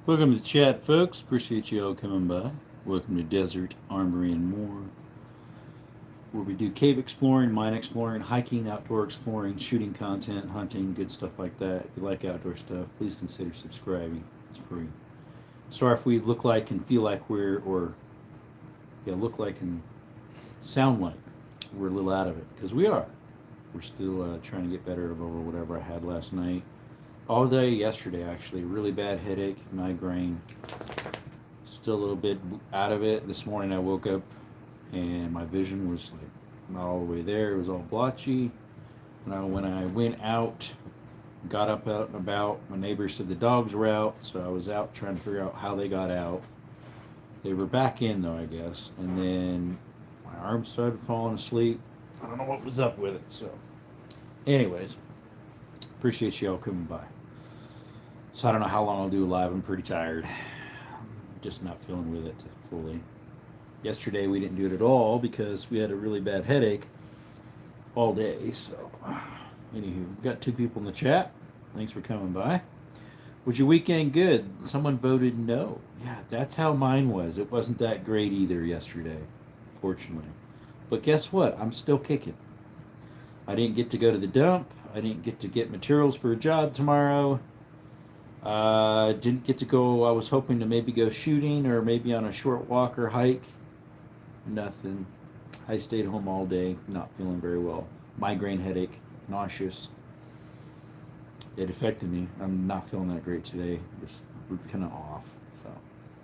Welcome to the chat, folks. Appreciate you all coming by. Welcome to Desert Armory and More, where we do cave exploring, mine exploring, hiking, outdoor exploring, shooting content, hunting, good stuff like that. If you like outdoor stuff, please consider subscribing. It's free. Sorry if we look like and feel like look like and sound like we're a little out of it, because we are. We're still trying to get better over whatever I had last night. All day yesterday, actually. Really bad headache, migraine. Still a little bit out of it. This morning I woke up and my vision was like not all the way there. It was all blotchy. When I went out, got up out and about, my neighbors said the dogs were out, so I was out trying to figure out how they got out. They were back in though, I guess. And then my arm started falling asleep. I don't know what was up with it. So, anyways, appreciate you all coming by. So I don't know how long I'll do live. I'm pretty tired. I'm just not feeling with it fully. Yesterday we didn't do it at all because we had a really bad headache all day. So, anywho, we've got 2 people in the chat. Thanks for coming by. Was your weekend good? Someone voted no. Yeah, that's how mine was. It wasn't that great either yesterday, fortunately. But guess what? I'm still kicking. I didn't get to go to the dump. I didn't get to get materials for a job tomorrow. Didn't get to go. I was hoping to maybe go shooting or maybe on a short walk or hike. Nothing. I stayed home all day, not feeling very well. Migraine headache, nauseous. It affected me. I'm not feeling that great today. Just kind of off. So,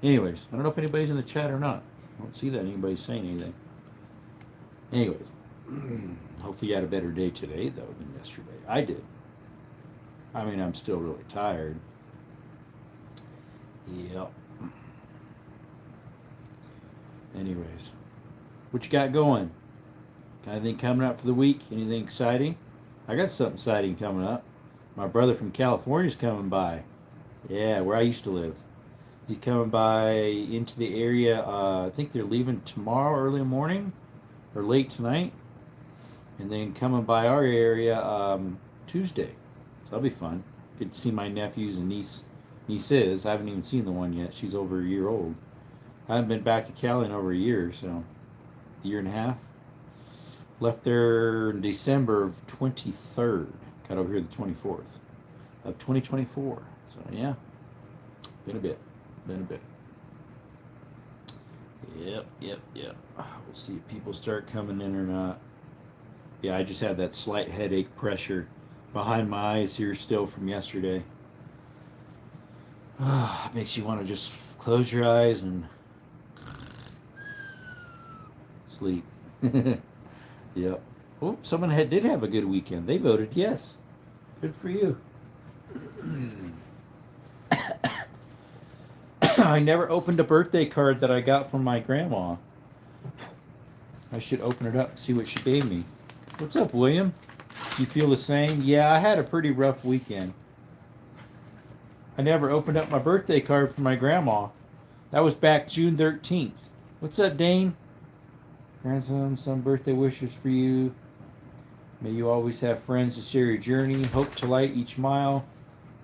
anyways, I don't know if anybody's in the chat or not. I don't see that anybody's saying anything. Anyways, hopefully you had a better day today though than yesterday. I did. I mean, I'm still really tired. Yep. Anyways, what you got going? Got anything coming up for the week? Anything exciting? I got something exciting coming up. My brother from California's coming by. Yeah, where I used to live. He's coming by into the area. I think they're leaving tomorrow early morning or late tonight. And then coming by our area Tuesday. So that'll be fun. Get to see my nephews and nieces. I haven't even seen the one yet. She's over a year old. I haven't been back to Cali in over a year, so a year and a half. Left there in December of 23rd. Got over here the 24th of 2024. So yeah, been a bit. Yep. We'll see if people start coming in or not. Yeah, I just had that slight headache pressure behind my eyes here still from yesterday. Makes you want to just close your eyes and sleep. Yep. Oh, someone did have a good weekend. They voted yes. Good for you. I never opened a birthday card that I got from my grandma. I should open it up and see what she gave me. What's up, William? You feel the same? Yeah, I had a pretty rough weekend. I never opened up my birthday card from my grandma. That was back June 13th. What's up, Dane? Grandson, some birthday wishes for you. May you always have friends to share your journey. Hope to light each mile.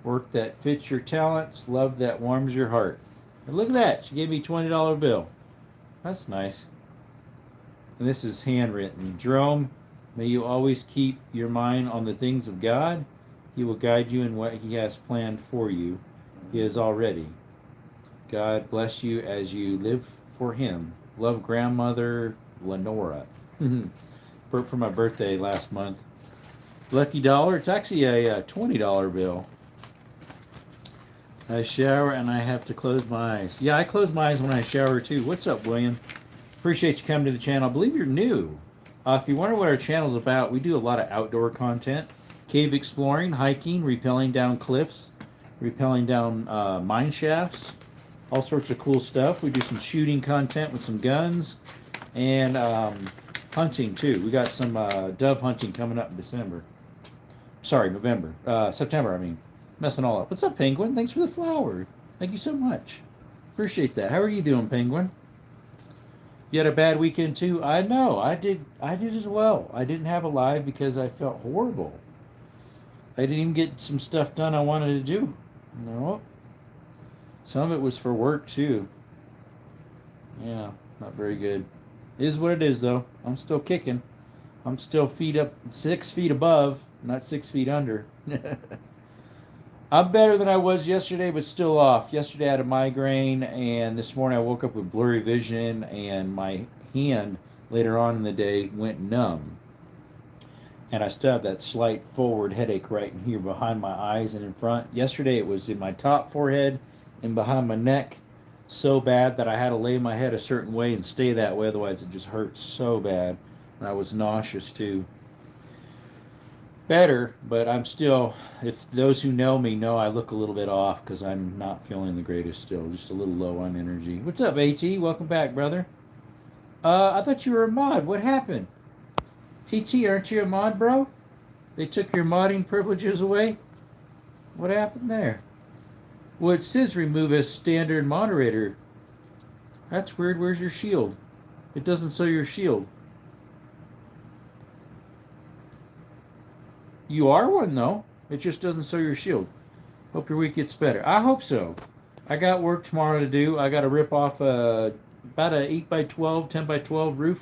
Work that fits your talents. Love that warms your heart. And look at that. She gave me a $20 bill. That's nice. And this is handwritten. Jerome, may you always keep your mind on the things of God. He will guide you in what He has planned for you. He has already. God bless you as you live for Him. Love, Grandmother Lenora. For my birthday last month. Lucky dollar. It's actually a $20 bill. I shower and I have to close my eyes. Yeah, I close my eyes when I shower too. What's up, William? Appreciate you coming to the channel. I believe you're new. If you wonder what our channel's about, we do a lot of outdoor content. Cave exploring, hiking, rappelling down cliffs, rappelling down mine shafts, all sorts of cool stuff. We do some shooting content with some guns, and hunting too. We got some dove hunting coming up in December. Sorry, November. September, I mean. Messing all up. What's up, Penguin? Thanks for the flower. Thank you so much. Appreciate that. How are you doing, Penguin? You had a bad weekend too? I know. I did as well. I didn't have a live because I felt horrible. I didn't even get some stuff done I wanted to do. No. Some of it was for work too. Yeah, not very good. It is what it is though. I'm still kicking. I'm still feet up, 6 feet above, not 6 feet under. I'm better than I was yesterday, but still off. Yesterday I had a migraine, and this morning I woke up with blurry vision, and my hand later on in the day went numb. And I still have that slight forward headache right in here behind my eyes and in front. Yesterday it was in my top forehead and behind my neck so bad that I had to lay my head a certain way and stay that way, otherwise it just hurt so bad. And I was nauseous too. Better, but I'm still, if those who know me know I look a little bit off because I'm not feeling the greatest still, just a little low on energy. What's up, AT? Welcome back, brother. I thought you were a mod. What happened? AT, aren't you a mod, bro? They took your modding privileges away? What happened there? Well, it says remove as standard moderator. That's weird. Where's your shield? It doesn't show your shield. You are one, though. It just doesn't show your shield. Hope your week gets better. I hope so. I got work tomorrow to do. I got to rip off about a 8x12, 10x12 roof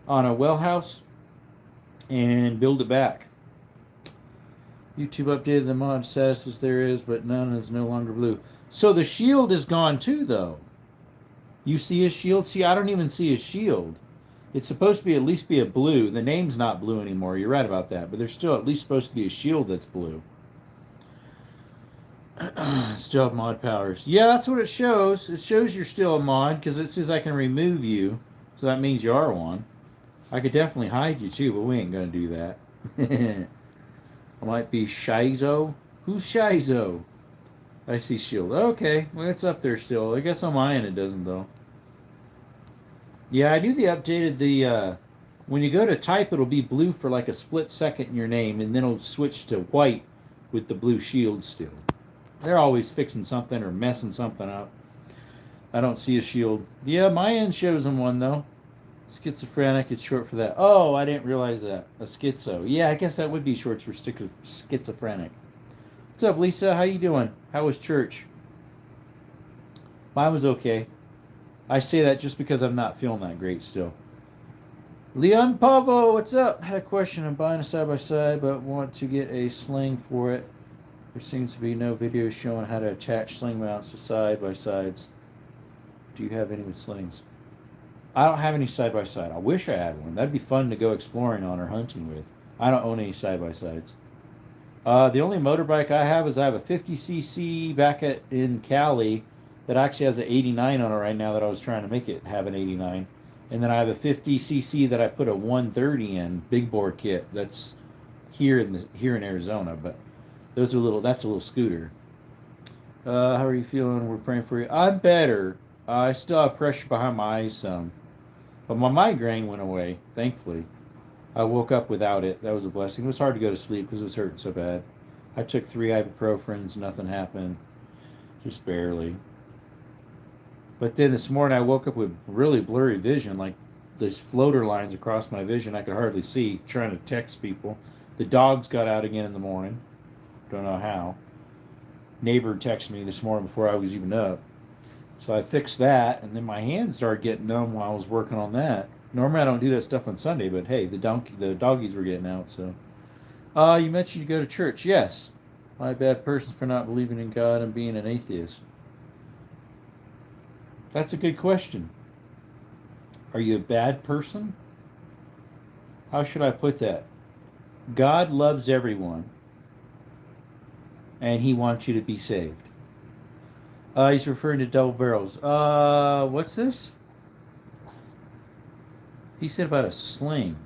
on a well house and build it back. YouTube updated the mod status as there is, but none is no longer blue. So the shield is gone too, though. You see his shield? See, I don't even see his shield. It's supposed to be at least be a blue. The name's not blue anymore. You're right about that. But there's still at least supposed to be a shield that's blue. Still have mod powers. Yeah, that's what it shows. It shows you're still a mod because it says I can remove you. So that means you are one. I could definitely hide you too, but we ain't going to do that. I might be Shizo. Who's Shizo? I see shield. Okay, well, it's up there still. I guess on my end it doesn't, though. Yeah, I do the updated, when you go to type, it'll be blue for like a split second in your name, and then it'll switch to white with the blue shield still. They're always fixing something or messing something up. I don't see a shield. Yeah, my end shows them one, though. Schizophrenic, it's short for that. Oh, I didn't realize that. A schizo. Yeah, I guess that would be short for schizophrenic. What's up, Lisa? How you doing? How was church? Mine was okay. I say that just because I'm not feeling that great still. Leon Pavo, what's up? Had a question. I'm buying a side-by-side, but want to get a sling for it. There seems to be no video showing how to attach sling mounts to side-by-sides. Do you have any with slings? I don't have any side-by-side. I wish I had one. That'd be fun to go exploring on or hunting with. I don't own any side-by-sides. The only motorbike I have is I have a 50cc back in Cali that actually has an 89 on it right now that I was trying to make it have an 89. And then I have a 50cc that I put a 130 in, big bore kit. That's here in Arizona, but that's a little scooter. How are you feeling? We're praying for you. I'm better. I still have pressure behind my eyes some. But my migraine went away, thankfully. I woke up without it. That was a blessing. It was hard to go to sleep because it was hurting so bad. I took 3 ibuprofens. Nothing happened. Just barely. But then this morning I woke up with really blurry vision, like there's floater lines across my vision I could hardly see, trying to text people. The dogs got out again in the morning. Don't know how. Neighbor texted me this morning before I was even up. So I fixed that, and then my hands started getting numb while I was working on that. Normally I don't do that stuff on Sunday, but hey, the doggies were getting out, so. You mentioned you go to church. Yes. Am I a bad person for not believing in God and being an atheist? That's a good question. Are you a bad person? How should I put that? God loves everyone, and he wants you to be saved. He's referring to double barrels. What's this? He said about a sling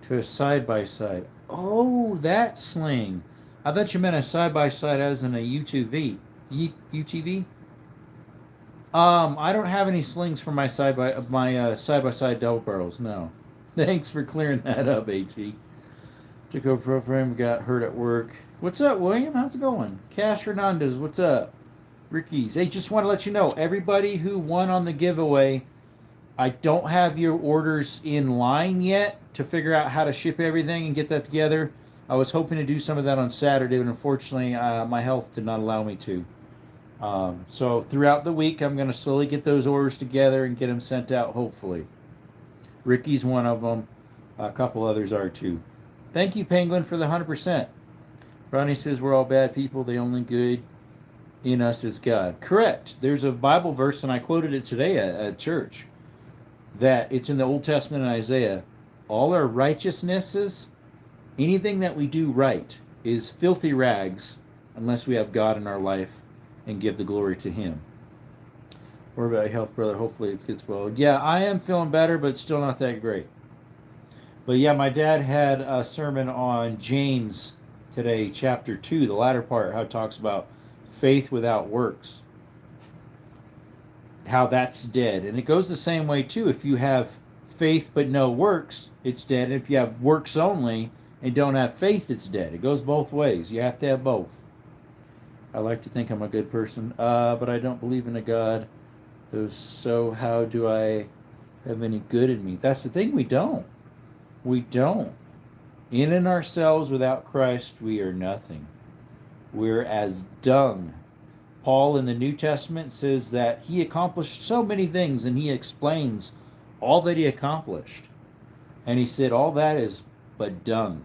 to a side-by-side. Oh, that sling. I thought you meant a side-by-side as in a UTV. UTV? I don't have any slings for my side-by-side double barrels. No. Thanks for clearing that up, AT. Took over program, got hurt at work. What's up, William? How's it going? Cash Hernandez, what's up? Ricky's. Hey, just want to let you know, everybody who won on the giveaway, I don't have your orders in line yet to figure out how to ship everything and get that together. I was hoping to do some of that on Saturday, but unfortunately, my health did not allow me to. So throughout the week, I'm going to slowly get those orders together and get them sent out, hopefully. Ricky's one of them. A couple others are too. Thank you, Penguin, for the 100%. Ronnie says we're all bad people. The only good in us is God. Correct. There's a Bible verse, and I quoted it today at church, that it's in the Old Testament in Isaiah. All our righteousnesses, anything that we do right, is filthy rags unless we have God in our life and give the glory to Him. What about your health, brother? Hopefully it gets well. Yeah, I am feeling better, but still not that great. But yeah, my dad had a sermon on James today, chapter 2, the latter part, how it talks about faith without works. How that's dead. And it goes the same way too. If you have faith but no works, it's dead. If you have works only and don't have faith, it's dead. It goes both ways. You have to have both. I like to think I'm a good person, but I don't believe in a God. So how do I have any good in me? That's the thing, we don't. We don't. In and ourselves, without Christ, we are nothing. We're as dung. Paul in the New Testament says that he accomplished so many things, and he explains all that he accomplished. And he said, all that is but dung.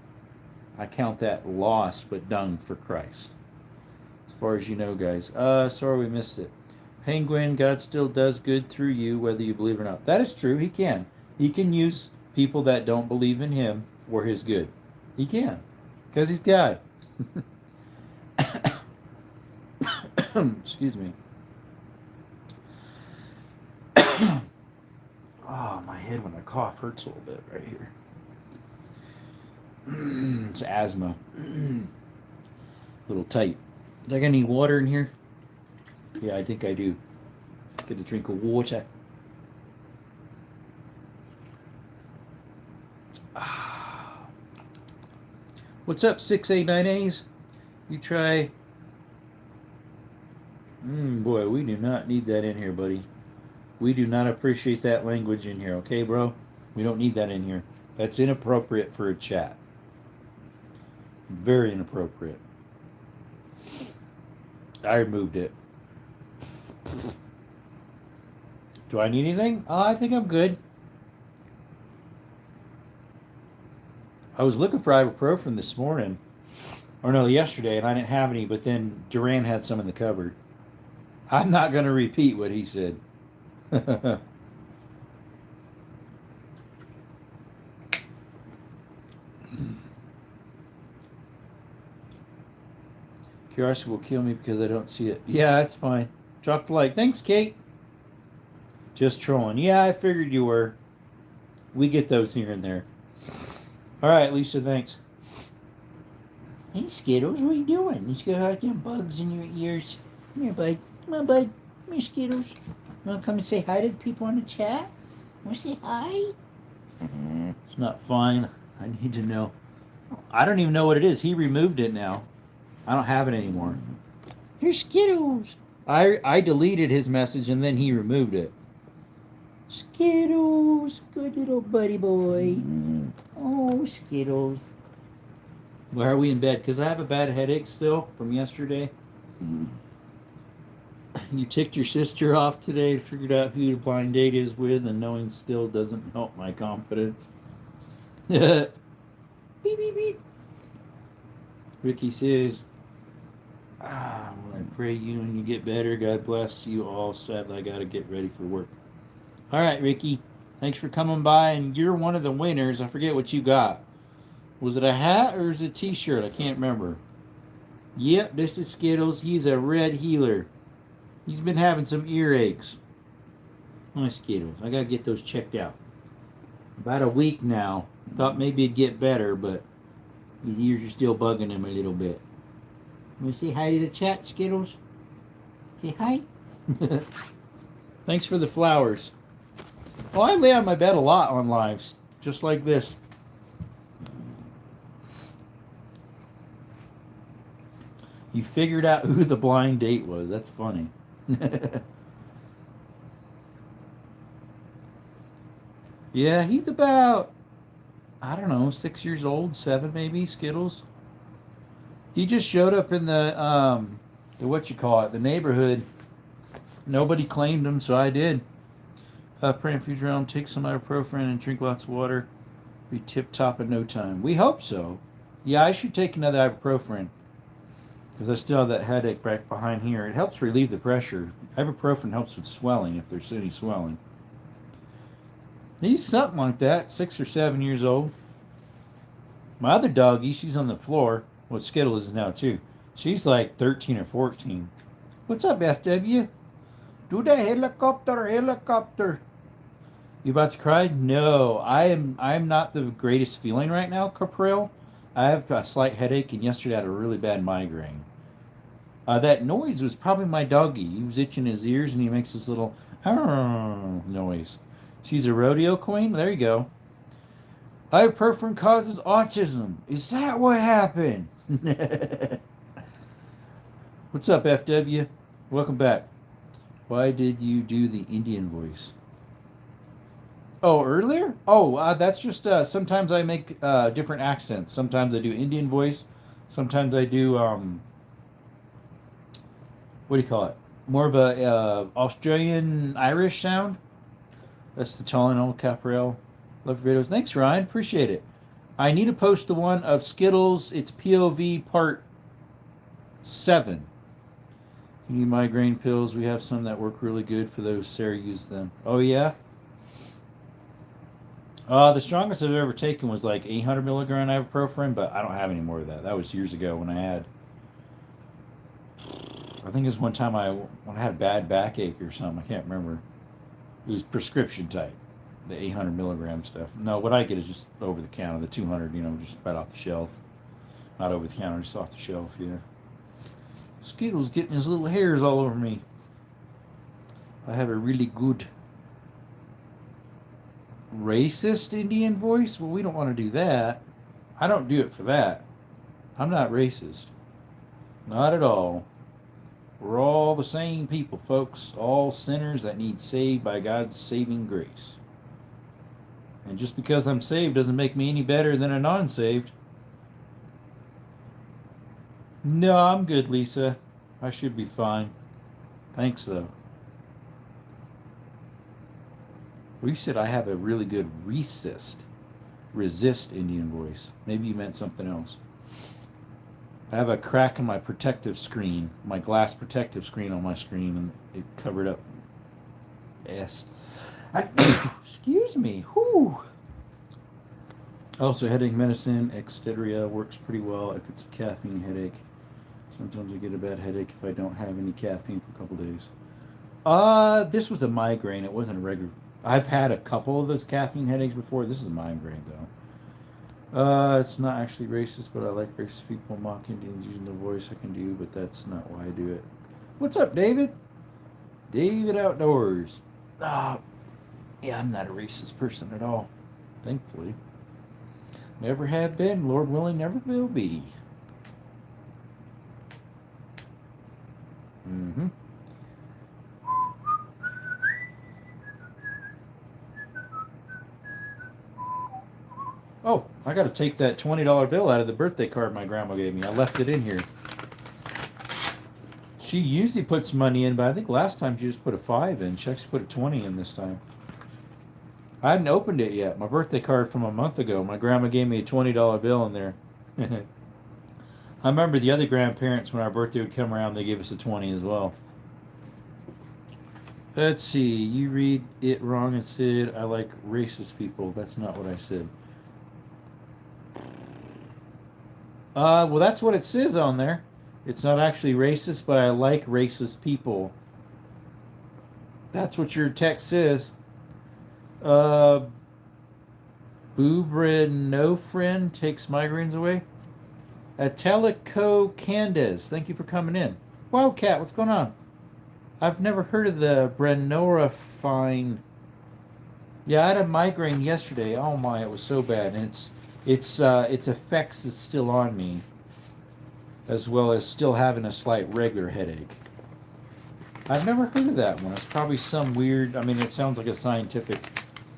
I count that loss but dung for Christ. As far as you know, guys. Sorry we missed it. Penguin, God still does good through you, whether you believe or not. That is true. He can. He can use people that don't believe in him for his good. He can. Because he's God. Excuse me. Oh, my head when I cough hurts a little bit right here. It's asthma. A little tight. Do I got any water in here? Yeah, I think I do. Get a drink of water. What's up, 6A9As? You try. Boy, we do not need that in here, buddy. We do not appreciate that language in here, okay, bro? We don't need that in here. That's inappropriate for a chat. Very inappropriate. I removed it. Do I need anything? I think I'm good. I was looking for ibuprofen this morning. Or no, yesterday, and I didn't have any, but then Duran had some in the cupboard. I'm not going to repeat what he said. Curiosity will kill me because I don't see it. Yeah, that's fine. Drop the like. Thanks, Kate. Just trolling. Yeah, I figured you were. We get those here and there. All right, Lisa, thanks. Hey, Skittles, what are you doing? You got them bugs in your ears. Come here, bud. Come on, bud. Come here, Skittles. You want to come and say hi to the people on the chat? Want to say hi? It's not fine. I need to know. I don't even know what it is. He removed it now. I don't have it anymore. Here's Skittles. I deleted his message and then he removed it. Skittles, good little buddy boy. Oh, Skittles. Why are we in bed? Because I have a bad headache still from yesterday. You ticked your sister off today, figured out who the blind date is with, and knowing still doesn't help my confidence. Beep, beep, beep. Ricky says, well, I pray you and you get better. God bless you all. Sadly, I got to get ready for work. All right, Ricky. Thanks for coming by, and you're one of the winners. I forget what you got. Was it a hat or is it a t-shirt? I can't remember. Yep, this is Skittles. He's a red healer. He's been having some earaches. My Skittles. I got to get those checked out. About a week now. Thought maybe it'd get better, but his ears are still bugging him a little bit. Want to say hi to the chat, Skittles? Say hi. Thanks for the flowers. Oh, I lay on my bed a lot on lives. Just like this. You figured out who the blind date was. That's funny. Yeah, he's about, I don't know, 6 years old, 7 maybe, Skittles. He just showed up in the the neighborhood. Nobody claimed them, so I did. Praying future realm, take some ibuprofen and drink lots of water. Be tip top in no time. We hope so. Yeah, I should take another ibuprofen because I still have that headache back behind here. It helps relieve the pressure. Ibuprofen helps with swelling if there's any swelling. He's something like that, 6 or 7 years old. My other doggie, she's on the floor. Well, Skittles is now too. She's like 13 or 14. What's up, FW? Do the helicopter. You about to cry? No, I'm not the greatest feeling right now, Capril. I have a slight headache, and yesterday I had a really bad migraine. That noise was probably my doggie. He was itching his ears, and he makes this little noise. She's a rodeo queen? There you go. Ibuprofen causes autism. Is that what happened? What's up, FW? Welcome back. Why did you do the Indian voice? Oh, earlier? Oh, that's just sometimes I make different accents. Sometimes I do Indian voice. Sometimes I do what do you call it? More of a Australian Irish sound. That's the Tylenol Caprel. Love your videos. Thanks, Ryan. Appreciate it. I need to post the one of Skittles. It's POV part 7. You need migraine pills. We have some that work really good for those. Sarah used them. Oh, yeah? The strongest I've ever taken was like 800 milligram ibuprofen, but I don't have any more of that. That was years ago when I had. I think it was one time when I had a bad backache or something. I can't remember. It was prescription type, the 800 milligram stuff. No, what I get is just over the counter, the 200, just right off the shelf. Not over the counter, just off the shelf, yeah. Skittles getting his little hairs all over me. I have a really good racist Indian voice. Well, we don't want to do that. I don't do it for that. I'm not racist. Not at all. We're all the same people, folks. All sinners that need saved by God's saving grace. And just because I'm saved doesn't make me any better than a non-saved. No, I'm good, Lisa. I should be fine. Thanks, though. Well, you said I have a really good resist Indian voice. Maybe you meant something else. I have a crack in my protective screen, my glass protective screen on my screen, and it covered up. Yes. Excuse me. Whew. Also, headache medicine, Exteria works pretty well if it's a caffeine headache. Sometimes I get a bad headache if I don't have any caffeine for a couple days. This was a migraine. It wasn't a regular. I've had a couple of those caffeine headaches before. This is a migraine, though. It's not actually racist, but I like racist people mock Indians using the voice I can do, but that's not why I do it. What's up, David? David Outdoors. Yeah, I'm not a racist person at all. Thankfully. Never have been, Lord willing, never will be. Mm-hmm. Oh, I got to take that $20 bill out of the birthday card my grandma gave me. I left it in here. She usually puts money in, but I think last time she just put a 5 in. She actually put a 20 in this time. I hadn't opened it yet. My birthday card from a month ago. My grandma gave me a $20 bill in there. I remember the other grandparents, when our birthday would come around, they gave us a 20 as well. Let's see. You read it wrong and said, I like racist people. That's not what I said. Well, that's what it says on there. It's not actually racist, but I like racist people. That's what your text says. Buprenorphine takes migraines away. Atelico Candace, thank you for coming in. Wildcat, what's going on? I've never heard of the Brenorphine. Yeah, I had a migraine yesterday. Oh my, it was so bad, and its effects is still on me, as well as still having a slight regular headache. I've never heard of that one. It's probably some weird, it sounds like a scientific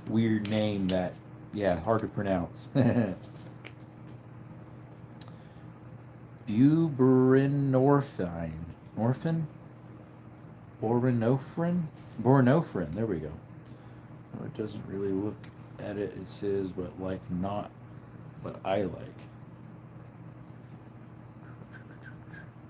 weird name that, yeah, hard to pronounce. Buprenorphine. Bornophren. There we go. Oh, it doesn't really look at it. It says, but like not what I like.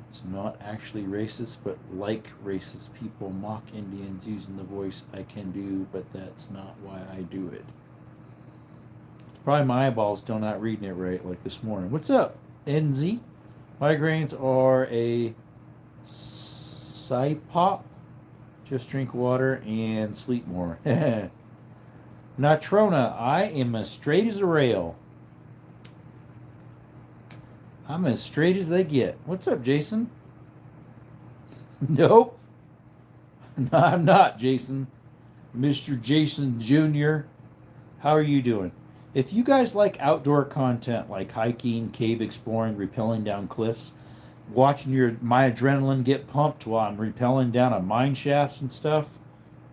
It's not actually racist, but like racist people mock Indians using the voice I can do, but that's not why I do it. It's probably my eyeballs still not reading it right, like this morning. What's up, NZ? Migraines are a psy-pop. Just drink water and sleep more. Natrona, I am as straight as a rail. I'm as straight as they get. What's up, Jason? Nope. No, I'm not, Jason. Mr. Jason Jr. How are you doing? If you guys like outdoor content like hiking, cave exploring, rappelling down cliffs, watching my adrenaline get pumped while I'm rappelling down on mine shafts and stuff,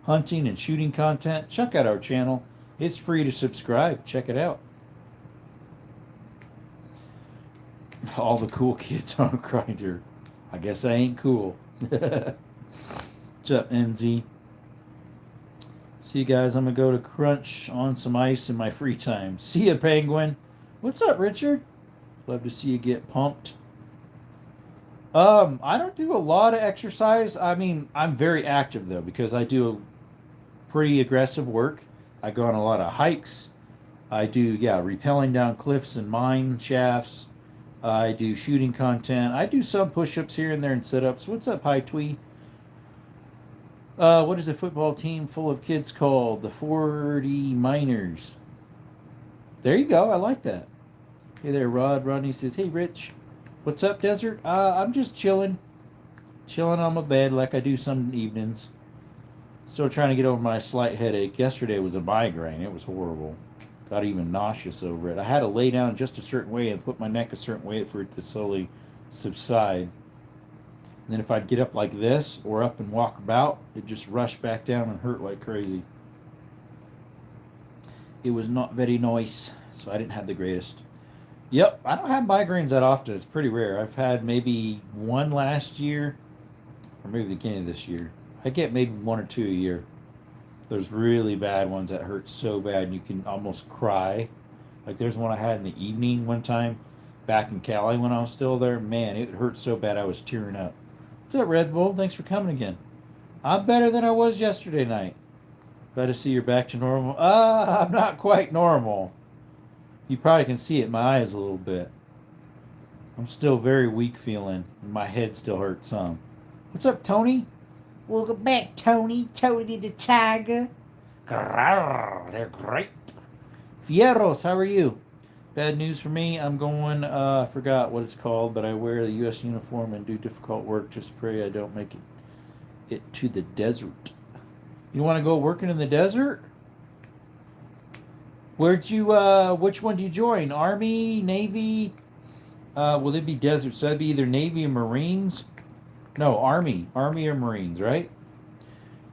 hunting and shooting content, check out our channel. It's free to subscribe. Check it out. All the cool kids on Grindr. I guess I ain't cool. What's up, NZ? See you guys. I'm going to go to Crunch on some ice in my free time. See ya, Penguin. What's up, Richard? Love to see you get pumped. I don't do a lot of exercise. I mean, I'm very active, though, because I do pretty aggressive work. I go on a lot of hikes. I do, rappelling down cliffs and mine shafts. I do shooting content. I do some push-ups here and there and sit-ups. What's up, High Twee? What is a football team full of kids called? The 40 Miners. There you go. I like that. Hey there, Rod. Rodney says, hey, Rich. What's up, Desert? I'm just chilling. Chilling on my bed like I do some evenings. Still trying to get over my slight headache. Yesterday was a migraine. It was horrible. Got even nauseous over it. I had to lay down just a certain way and put my neck a certain way for it to slowly subside. And then if I'd get up like this or up and walk about, it'd just rush back down and hurt like crazy. It was not very nice, so I didn't have the greatest. Yep, I don't have migraines that often. It's pretty rare. I've had maybe one last year, or maybe the beginning of this year. I get maybe one or two a year. There's really bad ones that hurt so bad you can almost cry. Like there's one I had in the evening one time back in Cali when I was still there. Man, it hurt so bad I was tearing up. What's up, Red Bull? Thanks for coming again. I'm better than I was yesterday night. Glad to see you're back to normal. I'm not quite normal. You probably can see it in my eyes a little bit. I'm still very weak feeling, and my head still hurts some. What's up, Tony? Welcome back, Tony. Tony the Tiger. Grrr, they're great. Fieros, how are you? Bad news for me. I'm going, I forgot what it's called, but I wear the U.S. uniform and do difficult work. Just pray I don't make it to the desert. You want to go working in the desert? Which one do you join? Army, Navy? Will it be desert? So that'd be either Navy or Marines. No, Army or Marines, right?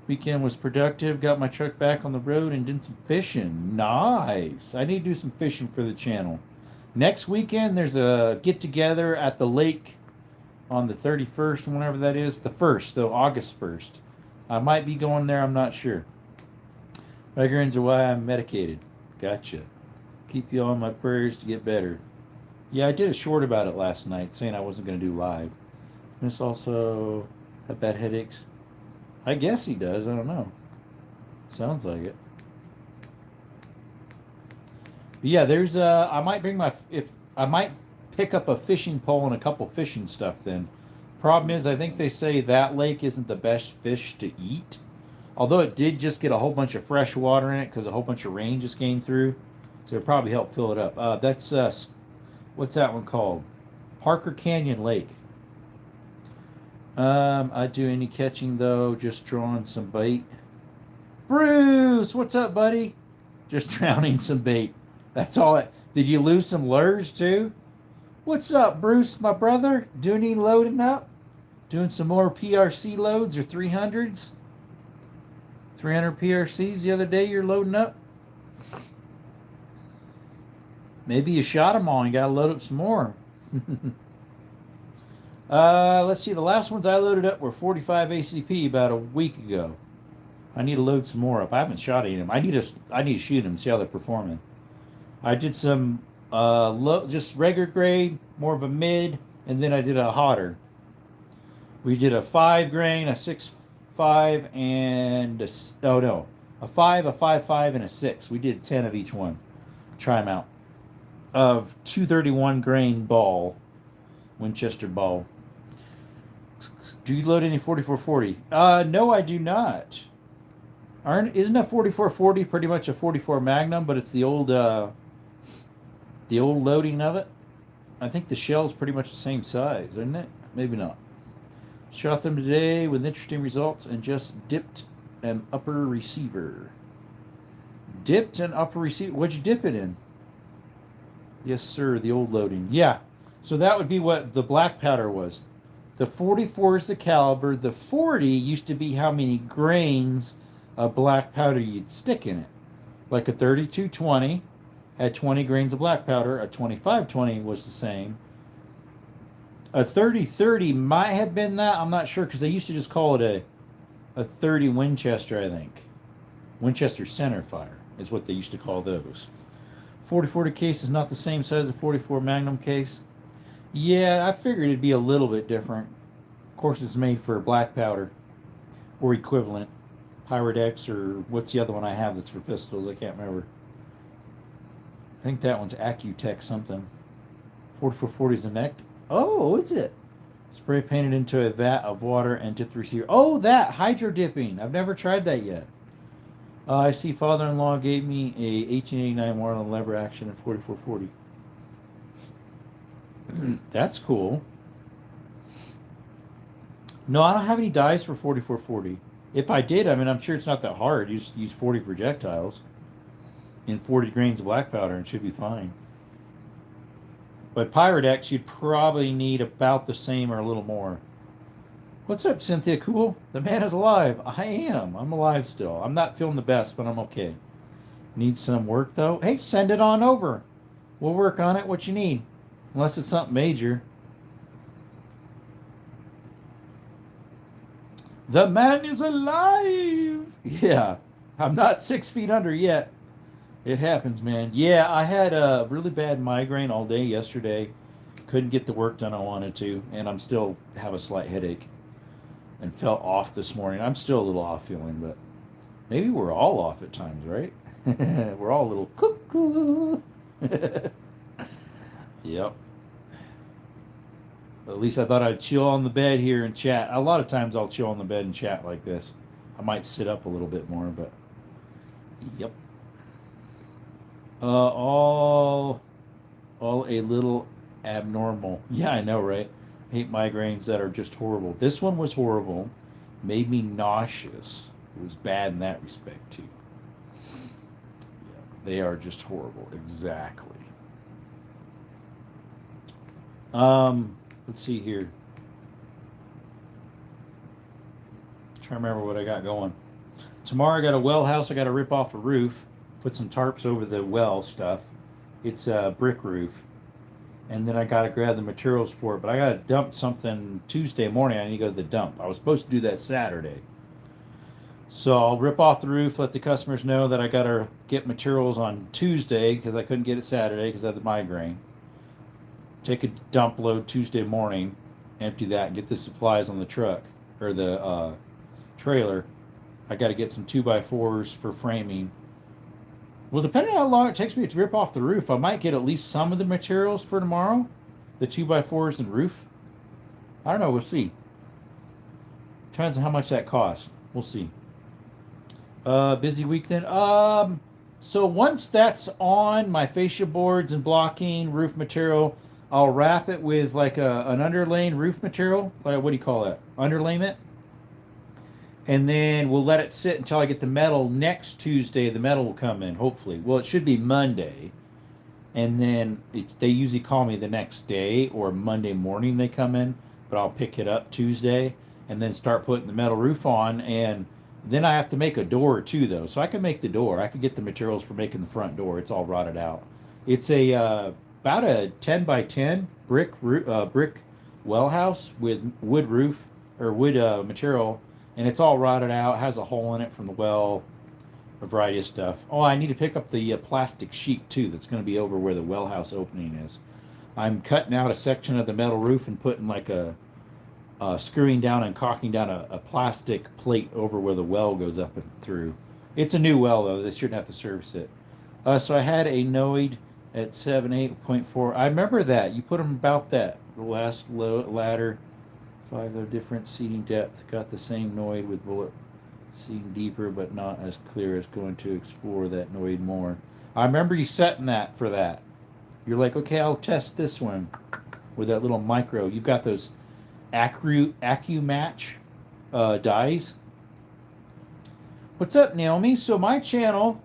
Weekend was productive. Got my truck back on the road and did some fishing. Nice. I need to do some fishing for the channel. Next weekend, there's a get-together at the lake on the 31st, whenever that is. The 1st, though, August 1st. I might be going there. I'm not sure. Migraines are why I'm medicated. Gotcha. Keep you on my prayers to get better. Yeah, I did a short about it last night, saying I wasn't going to do live. Miss also have bad headaches. I guess he does. I don't know. Sounds like it. But yeah, there's I might pick up a fishing pole and a couple fishing stuff then. Problem is, I think they say that lake isn't the best fish to eat. Although it did just get a whole bunch of fresh water in it because a whole bunch of rain just came through. So it probably helped fill it up. That's, what's that one called? Parker Canyon Lake. I do any catching though, just drawing some bait. Bruce, what's up, buddy? Just drowning some bait. That's all. Did you lose some lures too? What's up, Bruce, my brother? Doing any loading up? Doing some more PRC loads or 300s? 300 PRCs the other day you're loading up? Maybe you shot them all and you got to load up some more. Let's see. The last ones I loaded up were 45 ACP about a week ago. I need to load some more up. I haven't shot any of them. I need to shoot them, see how they're performing. I did some just regular grade, more of a mid, and then I did a hotter. We did a 5 grain, a 6.5, and a 5, a 5.5, and a 6. We did 10 of each one. Try them out. Of 231 grain ball, Winchester ball. Do you load any 4440? No, I do not. Isn't a 4440 pretty much a 44 Magnum, but it's the old loading of it? I think the shell's pretty much the same size, isn't it? Maybe not. Shot them today with interesting results and just dipped an upper receiver. Dipped an upper receiver? What'd you dip it in? Yes, sir, the old loading. Yeah, so that would be what the black powder was. The 44 is the caliber. The 40 used to be how many grains of black powder you'd stick in it. Like a 3220 had 20 grains of black powder. A 2520 was the same. A 30-30 might have been that. I'm not sure because they used to just call it a 30 Winchester, I think. Winchester center fire is what they used to call those. 40-40 case is not the same size as 44 Magnum case. Yeah, I figured it'd be a little bit different. Of course, it's made for black powder or equivalent. Pyrodex or what's the other one I have that's for pistols? I can't remember. I think that one's Accutech something. 4440 is the neck. Oh, is it? Spray painted into a vat of water and dip the receiver. Oh, that hydro dipping. I've never tried that yet. I see father-in-law gave me a 1889 model lever action in 4440. That's cool. No, I don't have any dies for 4440. If I did, I mean, I'm sure it's not that hard. You just use 40 projectiles in 40 grains of black powder and it should be fine. But Pyrodex, you'd probably need about the same or a little more. What's up, Cynthia? Cool? The man is alive. I am. I'm alive still. I'm not feeling the best, but I'm okay. Need some work, though? Hey, send it on over. We'll work on it. What you need. Unless it's something major. The man is alive! Yeah. I'm not 6 feet under yet. It happens, man. Yeah, I had a really bad migraine all day yesterday. Couldn't get the work done I wanted to, and I'm still have a slight headache. And felt off this morning. I'm still a little off feeling, but maybe we're all off at times, right? We're all a little cuckoo. Yep. At least I thought I'd chill on the bed here and chat. A lot of times I'll chill on the bed and chat like this. I might sit up a little bit more, but yep. All a little abnormal. Yeah, I know, right? I hate migraines that are just horrible. This one was horrible. Made me nauseous. It was bad in that respect, too. Yeah, they are just horrible. Exactly. Let's see here. Trying to remember what I got going. Tomorrow I got a well house. I got to rip off a roof. Put some tarps over the well stuff. It's a brick roof. And then I got to grab the materials for it. But I got to dump something Tuesday morning. I need to go to the dump. I was supposed to do that Saturday. So I'll rip off the roof, let the customers know that I got to get materials on Tuesday because I couldn't get it Saturday because I had the migraine. Take a dump load Tuesday morning, empty that, and get the supplies on the truck or the trailer. I got to get some 2x4s for framing. Well, depending on how long it takes me to rip off the roof, I might get at least some of the materials for tomorrow. The 2x4s and roof. I don't know. We'll see. Depends on how much that costs. We'll see. Busy week then. So once that's on my fascia boards and blocking roof material, I'll wrap it with like an underlaying roof material. Like, what do you call that? Underlayment. And then we'll let it sit until I get the metal. Next Tuesday, the metal will come in, hopefully. Well, it should be Monday. And then they usually call me the next day or Monday morning they come in. But I'll pick it up Tuesday and then start putting the metal roof on. And then I have to make a door too, though. So I can make the door. I could get the materials for making the front door. It's all rotted out. It's about a 10 by 10 brick well house with wood roof or wood material, and it's all rotted out. Has a hole in it from the well. A variety of stuff. Oh, I need to pick up the plastic sheet too. That's going to be over where the well house opening is. I'm cutting out a section of the metal roof and putting like a screwing down and caulking down a plastic plate over where the well goes up and through. It's a new well though. They shouldn't have to service it. So I had a Noid at 7.8.4. I remember that. You put them about that. The last ladder, 5 different seating depth. Got the same Noid with bullet seeing deeper but not as clear as going to explore that Noid more. I remember you setting that for that. You're like, okay, I'll test this one with that little micro. You've got those AccuMatch dies. What's up, Naomi? So my channel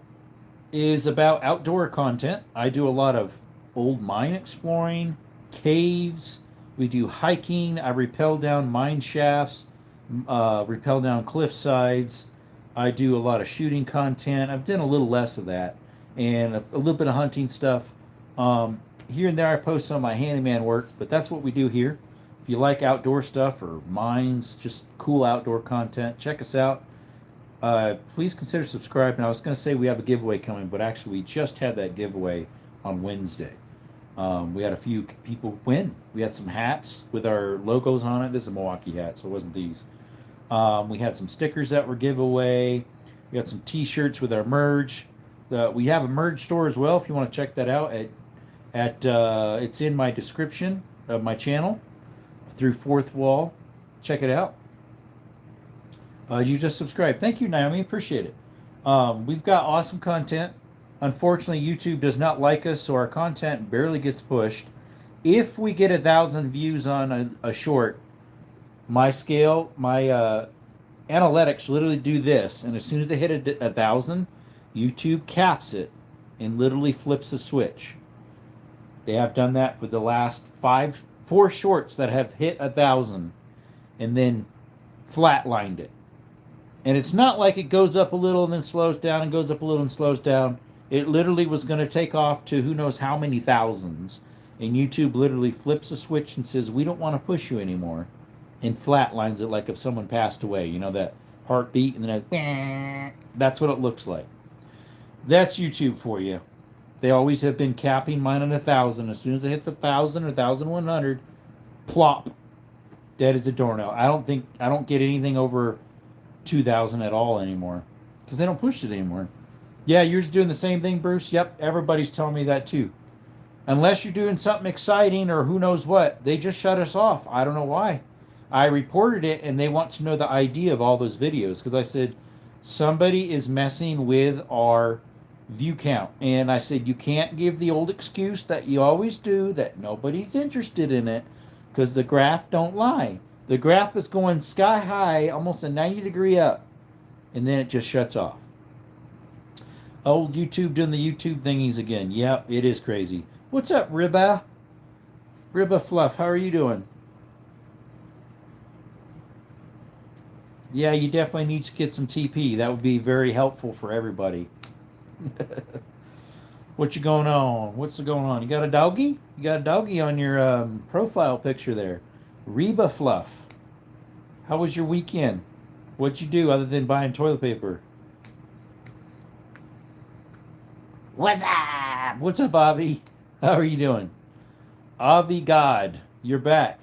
is about outdoor content. I do a lot of old mine exploring, caves. We do hiking. I rappel down mine shafts, rappel down cliff sides. I do a lot of shooting content. I've done a little less of that, and a little bit of hunting stuff. Here and there I post some of my handyman work, but that's what we do here. If you like outdoor stuff or mines, just cool outdoor content, check us out. Please consider subscribing. I was going to say we have a giveaway coming, but actually we just had that giveaway on Wednesday. We had a few people win. We had some hats with our logos on it. This is a Milwaukee hat, so it wasn't these. We had some stickers that were giveaway. We had some t-shirts with our merge. We have a merge store as well if you want to check that out. It's in my description of my channel through Fourth Wall. Check it out. You just subscribed. Thank you, Naomi. Appreciate it. We've got awesome content. Unfortunately, YouTube does not like us, so our content barely gets pushed. If we get 1,000 views on a short, my analytics literally do this, and as soon as they hit 1,000, YouTube caps it and literally flips a switch. They have done that with the last 4 shorts that have hit 1,000 and then flatlined it. And it's not like it goes up a little and then slows down and goes up a little and slows down. It literally was going to take off to who knows how many thousands. And YouTube literally flips a switch and says, we don't want to push you anymore. And flatlines it like if someone passed away. You know, that heartbeat and then that's what it looks like. That's YouTube for you. They always have been capping mine at 1,000. As soon as it hits 1,000 or 1,100, plop, dead as a doornail. I don't get anything over 2,000 at all anymore because they don't push it anymore. Yeah, you're just doing the same thing, Bruce. Yep, everybody's telling me that too. Unless you're doing something exciting or who knows what, they just shut us off. I don't know why. I reported it and they want to know the ID of all those videos because I said somebody is messing with our view count. And I said, you can't give the old excuse that you always do that nobody's interested in it because the graph don't lie. The graph is going sky high, almost a 90-degree up, and then it just shuts off. Old YouTube doing the YouTube thingies again. Yep, it is crazy. What's up, Ribba? Ribba Fluff, how are you doing? Yeah, you definitely need to get some TP. That would be very helpful for everybody. What you going on? What's going on? You got a doggy? You got a doggy on your profile picture there. Reba Fluff. How was your weekend? What'd you do other than buying toilet paper? What's up? What's up, Avi? How are you doing? Avi God, you're back.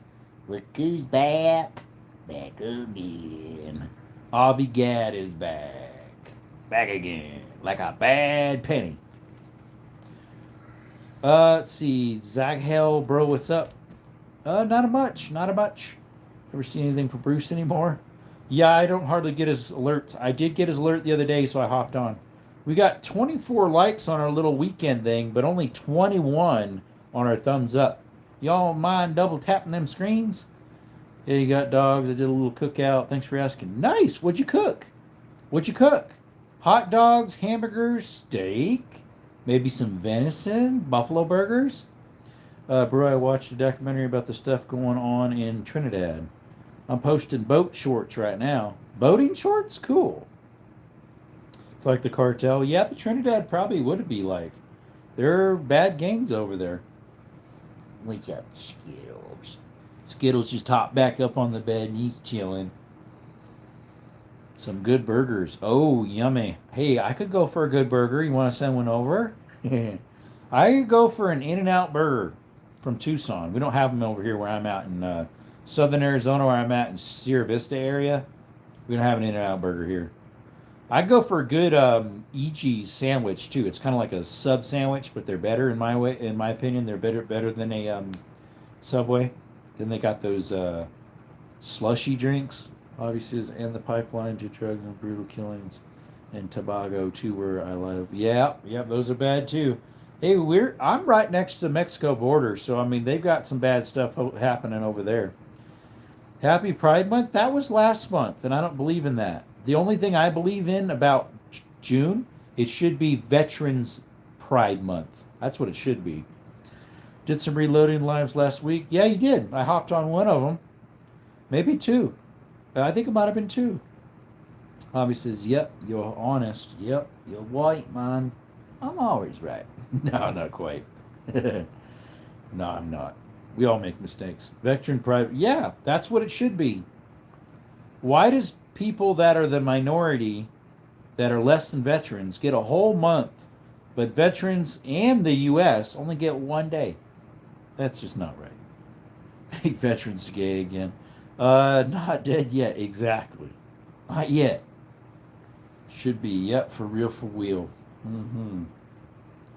Look who's back. Back again. Avi Gad is back. Back again. Like a bad penny. Let's see. Zach Hell, bro, what's up? Not a much. Ever seen anything from Bruce anymore? Yeah, I don't hardly get his alerts. I did get his alert the other day, so I hopped on. We got 24 likes on our little weekend thing, but only 21 on our thumbs up. Y'all mind double tapping them screens? Yeah, you got dogs. I did a little cookout. Thanks for asking. Nice. What'd you cook? Hot dogs, hamburgers, steak, maybe some venison, buffalo burgers. Bro, I watched a documentary about the stuff going on in Trinidad. I'm posting boat shorts right now. Boating shorts? Cool. It's like the cartel. Yeah, the Trinidad probably would be like. There are bad gangs over there. What's up, Skittles? Skittles just hopped back up on the bed and he's chilling. Some good burgers. Oh, yummy. Hey, I could go for a good burger. You want to send one over? I could go for an In-N-Out burger from Tucson. We don't have them over here where I'm at in southern Arizona, where I'm at in Sierra Vista area. We don't have an In-N-Out burger here. I'd go for a good EG's sandwich too. It's kind of like a sub sandwich, but they're better in my way. In my opinion, they're better than a Subway. Then they got those slushy drinks, obviously, and the pipeline to drugs and brutal killings, and Tobago too, where I live. Yeah, those are bad too. Hey, I'm right next to the Mexico border, so I mean they've got some bad stuff happening over there. Happy Pride Month? That was last month, and I don't believe in that. The only thing I believe in about June, it should be Veterans Pride Month. That's what it should be. Did some reloading lives last week. Yeah, you did. I hopped on one of them. Maybe two. I think it might have been two. Bobby says, yep, you're honest. Yep, you're white, man. I'm always right. No, not quite. No, I'm not. We all make mistakes. Veteran Pride. Yeah, that's what it should be. Why does people that are the minority, that are less than veterans, get a whole month, but veterans and the U.S. only get 1 day? That's just not right. Make veterans gay again. Not dead yet, exactly. Not yet. Should be, yep, for real, for real. Mm-hmm.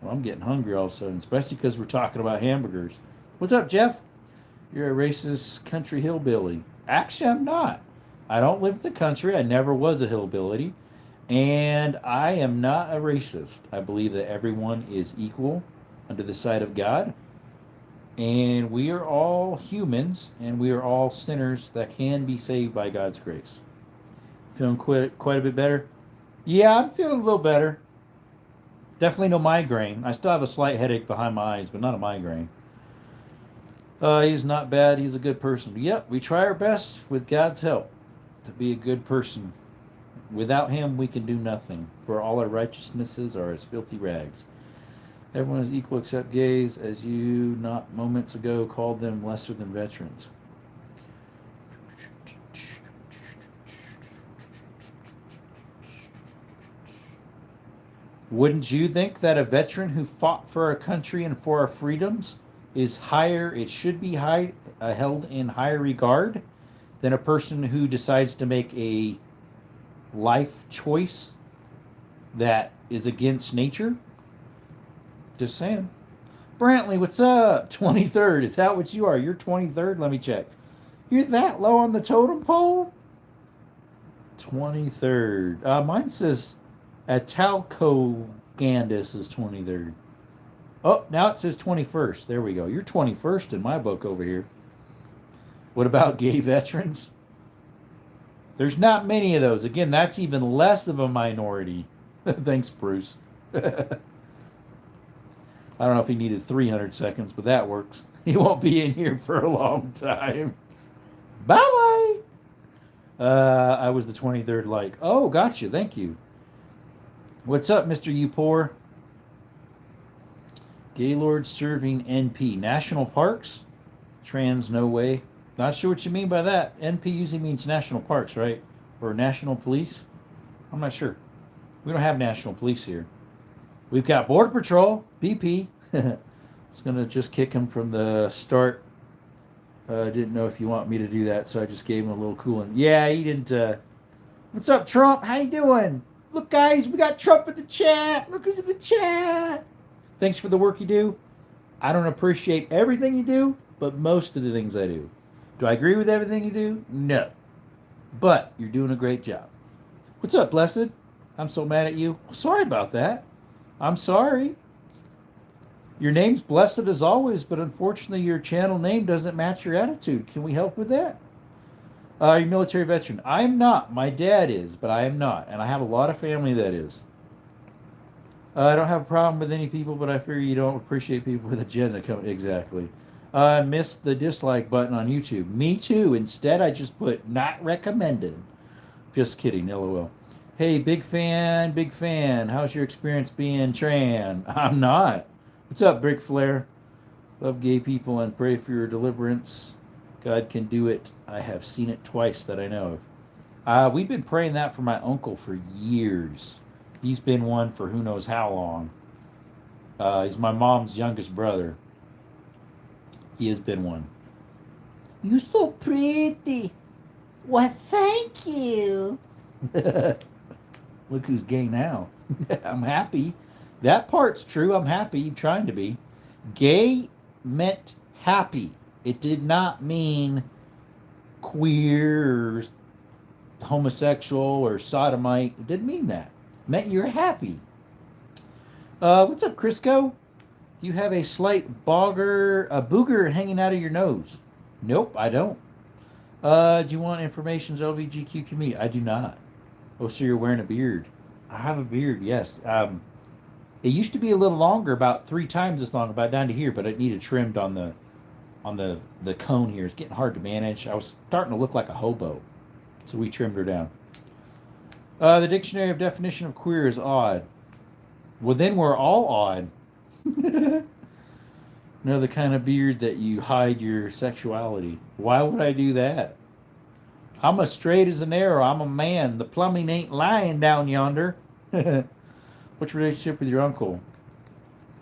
Well, I'm getting hungry all of a sudden, especially because we're talking about hamburgers. What's up, Jeff? You're a racist country hillbilly. Actually, I'm not. I don't live in the country. I never was a hillbilly. And I am not a racist. I believe that everyone is equal under the sight of God. And we are all humans, and we are all sinners that can be saved by God's grace. Feeling quite a bit better? Yeah, I'm feeling a little better. Definitely no migraine. I still have a slight headache behind my eyes, but not a migraine. He's not bad. He's a good person. Yep, we try our best with God's help to be a good person. Without him, we can do nothing, for all our righteousnesses are as filthy rags. Everyone is equal except gays, as you not moments ago called them lesser than veterans. Wouldn't you think that a veteran who fought for our country and for our freedoms is higher, it should be held in higher regard than a person who decides to make a life choice that is against nature? Just saying. Brantley, what's up? 23rd. Is that what you are? You're 23rd? Let me check. You're that low on the totem pole? 23rd. Mine says Atalcogandus is 23rd. Oh, now it says 21st. There we go. You're 21st in my book over here. What about gay veterans? There's not many of those. Again, that's even less of a minority. Thanks, Bruce. I don't know if he needed 300 seconds, but that works. He won't be in here for a long time. Bye-bye. I was the 23rd like. Oh, gotcha. Thank you. What's up, Mr. Upor? Gaylord serving NP. National parks? Trans, no way. Not sure what you mean by that. NP usually means national parks, right? Or national police? I'm not sure. We don't have national police here. We've got Border Patrol, BP. I was going to just kick him from the start. Didn't know if you want me to do that, so I just gave him a little cooling. Yeah, he didn't. What's up, Trump? How you doing? Look, guys, we got Trump in the chat. Look who's in the chat. Thanks for the work you do. I don't appreciate everything you do, but most of the things I do. Do I agree with everything you do? No. But you're doing a great job. What's up, Blessed? I'm so mad at you. Sorry about that. I'm sorry. Your name's Blessed as always, but unfortunately your channel name doesn't match your attitude. Can we help with that? You're a military veteran. I am not. My dad is, but I am not. And I have a lot of family that is. I don't have a problem with any people, but I fear you don't appreciate people with agenda. Exactly. I missed the dislike button on YouTube. Me too. Instead, I just put not recommended. Just kidding. LOL. Hey, big fan, big fan. How's your experience being trans? I'm not. What's up, Brick Flair? Love gay people and pray for your deliverance. God can do it. I have seen it twice that I know of. We've been praying that for my uncle for years. He's been one for who knows how long. He's my mom's youngest brother. He has been one. You're so pretty. Well, thank you. Look who's gay now. I'm happy. That part's true. I'm happy. I'm trying to be. Gay meant happy. It did not mean queer or homosexual or sodomite. It didn't mean that. It meant you're happy. What's up, Crisco? Do you have a slight booger hanging out of your nose? Nope, I don't. Do you want information's LGBTQ community? I do not. Oh, so you're wearing a beard. I have a beard, yes. It used to be a little longer, about 3 times as long, about down to here, but it needed trimmed on the cone here. It's getting hard to manage. I was starting to look like a hobo, so we trimmed her down. The dictionary of definition of queer is odd. Well, then we're all odd. Another kind of beard that you hide your sexuality. Why would I do that? I'm as straight as an arrow. I'm a man. The plumbing ain't lying down yonder. What's your relationship with your uncle?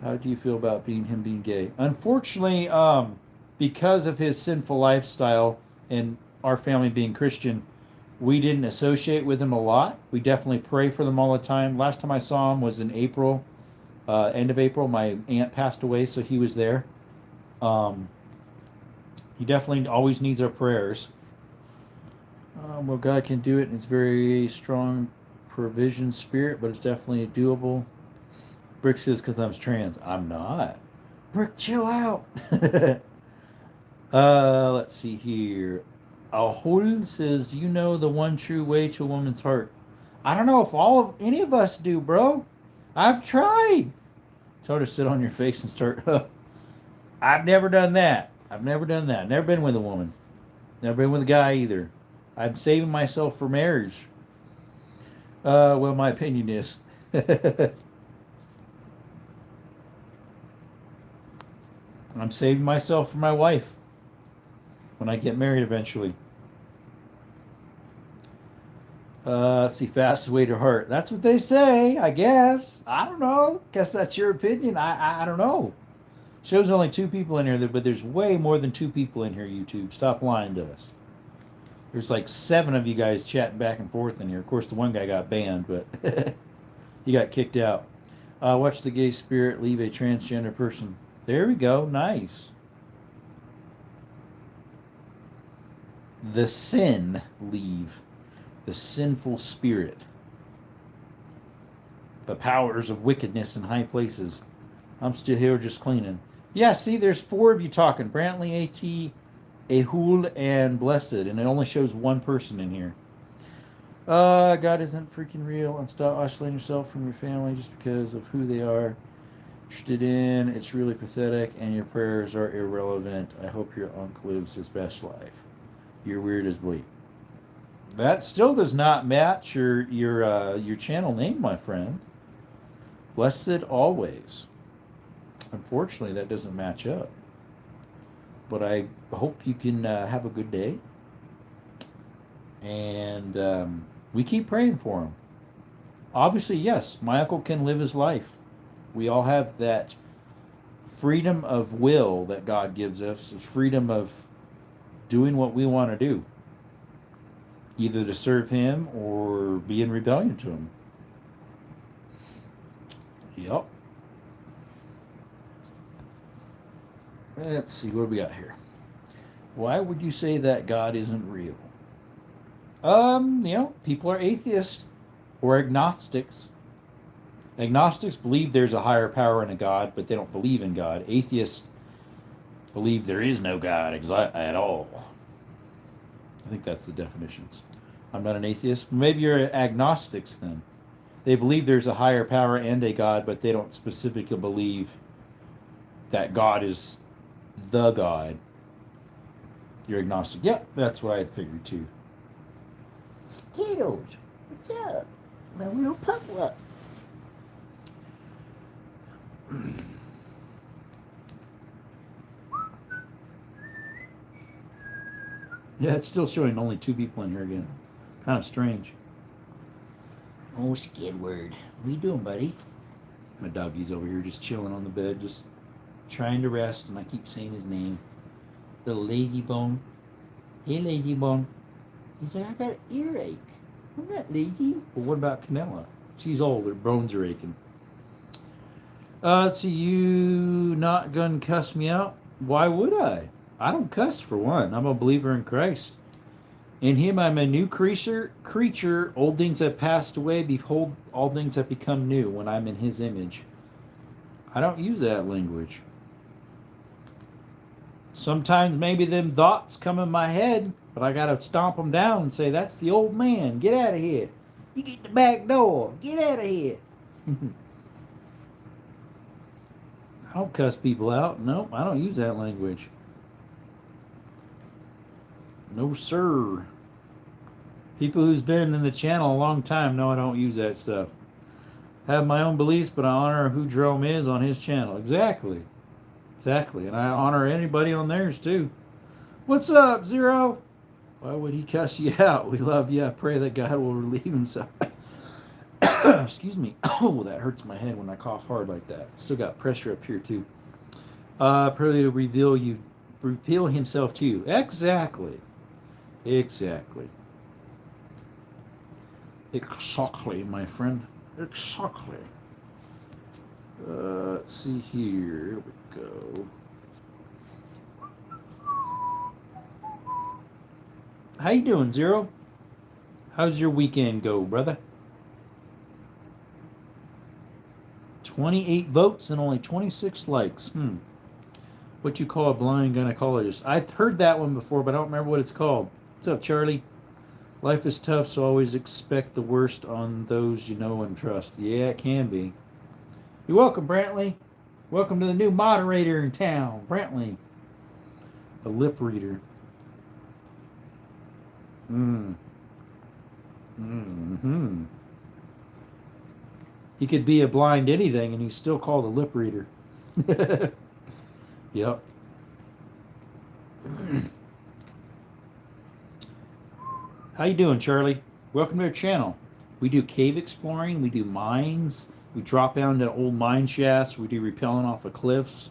How do you feel about him being gay? Unfortunately, because of his sinful lifestyle and our family being Christian, we didn't associate with him a lot. We definitely pray for them all the time. Last time I saw him was in April, end of April. My aunt passed away, so he was there. He definitely always needs our prayers. Well, God can do it. It's very strong provision spirit, but it's definitely doable. Brick says because I'm trans. I'm not. Brick, chill out. Let's see here. Ahol says, you know the one true way to a woman's heart. I don't know if any of us do, bro. I've tried. Tell her to sit on your face and start. I've never done that. Never been with a woman. Never been with a guy either. I'm saving myself for marriage. Well, my opinion is. I'm saving myself for my wife when I get married eventually. Let's see, fastest way to heart. That's what they say, I guess. I don't know. Guess that's your opinion. I don't know. Shows only 2 people in here, but there's way more than 2 people in here, YouTube. Stop lying to us. There's like 7 of you guys chatting back and forth in here. Of course, the one guy got banned, but he got kicked out. Watch the gay spirit leave a transgender person. There we go. Nice. The sin leave. The sinful spirit. The powers of wickedness in high places. I'm still here just cleaning. Yeah, see, there's 4 of you talking. Brantley, AT, Ahul, and Blessed. And it only shows 1 person in here. God isn't freaking real. And stop isolating yourself from your family just because of who they are interested in. It's really pathetic, and your prayers are irrelevant. I hope your uncle lives his best life. You're weird as bleep. That still does not match your channel name, my friend. Blessed always. Unfortunately, that doesn't match up. But I hope you can have a good day. And we keep praying for him. Obviously, yes, my uncle can live his life. We all have that freedom of will that God gives us, freedom of doing what we want to do, either to serve him or be in rebellion to him. Yep. Let's see, what do we got here? Why would you say that God isn't real? People are atheists or agnostics. Agnostics believe there's a higher power and a God, but they don't believe in God. Atheists believe there is no God at all. I think that's the definitions. I'm not an atheist. Maybe you're agnostics then. They believe there's a higher power and a God, but they don't specifically believe that God is the God. You're agnostic. Yep, that's what I figured too. Skittles, what's up? My little pup-up. Yeah, it's still showing only 2 people in here again. Kind of strange. Oh, Skidward. What are you doing, buddy? My doggy's over here just chilling on the bed, just trying to rest, and I keep saying his name. Little lazy bone. Hey, lazy bone. He's like, I got an earache. I'm not lazy. Well, what about Canella? She's old. Her bones are aching. Let's see. You not gonna cuss me out? Why would I? I don't cuss, for one. I'm a believer in Christ. In him I'm a new creature. Old things have passed away. Behold, all things have become new when I'm in his image. I don't use that language. Sometimes maybe them thoughts come in my head, but I gotta stomp them down and say, that's the old man. Get out of here. You get the back door. Get out of here. I don't cuss people out. Nope, I don't use that language. No, sir. People who's been in the channel a long time know I don't use that stuff. I have my own beliefs, but I honor who Jerome is on his channel. Exactly. Exactly. And I honor anybody on theirs, too. What's up, Zero? Why would he cuss you out? We love you. I pray that God will relieve himself. Excuse me. Oh, that hurts my head when I cough hard like that. Still got pressure up here, too. Pray to reveal himself to you. Exactly. Exactly. Exactly, my friend. Exactly. Let's see here. Here we go. How you doing, Zero? How's your weekend go, brother? 28 votes and only 26 likes. What you call a blind gynecologist? I've heard that one before, but I don't remember what it's called. What's up, Charlie? Life is tough, so always expect the worst on those you know and trust. Yeah, it can be. You're welcome, Brantley. Welcome to the new moderator in town, Brantley. A lip reader. He could be a blind anything, and he's still called a lip reader. Yep. How you doing, Charlie? Welcome to our channel. We do cave exploring. We do mines. We drop down to old mine shafts. We do rappelling off of cliffs.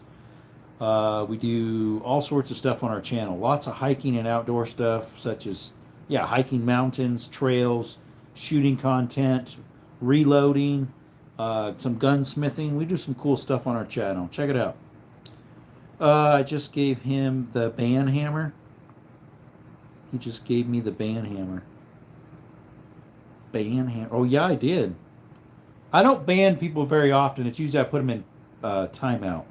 We do all sorts of stuff on our channel. Lots of hiking and outdoor stuff, such as, hiking mountains, trails, shooting content, reloading, some gunsmithing. We do some cool stuff on our channel. Check it out. I just gave him the band hammer. He just gave me the band hammer. Band hammer. Oh, yeah, I did. I don't ban people very often. It's usually I put them in timeout.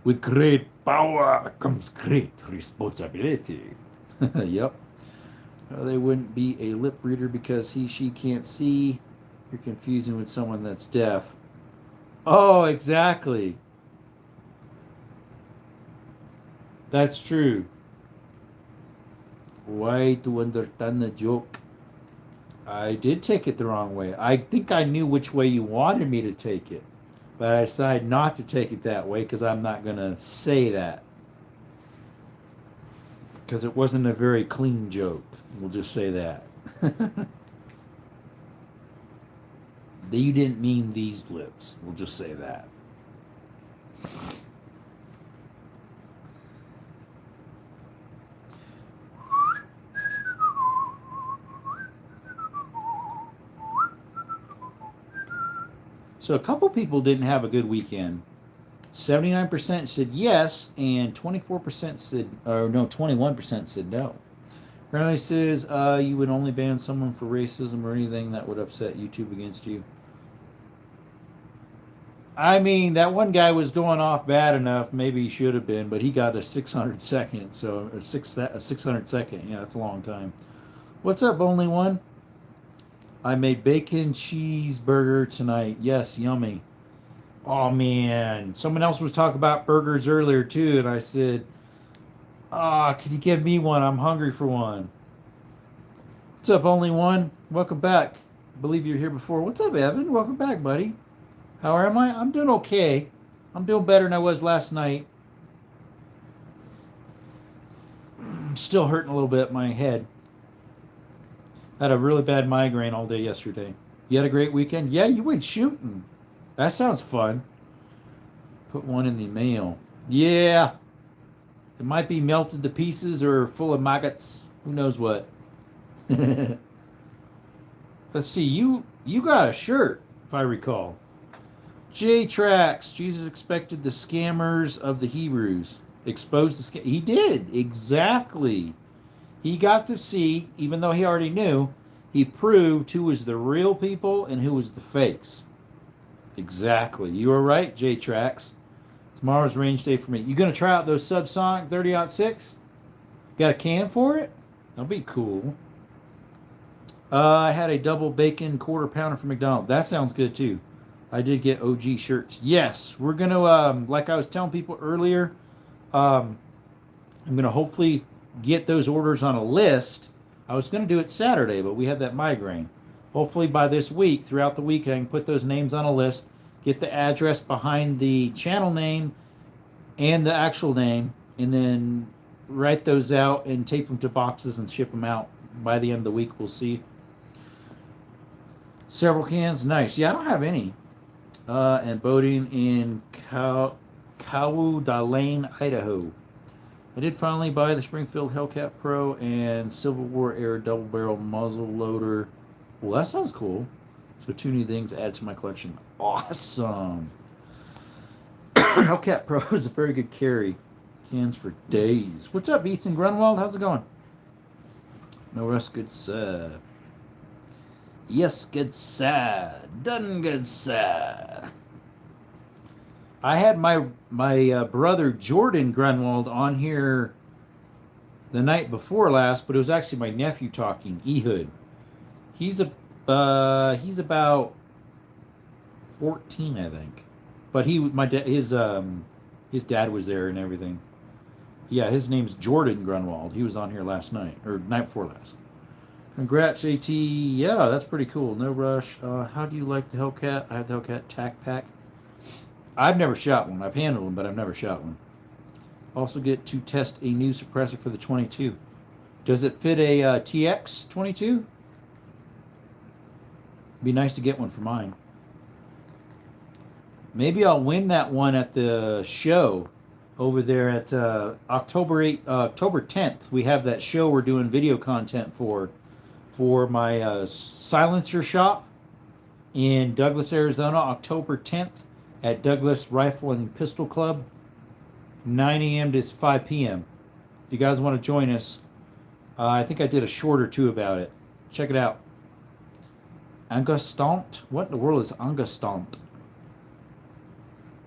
With great power comes great responsibility. Yep. They wouldn't be a lip reader because she can't see. You're confusing with someone that's deaf. Oh, exactly. That's true. Why to understand the joke? I did take it the wrong way. I think I knew which way you wanted me to take it. But I decided not to take it that way because I'm not going to say that. Because it wasn't a very clean joke. We'll just say that. You didn't mean these lips. We'll just say that. So a couple people didn't have a good weekend. 79% said yes, and 24% said, 21% said no. Apparently says you would only ban someone for racism or anything that would upset YouTube against you. I mean, that one guy was going off bad enough. Maybe he should have been, but he got a 600 second. So a 600 second. Yeah, that's a long time. What's up, only one? I made bacon cheeseburger tonight. Yes, yummy. Oh, man. Someone else was talking about burgers earlier, too, and I said, could you give me one? I'm hungry for one. What's up, only one? Welcome back. I believe you were here before. What's up, Evan? Welcome back, buddy. How am I? I'm doing okay. I'm doing better than I was last night. Still hurting a little bit, my head. I had a really bad migraine all day yesterday. You had a great weekend? Yeah, you went shooting. That sounds fun. Put one in the mail. Yeah. It might be melted to pieces or full of maggots. Who knows what. Let's see. You got a shirt, if I recall. J-Trax. Jesus expected the scammers of the Hebrews. Exposed the scam. He did. Exactly. He got to see, even though he already knew, he proved who was the real people and who was the fakes. Exactly. You were right, J-Trax. Tomorrow's range day for me. You going to try out those subsonic 30-06? Got a can for it? That'll be cool. I had a double bacon quarter pounder from McDonald's. That sounds good too. I did get OG shirts. Yes, we're going to, like I was telling people earlier, I'm going to hopefully get those orders on a list. I was going to do it Saturday, but we had that migraine. Hopefully by this week, throughout the week, I can put those names on a list, get the address behind the channel name and the actual name, and then write those out and tape them to boxes and ship them out. By the end of the week, we'll see. Several cans. Nice. Yeah, I don't have any. And boating in Cowodalane, Idaho. I did finally buy the Springfield Hellcat Pro and Civil War era double barrel muzzle loader. Well, that sounds cool. So 2 new things to add to my collection. Awesome. Hellcat Pro is a very good carry. Cans for days. What's up, Ethan Grunwald? How's it going? No rest, good sir. Yes, good sir. Done good sir. I had my brother Jordan Grunwald on here the night before last, but it was actually my nephew talking, Ehud. He's about 14, I think. But his dad was there and everything. Yeah, his name's Jordan Grunwald. He was on here last night, or night before last. Congrats, JT. Yeah, that's pretty cool. No rush. How do you like the Hellcat? I have the Hellcat TAC Pack. I've never shot one. I've handled them, but I've never shot one. Also get to test a new suppressor for the 22. Does it fit a TX 22? Be nice to get one for mine. Maybe I'll win that one at the show over there at October 10th. We have that show we're doing video content for my silencer shop in Douglas, Arizona, October 10th at Douglas Rifle and Pistol Club, 9 a.m. to 5 p.m. If you guys want to join us, I think I did a short or two about it. Check it out. Angustant? What in the world is Angustant?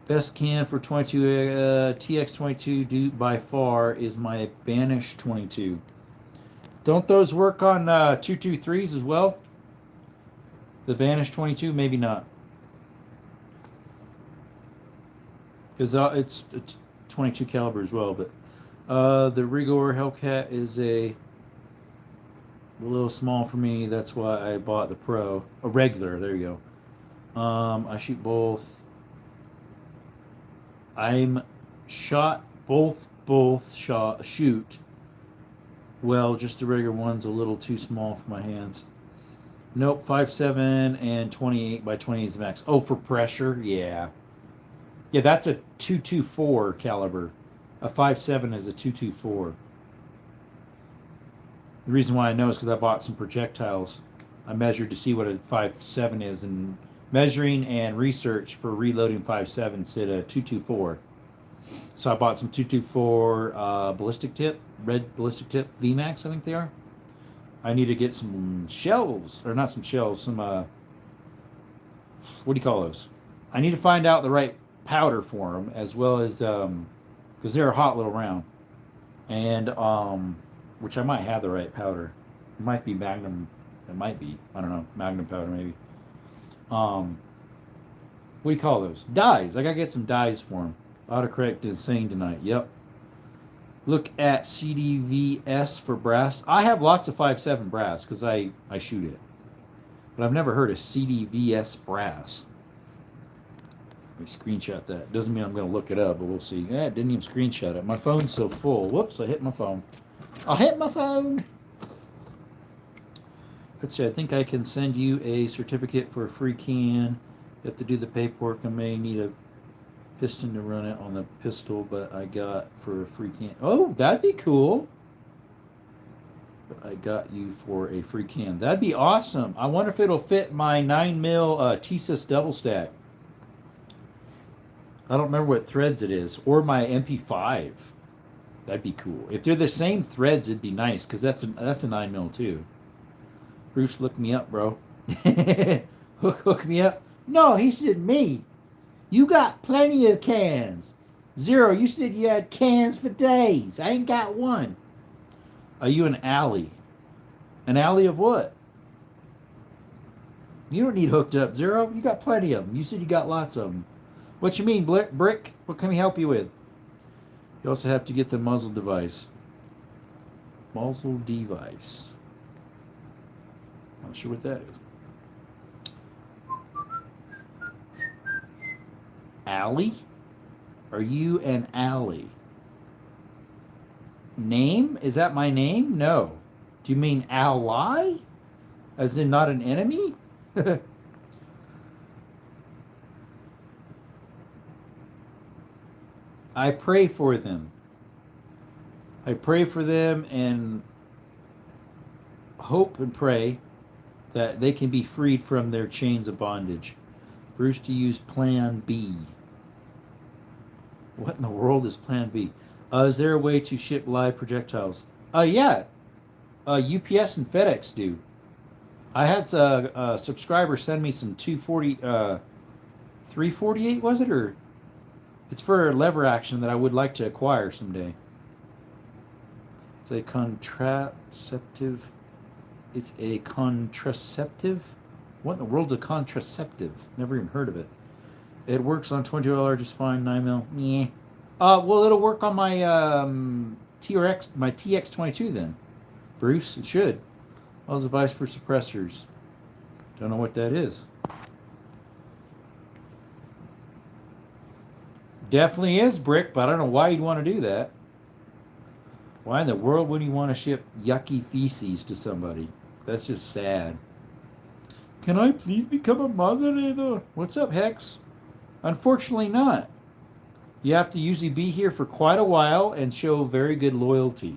Best can for 22 TX22 by far is my Banish 22. Don't those work on 223s as well? The Banish 22? Maybe not. Because it's 22 caliber as well. But the Rigor Hellcat is a little small for me. That's why I bought the Pro. A regular. There you go. I shoot both. I'm shot both shoot. Well, just the regular one's a little too small for my hands. Nope, 5.7 and 28 by 28 is the max. Oh, for pressure? Yeah. Yeah, that's a 224 caliber. A 5.7 is a 224. The reason why I know is because I bought some projectiles. I measured to see what a 5.7 is, and measuring and research for reloading 5.7 said a 224. So I bought some 224 ballistic tip, red ballistic tip VMAX, I think they are. I need to get some shells, or not some shells, some, what do you call those? I need to find out the right powder for them, as well as, because they're a hot little round. And, which I might have the right powder. It might be Magnum, it might be, I don't know, Magnum powder maybe. What do you call those? Dyes. I gotta get some dyes for them. Autocorrect is saying tonight. Yep. Look at CDVS for brass. I have lots of 5.7 brass because I shoot it. But I've never heard of CDVS brass. Let me screenshot that. Doesn't mean I'm going to look it up, but we'll see. Yeah, it didn't even screenshot it. My phone's so full. Whoops, I hit my phone. I'll hit my phone. Let's see. I think I can send you a certificate for a free can. You have to do the paperwork. I may need a piston to run it on the pistol, but I got for a free can. Oh, that'd be cool. I got you for a free can. That'd be awesome. I wonder if it'll fit my 9mm TSIS double stack. I don't remember what threads it is, or my MP5. That'd be cool. If they're the same threads, it'd be nice, because that's a 9mm too. Bruce, look me up, bro. Hook me up. No, he said me. You got plenty of cans. Zero, you said you had cans for days. I ain't got one. Are you an alley? An alley of what? You don't need hooked up, Zero. You got plenty of them. You said you got lots of them. What you mean, Brick? What can we help you with? You also have to get the muzzle device. Muzzle device. Not sure what that is. Alley? Are you an alley? Name? Is that my name? No. Do you mean ally? As in not an enemy? I pray for them. I pray for them and hope and pray that they can be freed from their chains of bondage. Bruce, to use Plan B. What in the world is Plan B? Is there a way to ship live projectiles? Yeah. UPS and FedEx do. I had a subscriber send me some 348, was it? Or it's for lever action that I would like to acquire someday. It's a contraceptive. It's a contraceptive? What in the world's a contraceptive? Never even heard of it. It works on $20 just fine, 9mm. Yeah. Well, it'll work on my my TX22 then. Bruce, it should. Muzzle device for suppressors. Don't know what that is. Definitely is, Brick, but I don't know why you'd want to do that. Why in the world would you want to ship yucky feces to somebody? That's just sad. Can I please become a moderator? What's up, Hex? Unfortunately not. You have to usually be here for quite a while and show very good loyalty.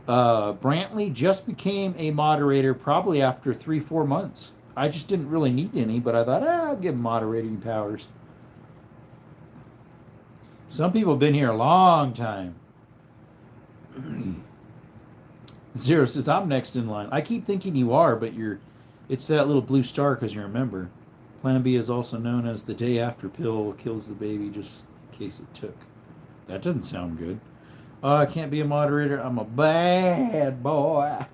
Brantley just became a moderator probably after 3-4 months. I just didn't really need any, but I thought, I'll give him moderating powers. Some people have been here a long time. Zero says, I'm next in line. I keep thinking you are, but it's that little blue star because you remember. Plan B is also known as the day after pill, kills the baby just in case it took. That doesn't sound good. I can't be a moderator. I'm a bad boy.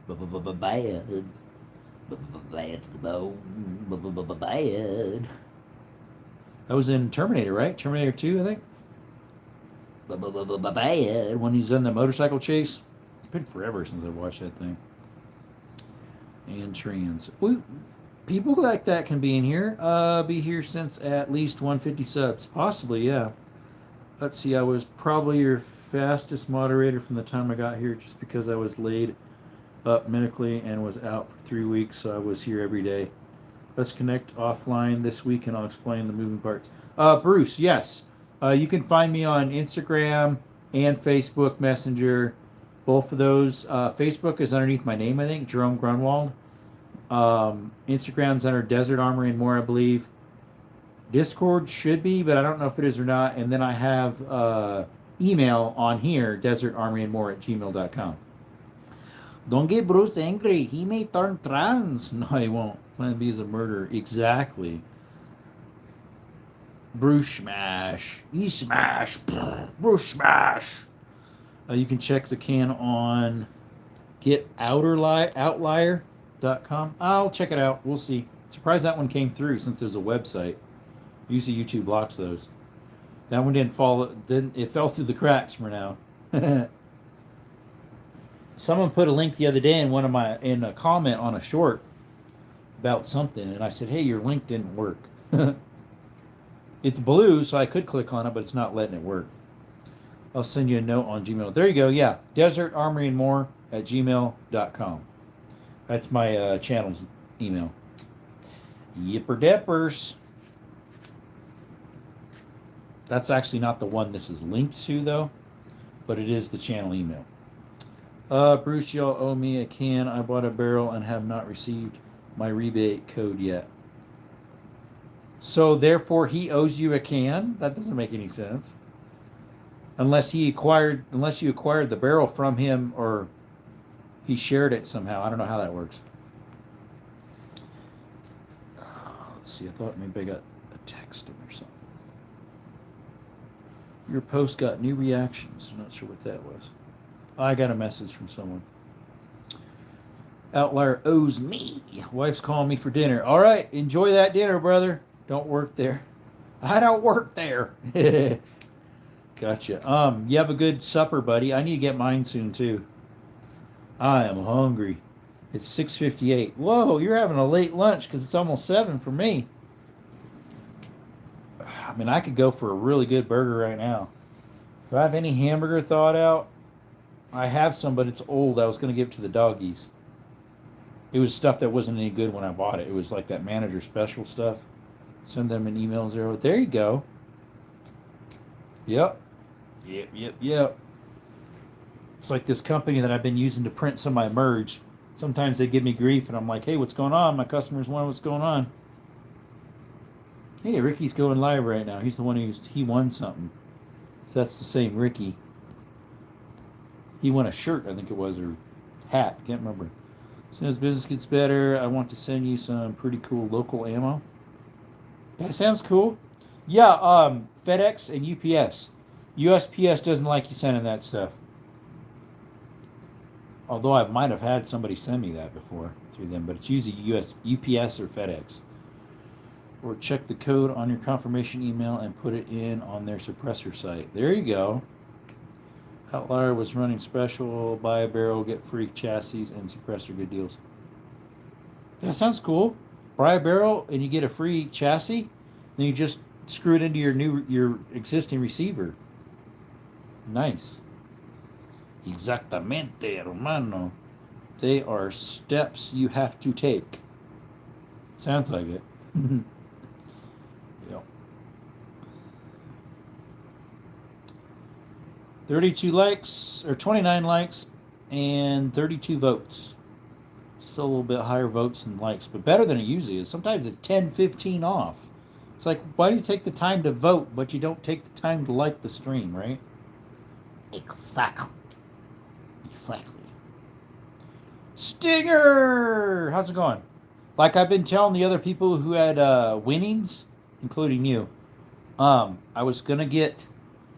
Bad. Bad to the bone. Bad. That was in Terminator, right? Terminator 2, I think. Bad. When he's in the motorcycle chase. It's been forever since I've watched that thing. And trans. People like that can be in here. Be here since at least 150 subs. Possibly, yeah. Let's see, I was probably your fastest moderator from the time I got here just because I was laid up medically and was out for 3 weeks, so I was here every day. Let's connect offline this week and I'll explain the moving parts. Bruce, yes. You can find me on Instagram and Facebook Messenger. Both of those. Facebook is underneath my name, I think, Jerome Grunwald. Instagram's under Desert Armory and More, I believe. Discord should be, but I don't know if it is or not. And then I have email on here, desertarmyandmore@gmail.com. Don't get Bruce angry. He may turn trans. No, he won't. Plan B is a murderer. Exactly. Bruce smash. He smash. Bruce smash. You can check the can on getoutlier.com. I'll check it out. We'll see. Surprised that one came through since there's a website. Usually YouTube blocks those. That one didn't fall. It fell through the cracks for now. Someone put a link the other day in a comment on a short about something, and I said, "Hey, your link didn't work." It's blue, so I could click on it, but it's not letting it work. I'll send you a note on Gmail. There you go. Yeah, Desert Armory and More at gmail.com. That's my channel's email. Yipper Dippers. That's actually not the one this is linked to, though, but it is the channel email. Bruce, y'all owe me a can. I bought a barrel and have not received my rebate code yet. So, therefore, he owes you a can? That doesn't make any sense. Unless you acquired the barrel from him or he shared it somehow. I don't know how that works. Let's see. I thought maybe I got a text or something. Your post got new reactions. I'm not sure what that was. I got a message from someone. Outlier owes me. Wife's calling me for dinner. All right. Enjoy that dinner, brother. Don't work there. I don't work there. Gotcha. You have a good supper, buddy. I need to get mine soon, too. I am hungry. It's 6:58. Whoa, you're having a late lunch because it's almost 7 for me. I mean, I could go for a really good burger right now. Do I have any hamburger thought out? I have some, but it's old. I was going to give it to the doggies. It was stuff that wasn't any good when I bought it. It was like that manager special stuff. Send them an email 0. There you go. Yep. Yep. It's like this company that I've been using to print some of my merge. Sometimes they give me grief, and I'm like, hey, what's going on? My customers want what's going on. Hey, Ricky's going live right now. He's the one he won something. So that's the same Ricky. He won a shirt, I think it was, or hat. Can't remember. As soon as business gets better, I want to send you some pretty cool local ammo. That sounds cool. Yeah, FedEx and UPS. USPS doesn't like you sending that stuff. Although I might have had somebody send me that before through them, but it's usually UPS or FedEx. Or check the code on your confirmation email and put it in on their suppressor site. There you go. Outlier was running special, buy a barrel, get free chassis and suppressor, good deals. That sounds cool. Buy a barrel and you get a free chassis, then you just screw it into your existing receiver. Nice. Exactamente, hermano. They are steps you have to take. Sounds like it. Yep. 32 likes, or 29 likes, and 32 votes. Still a little bit higher votes than likes, but better than it usually is. Sometimes it's 10, 15 off. It's like, why do you take the time to vote, but you don't take the time to like the stream, right? Exactly. Stinger! How's it going? Like I've been telling the other people who had winnings, including you, I was going to get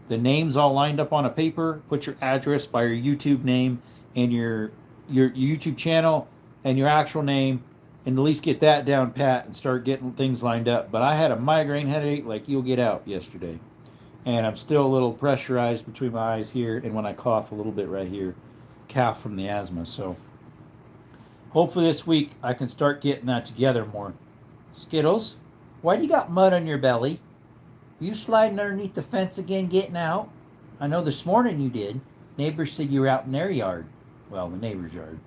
the names all lined up on a paper, put your address by your YouTube name and your YouTube channel and your actual name, and at least get that down pat and start getting things lined up. But I had a migraine headache like you'll get out yesterday. And I'm still a little pressurized between my eyes here, and when I cough a little bit right here, cough from the asthma. So hopefully this week I can start getting that together more. Skittles, why do you got mud on your belly? Are you sliding underneath the fence again getting out? I know this morning you did. Neighbors said you were out in their yard. Well, the neighbor's yard.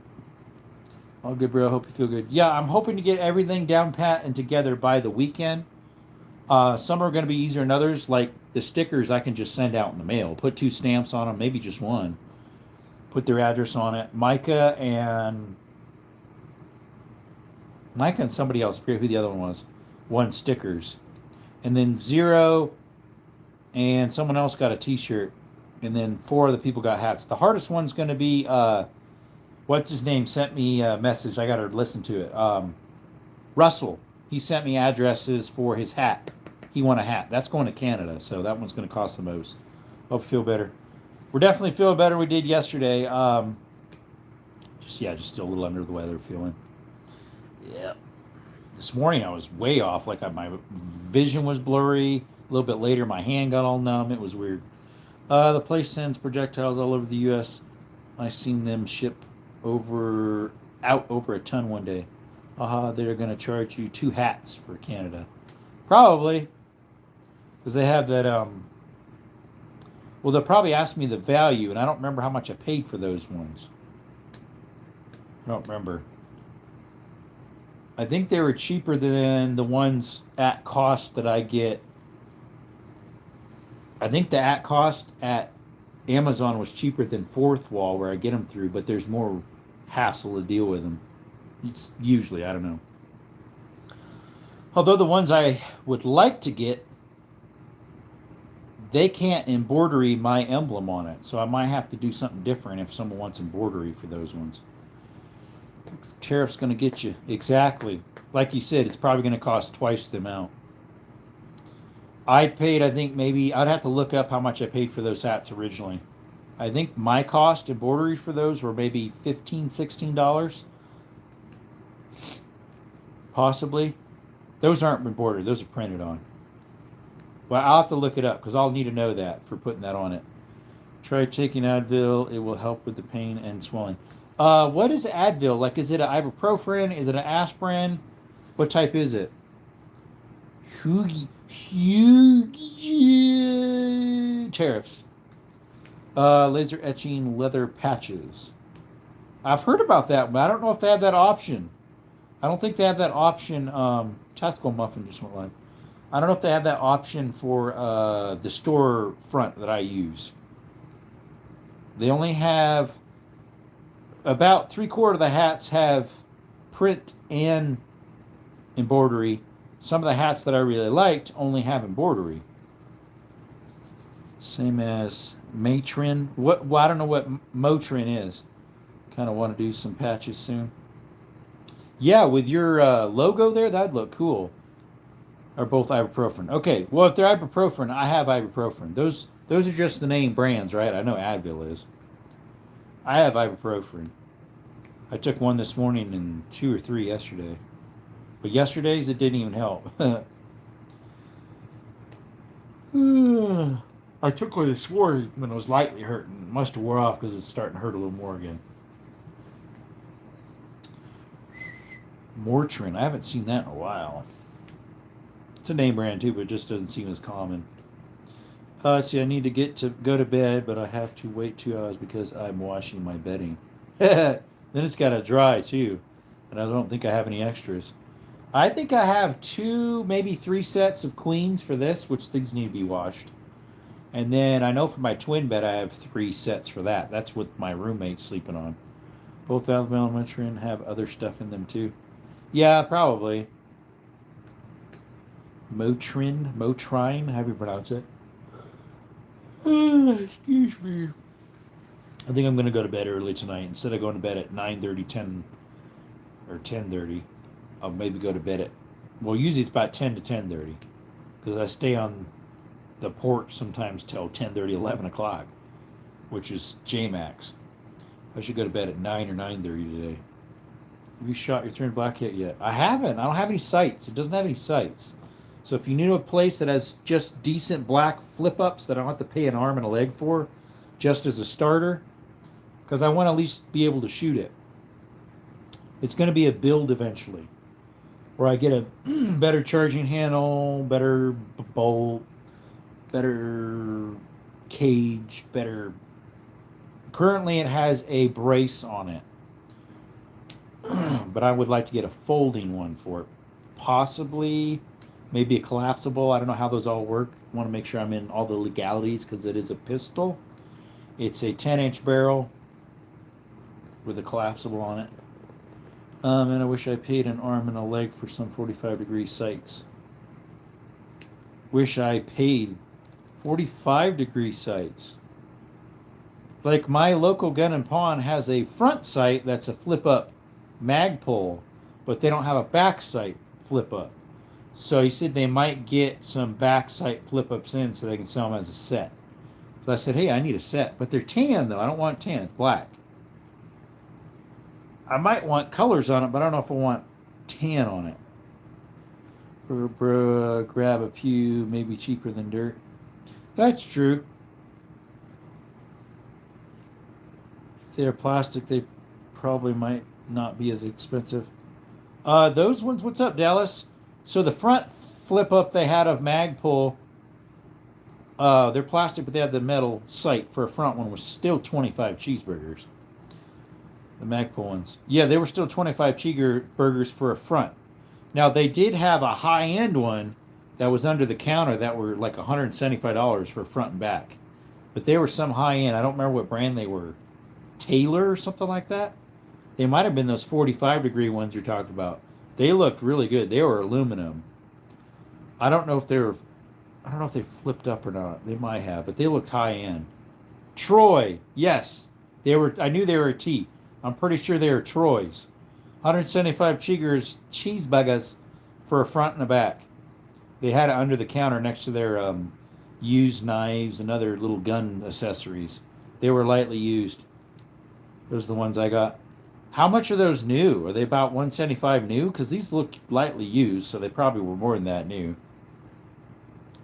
All good, bro. Hope you feel good. Yeah, I'm hoping to get everything down pat and together by the weekend. Some are going to be easier than others. Like the stickers I can just send out in the mail. Put 2 stamps on them, maybe just one. Put their address on it. Micah and somebody else, I forget who the other one was, won stickers. And then 0 and someone else got a t-shirt. And then 4 other people got hats. The hardest one's going to be, what's his name, sent me a message. I got to listen to it. Russell. He sent me addresses for his hat. He won a hat. That's going to Canada, so that one's going to cost the most. Hope you feel better. We're definitely feeling better than we did yesterday. Just still a little under the weather feeling. Yeah. This morning I was way off. Like my vision was blurry. A little bit later my hand got all numb. It was weird. The place sends projectiles all over the U.S. I seen them ship over a ton one day. They're going to charge you 2 hats for Canada. Probably. Because they have that, Well, they'll probably ask me the value, and I don't remember how much I paid for those ones. I don't remember. I think they were cheaper than the ones at cost that I get. I think the at cost at Amazon was cheaper than Fourth Wall where I get them through, but there's more hassle to deal with them. It's usually, I don't know. Although the ones I would like to get, they can't embroidery my emblem on it, so I might have to do something different if someone wants embroidery for those ones. Tariff's going to get you. Exactly. Like you said, it's probably going to cost twice the amount. I paid, I think maybe, I'd have to look up how much I paid for those hats originally. I think my cost embroidery for those were maybe $15, $16. Possibly. Those aren't embroidered. Those are printed on. Well, I'll have to look it up because I'll need to know that for putting that on it. Try taking Advil. It will help with the pain and swelling. What is Advil? Like, is it an ibuprofen? Is it an aspirin? What type is it? Tariffs. Laser etching leather patches. I've heard about that, but I don't know if they have that option. I don't think they have that option. Tactical Muffin just went live. I don't know if they have that option for the store front that I use. They only have about 3/4 of the hats have print and embroidery. Some of the hats that I really liked only have embroidery. Same as Matrin. Well, I don't know what Motrin is. Kind of want to do some patches soon. Yeah, with your logo there, that'd look cool. Are both ibuprofen? Okay. Well, if they're ibuprofen, I have ibuprofen. Those are just the name brands, right? I know Advil is. I have ibuprofen. I took one this morning and 2 or 3 yesterday. But yesterday's, it didn't even help. I took one this morning when it was lightly hurting. It must have wore off because it's starting to hurt a little more again. Mortrin. I haven't seen that in a while. It's a name brand too, but it just doesn't seem as common. See, I need to go to bed, but I have to wait 2 hours because I'm washing my bedding. Then it's got to dry too, and I don't think I have any extras. I think I have 2, maybe 3 sets of queens for this, which things need to be washed. And then I know for my twin bed, I have 3 sets for that. That's what my roommate's sleeping on. Both Alabama and Motrin have other stuff in them too. Yeah, probably. Motrine, how do you pronounce it? Excuse me. I think I'm going to go to bed early tonight. Instead of going to bed at 9:30, 10, or 10:30, I'll maybe go to bed at, well, usually it's about 10 to 10:30. Because I stay on the porch sometimes till 10:30, 11 o'clock, which is J-Max. I should go to bed at 9 or 9:30 today. Have you shot your 300 blackhead yet? I haven't. I don't have any sights. It doesn't have any sights. So if you need a place that has just decent black flip-ups that I don't have to pay an arm and a leg for, just as a starter, because I want to at least be able to shoot it. It's going to be a build eventually, where I get a better charging handle, better bolt, better cage, better... Currently it has a brace on it. But I would like to get a folding one for it. Possibly, maybe a collapsible. I don't know how those all work. I want to make sure I'm in all the legalities because it is a pistol. It's a 10-inch barrel with a collapsible on it. And I wish I paid an arm and a leg for some 45-degree sights. Wish I paid 45-degree sights. Like my local gun and pawn has a front sight that's a flip-up Magpul, but they don't have a back sight flip-up. So he said they might get some back sight flip-ups in so they can sell them as a set. So I said, hey, I need a set. But they're tan, though. I don't want tan. It's black. I might want colors on it, but I don't know if I want tan on it. Grab a pew, maybe cheaper than dirt. That's true. If they're plastic, they probably might not be as expensive. Those ones, what's up, Dallas? So the front flip up they had of Magpul, They're plastic, but they have the metal sight for a front one. Was still 25 cheeseburgers. The Magpul ones. Yeah, they were still 25 cheeseburgers for a front. Now, they did have a high-end one that was under the counter that were like $175 for front and back. But they were some high-end. I don't remember what brand they were. Taylor or something like that? They might have been those 45-degree ones you're talking about. They looked really good. They were aluminum. I don't know if they flipped up or not. They might have, but they looked high-end. Troy, yes. I knew they were a T. I'm pretty sure they were Troy's. 175 cheeseburgers for a front and a back. They had it under the counter next to their used knives and other little gun accessories. They were lightly used. Those are the ones I got. How much are those new? Are they about 175 new? Because these look lightly used, so they probably were more than that new.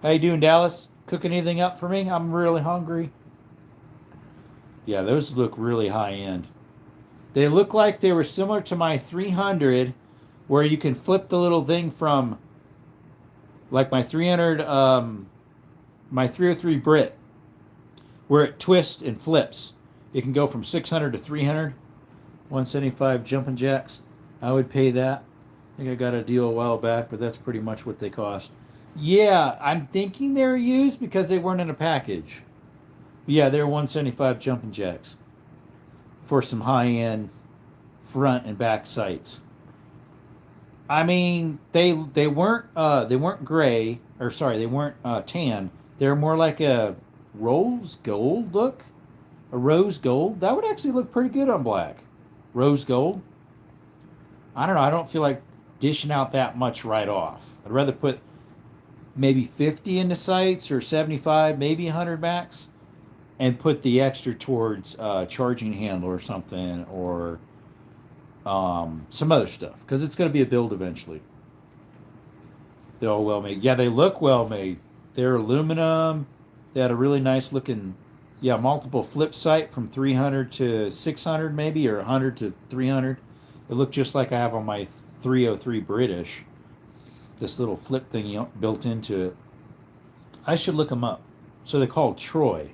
How you doing, Dallas? Cooking anything up for me? I'm really hungry. Yeah, those look really high-end. They look like they were similar to my 300, where you can flip the little thing from, like my 300, my 303 Brit, where it twists and flips. It can go from 600 to 300, 175 jumping jacks. I would pay that. I think I got a deal a while back, but that's pretty much what they cost. Yeah, I'm thinking they were used because they weren't in a package. Yeah, they're 175 jumping jacks for some high-end front and back sights. I mean, they weren't gray, or sorry, they weren't tan. They're more like a rose gold look. A rose gold. That would actually look pretty good on black. Rose gold. I don't know. I don't feel like dishing out that much right off. I'd rather put maybe 50 into sights or 75, maybe 100 max, and put the extra towards charging handle or something, or some other stuff, because it's going to be a build eventually. They're all well made. Yeah, they look well made. They're aluminum. They had a really nice looking, multiple flip sight from 300 to 600 maybe, or 100 to 300. It looked just like I have on my 303 British. This little flip thing built into it. I should look them up. So they're called Troy.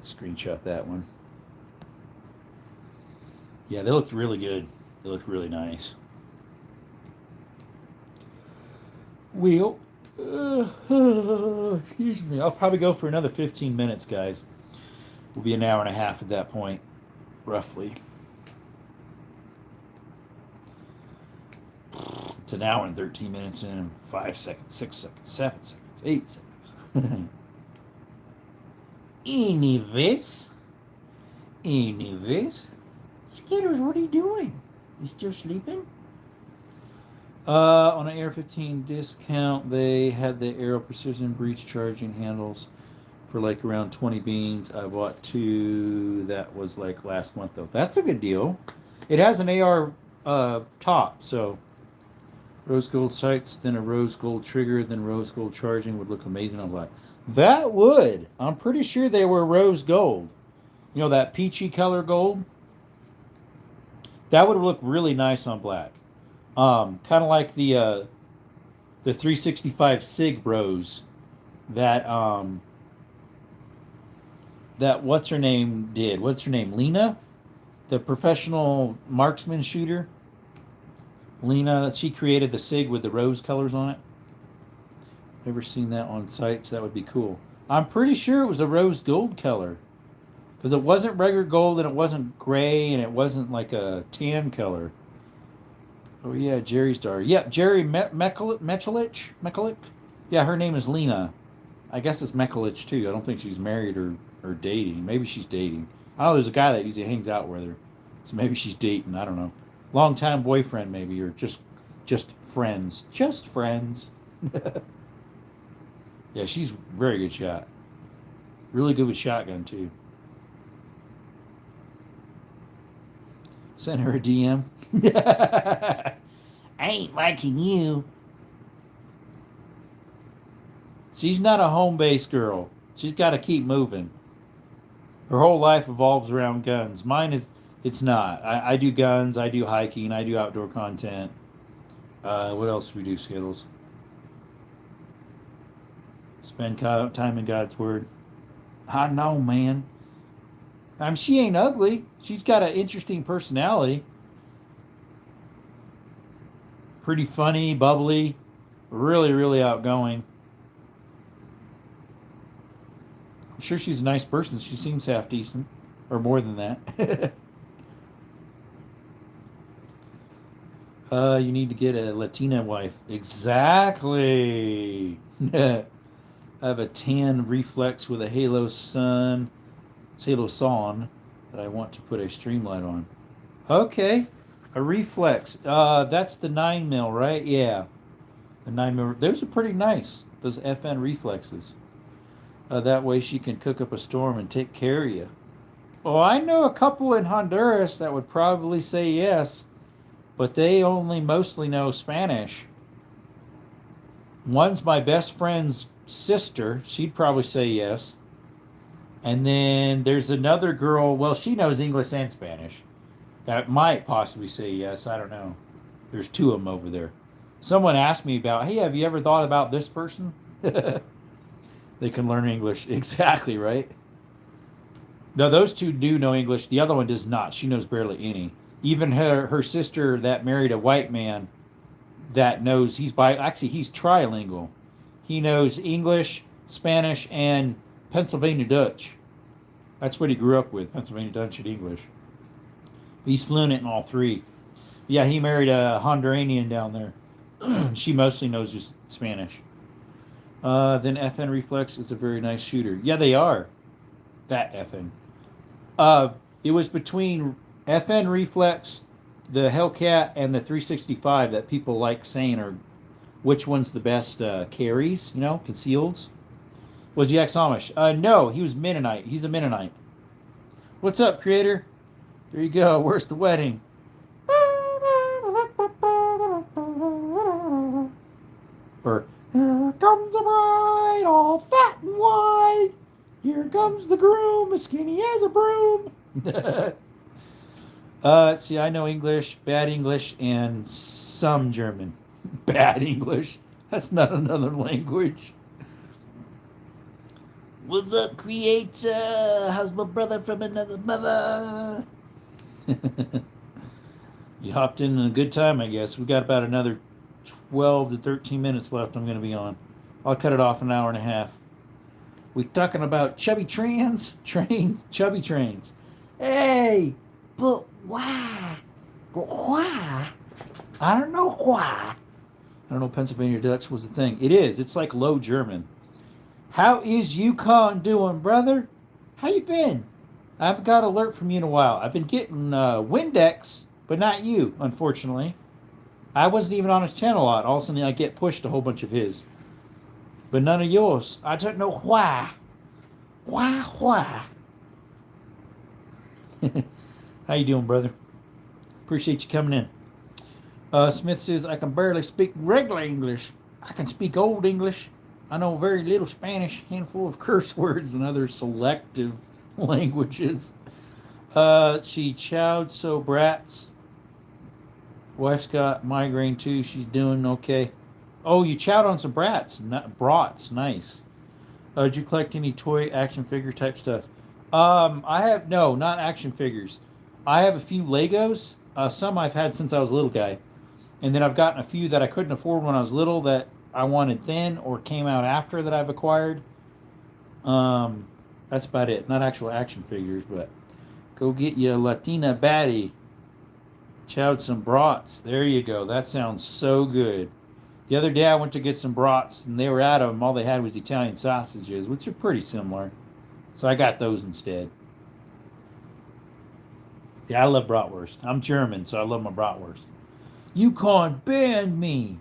Screenshot that one. Yeah, they looked really good. They looked really nice. Well, excuse me. I'll probably go for another 15 minutes, guys. We'll be an hour and a half at that point, roughly. It's an hour and 13 minutes in, and 5 seconds, 6 seconds, 7 seconds, 8 seconds. Anyways. Skitters, what are you doing? You still sleeping? On an Air 15 discount, they had the Aero Precision breech charging handles for like around 20 beans. I bought 2. That was like last month, though. That's a good deal. It has an AR top, so rose gold sights, then a rose gold trigger, then rose gold charging would look amazing on black. That would. I'm pretty sure they were rose gold. You know, that peachy color gold? That would look really nice on black. Kind of like the 365 Sig Bros that what's her name did. What's her name? Lena? The professional marksman shooter? Lena, she created the Sig with the rose colors on it. Never seen that on sights. That would be cool. I'm pretty sure it was a rose gold color, because it wasn't regular gold, and it wasn't gray, and it wasn't like a tan color. Oh yeah, Jerry's daughter. Yeah, Jerry Mekulich. Yeah, her name is Lena. I guess it's Mekulich too. I don't think she's married or dating. Maybe she's dating. I know there's a guy that usually hangs out with her, so maybe she's dating. I don't know. Long-time boyfriend maybe, or just friends. Just friends. Yeah, she's a very good shot. Really good with shotgun, too. Send her a DM. I ain't liking you. She's not a home-based girl. She's got to keep moving. Her whole life evolves around guns. It's not. I do guns, I do hiking, I do outdoor content. What else do we do, Skittles? Spend time in God's Word. I know, man. She ain't ugly. She's got an interesting personality. Pretty funny, bubbly, really, really outgoing. I'm sure she's a nice person. She seems half decent, or more than that. You need to get a Latina wife. Exactly. I have a tan reflex with a halo sun, halo son that I want to put a streamlight on. Okay, a reflex. That's the 9mm, right? Yeah, the 9mm. Those are pretty nice. Those FN reflexes. That way she can cook up a storm and take care of you. Oh, I know a couple in Honduras that would probably say yes, but they only mostly know Spanish. One's my best friend's sister. She'd probably say yes. And then there's another girl, well, she knows English and Spanish. That might possibly say yes. I don't know. There's two of them over there. Someone asked me about, hey, have you ever thought about this person? They can learn English. Exactly, right? No, those two do know English. The other one does not. She knows barely any. Even her sister that married a white man that knows he's trilingual. He knows English, Spanish, and Pennsylvania Dutch. That's what he grew up with, Pennsylvania Dutch and English. He's fluent in all three. Yeah, he married a Honduranian down there. She mostly knows just Spanish. Then FN Reflex is a very nice shooter. Yeah, they are. That FN. It was between FN Reflex, the Hellcat, and the 365 that people like saying are which one's the best carries, concealeds. Was he ex-Amish? No, he was Mennonite. He's a Mennonite. What's up, creator? There you go. Where's the wedding? Or, here comes the bride, all fat and white. Here comes the groom, as skinny as a broom. Let's see, I know English, bad English, and some German. Bad English. That's not another language. What's up, creator? How's my brother from another mother? You hopped in a good time, I guess. We got about another 12 to 13 minutes left I'm going to be on. I'll cut it off an hour and a half. We talking about chubby trains? Chubby trains. Hey, but why? Why? I don't know why. I don't know, Pennsylvania Dutch was the thing. It is. It's like Low German. How is Yukon doing, brother? How you been? I haven't got an alert from you in a while. I've been getting Windex, but not you, unfortunately. I wasn't even on his channel a lot. All of a sudden, I get pushed a whole bunch of his. But none of yours. I don't know why. Why? How you doing, brother? Appreciate you coming in. Smith says, I can barely speak regular English. I can speak Old English. I know very little Spanish, handful of curse words and other selective languages. She chowed so brats. Wife's got migraine too. She's doing okay. Oh, you chowed on some brats. Brats. Nice. Did you collect any toy action figure type stuff? I have, no, not action figures. I have a few Legos. Some I've had since I was a little guy. And then I've gotten a few that I couldn't afford when I was little that I wanted then or came out after that I've acquired. That's about it. Not actual action figures, but go get you a Latina baddie. Chowed some brats. There you go. That sounds so good. The other day I went to get some brats and they were out of them. All they had was Italian sausages, which are pretty similar. So I got those instead. Yeah, I love bratwurst. I'm German, so I love my bratwurst. You can't ban me.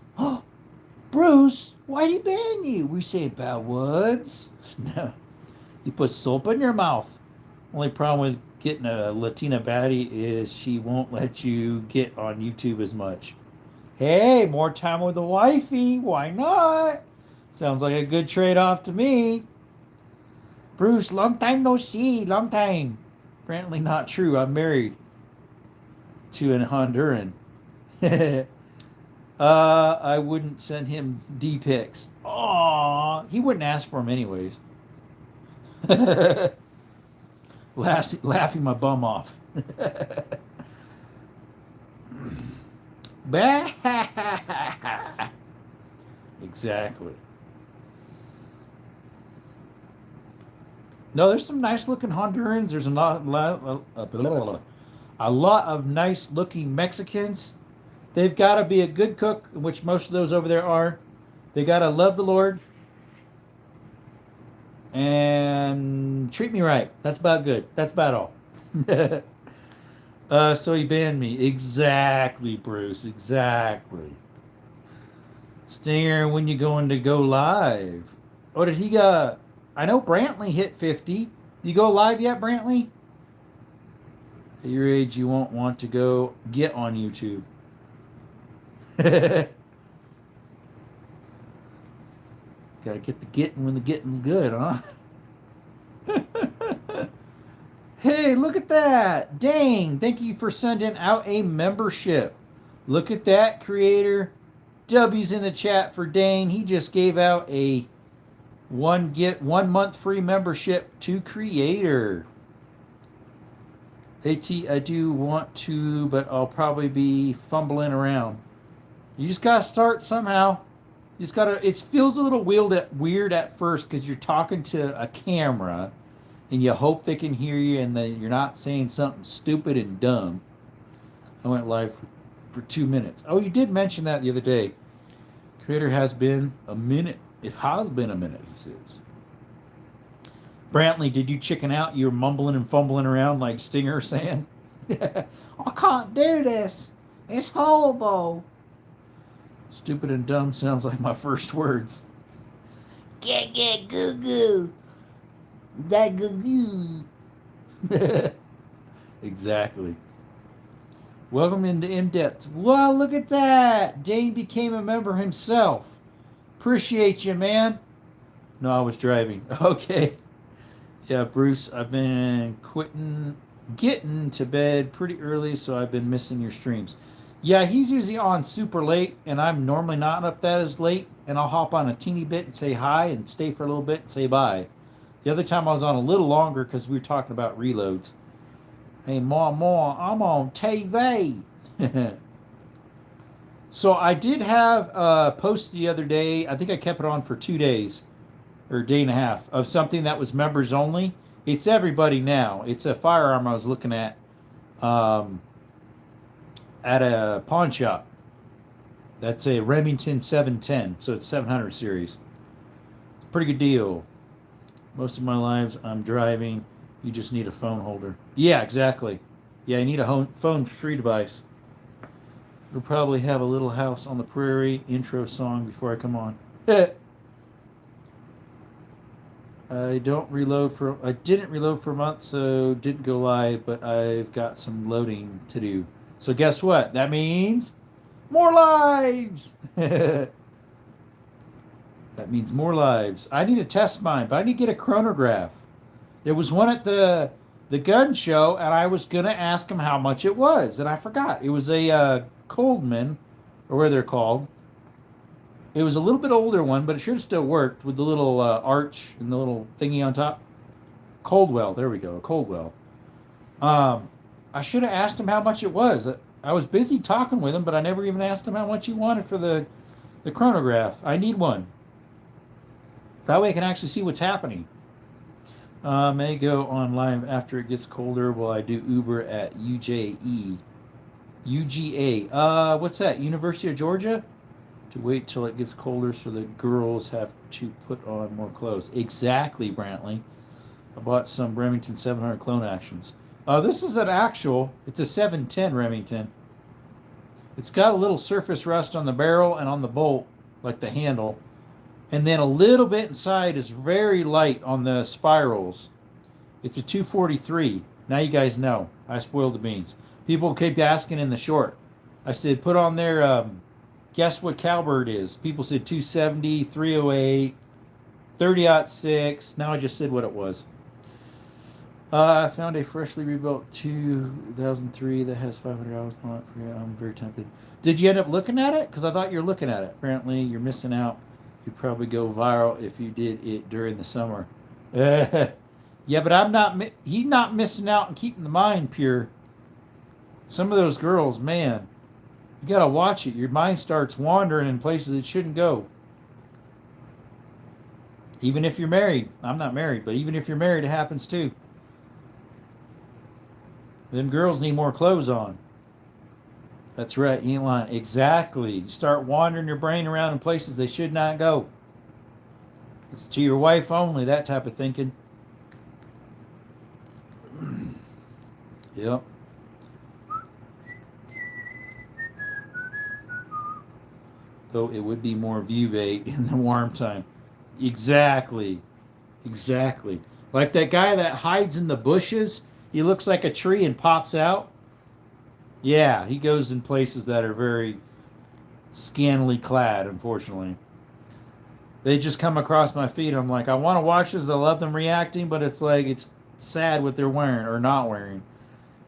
Bruce, why'd he ban you? We say bad words. No. You put soap in your mouth. Only problem with getting a Latina baddie is she won't let you get on YouTube as much. Hey, more time with the wifey. Why not? Sounds like a good trade-off to me. Bruce, long time no see. Long time. Apparently not true. I'm married to an Honduran. I wouldn't send him D-pics. Oh, Aw, he wouldn't ask for them anyways. Laughing my bum off. Exactly. No, there's some nice looking Hondurans. There's a lot of nice looking Mexicans. They've got to be a good cook, which most of those over there are. They got to love the Lord and treat me right. That's about good. That's about all. So he banned me. Exactly, Bruce. Exactly. Stinger, when you going to go live? Oh, did he go? I know Brantley hit 50. You go live yet, Brantley? At your age, you won't want to go get on YouTube. Gotta get the getting when the getting's good, huh? Hey, look at that. Dang, thank you for sending out a membership. Look at that, creator. W's in the chat for Dane. He just gave out a 1 month free membership to creator. AT, I do want to, but I'll probably be fumbling around. You just gotta start somehow. You just gotta. It feels a little weird at first because you're talking to a camera, and you hope they can hear you, and then you're not saying something stupid and dumb. I went live for 2 minutes. Oh, you did mention that the other day. Creator has been a minute. It has been a minute, he says. Brantley, did you chicken out? You're mumbling and fumbling around like Stinger saying, I can't do this. It's horrible. Stupid and dumb sounds like my first words. Get goo goo. That goo goo. Exactly. Welcome into In-Depth. Wow, look at that. Dane became a member himself. Appreciate you, man. No, I was driving. Okay. Yeah, Bruce, I've been getting to bed pretty early, so I've been missing your streams. Yeah, he's usually on super late, and I'm normally not up that as late, and I'll hop on a teeny bit and say hi and stay for a little bit and say bye. The other time I was on a little longer because we were talking about reloads. Hey, Mom, I'm on TV. So I did have a post the other day. I think I kept it on for 2 days or a day and a half of something that was members only. It's everybody now. It's a firearm I was looking at a pawn shop. That's a Remington 710. So it's 700 series. It's a pretty good deal. Most of my lives I'm driving. You just need a phone holder. Yeah, exactly. Yeah, you need a phone free device. We'll probably have a little house on the prairie intro song before I come on. I didn't reload for a month, so didn't go live, but I've got some loading to do. So guess what? That means more lives. That means more lives. I need to test mine, but I need to get a chronograph. There was one at the gun show, and I was going to ask him how much it was, and I forgot. It was a Coldman, or what they're called. It was a little bit older one, but it should have still worked with the little arch and the little thingy on top. Coldwell, there we go, a Coldwell. I should have asked him how much it was. I was busy talking with him, but I never even asked him how much he wanted for the chronograph. I need one. That way I can actually see what's happening. May go on live after it gets colder while I do Uber at UGA. What's that? University of Georgia? To wait till it gets colder so the girls have to put on more clothes. Exactly, Brantley. I bought some Remington 700 clone actions. This is an actual. It's a 710 Remington. It's got a little surface rust on the barrel and on the bolt, like the handle. And then a little bit inside is very light on the spirals. It's a 243. Now you guys know. I spoiled the beans. People keep asking in the short. I said, put on there, guess what caliber it is. People said 270, 308, 30-06. Now I just said what it was. I found a freshly rebuilt 2003 that has 500 hours on it. I'm very tempted. Did you end up looking at it? Because I thought you were looking at it. Apparently, you're missing out. You'd probably go viral if you did it during the summer. Yeah, but I'm not. He's not missing out and keeping the mind pure. Some of those girls, man, you gotta watch it. Your mind starts wandering in places it shouldn't go. Even if you're married, I'm not married, but even if you're married, it happens too. Them girls need more clothes on. That's right, you ain't lying. Exactly. You start wandering your brain around in places they should not go. It's to your wife only, that type of thinking. Yep. Though it would be more view bait in the warm time. Exactly. Exactly. Like that guy that hides in the bushes. He looks like a tree and pops out. Yeah, he goes in places that are very scantily clad, unfortunately. They just come across my feed. I'm like, I want to watch this. I love them reacting, but it's like, it's sad what they're wearing or not wearing.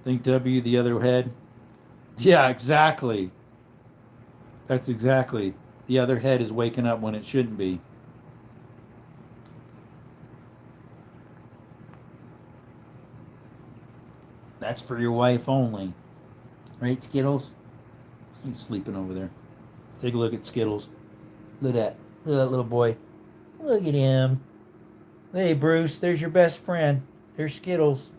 Think W, the other head. Yeah, exactly. That's exactly. The other head is waking up when it shouldn't be. That's for your wife only. Right, Skittles? He's sleeping over there. Take a look at Skittles. Look at that. Look at that little boy. Look at him. Hey, Bruce, there's your best friend. There's Skittles.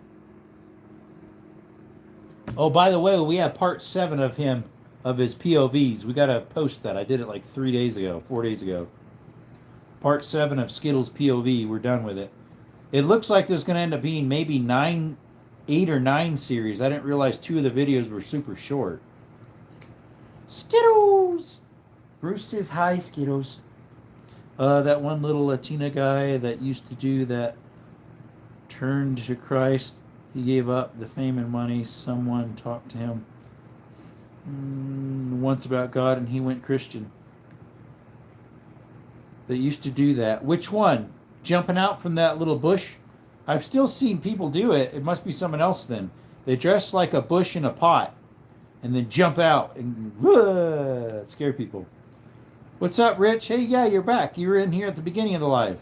Oh, by the way, we have part 7 of him, of his POVs. We got to post that. I did it like 4 days ago. Part 7 of Skittles POV. We're done with it. It looks like there's going to end up being maybe 8 or 9 series. I didn't realize 2 of the videos were super short. Skittles! Bruce says hi, Skittles. That one little Latina guy that used to do that turned to Christ. He gave up the fame and money. Someone talked to him once about God and he went Christian. They used to do that. Which one? Jumping out from that little bush? I've still seen people do it. It must be someone else then. They dress like a bush in a pot and then jump out and scare people. What's up, Rich? Hey, yeah, you're back. You were in here at the beginning of the live.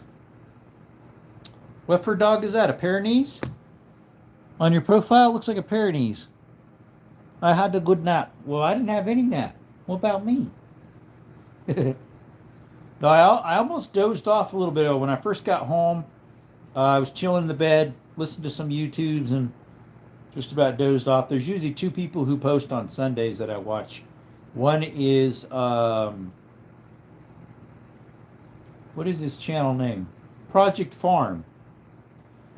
What for dog is that? A Pyrenees? On your profile, it looks like a Pyrenees. I had a good nap. Well, I didn't have any nap. What about me? No, I almost dozed off a little bit when I first got home. I was chilling in the bed, listened to some YouTubes, and just about dozed off. There's usually 2 people who post on Sundays that I watch. One is, what is his channel name? Project Farm.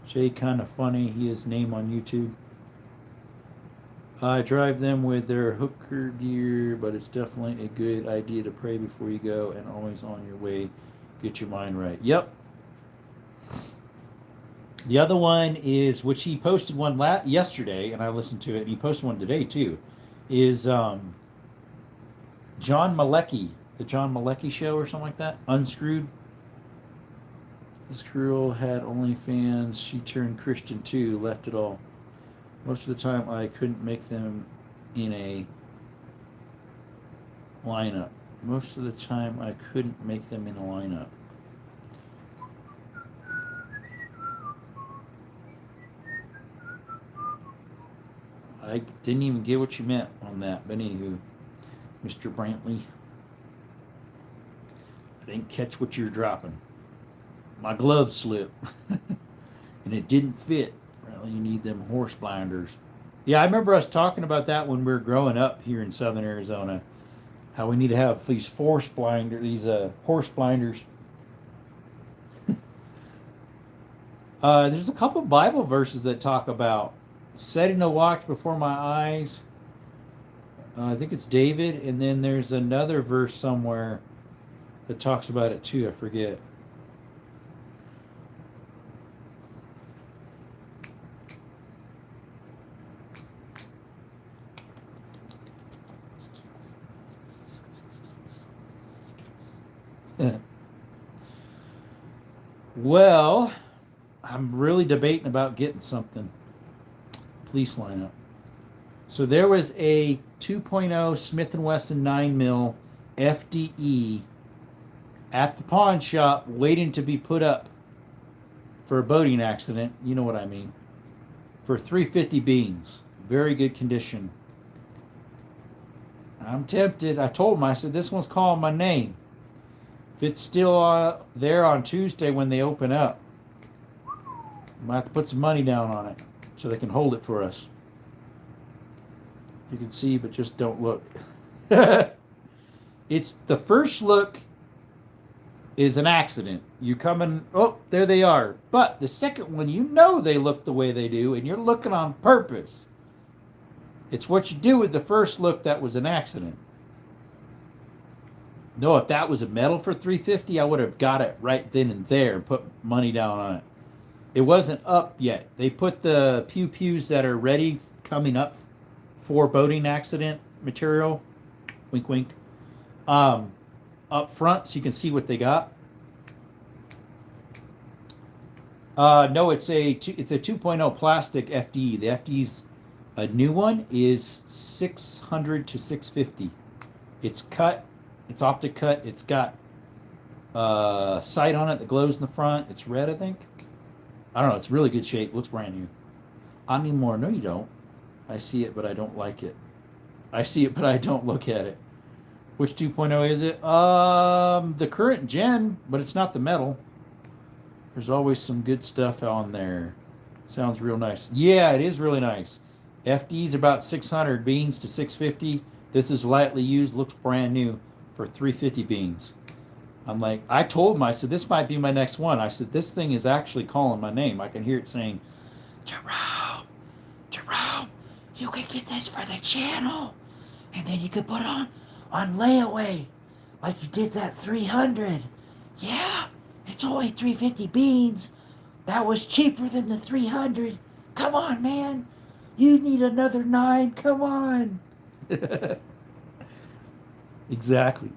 Jay kind of funny. His name on YouTube. I drive them with their hooker gear, but it's definitely a good idea to pray before you go and always on your way. Get your mind right. Yep. The other one is, which he posted one yesterday, and I listened to it, and he posted one today too, is John Malecki, the John Malecki Show or something like that. Unscrewed. This girl had OnlyFans. She turned Christian too. Left it all. Most of the time, I couldn't make them in a lineup. Most of the time, I couldn't make them in a lineup. I didn't even get what you meant on that, but anywho, Mr. Brantley, I didn't catch what you're dropping. My glove slipped, and it didn't fit. Well, you need them horse blinders. Yeah, I remember us talking about that when we were growing up here in southern Arizona. How we need to have these horse blinders. There's a couple Bible verses that talk about setting a watch before my eyes. I think it's David, and then there's another verse somewhere that talks about it too. I forget. Well, I'm really debating about getting something. Police lineup. So there was a 2.0 Smith & Wesson 9mm FDE at the pawn shop waiting to be put up for a boating accident. You know what I mean. For 350 beans. Very good condition. I'm tempted. I told him, I said, this one's calling my name. If it's still there on Tuesday when they open up, I might have to put some money down on it so they can hold it for us. You can see, but just don't look. It's the first look is an accident. You come in, oh, there they are. But the second one, you know they look the way they do, and you're looking on purpose. It's what you do with the first look that was an accident. No, if that was a metal for 350, I would have got it right then and there and put money down on it. It wasn't up yet. They put the pews that are ready coming up for boating accident material, wink wink, up front so you can see what they got. No, it's a 2.0 plastic FDE. The FDE's a new one is 600 to 650. It's cut. It's optic cut. It's got sight on it that glows in the front. It's red, I think. I don't know. It's really good shape. Looks brand new. I need more. No, you don't. I see it, but I don't like it. I see it, but I don't look at it. Which 2.0 is it? The current gen, but it's not the metal. There's always some good stuff on there. Sounds real nice. Yeah, it is really nice. FD's about 600 beans to 650. This is lightly used. Looks brand new for 350 beans. I'm like, I told him, I said, this might be my next one. I said, this thing is actually calling my name. I can hear it saying, Jerome, you can get this for the channel. And then you could put it on layaway. Like you did that 300. Yeah, it's only 350 beans. That was cheaper than the 300. Come on, man. You need another 9. Come on. Exactly.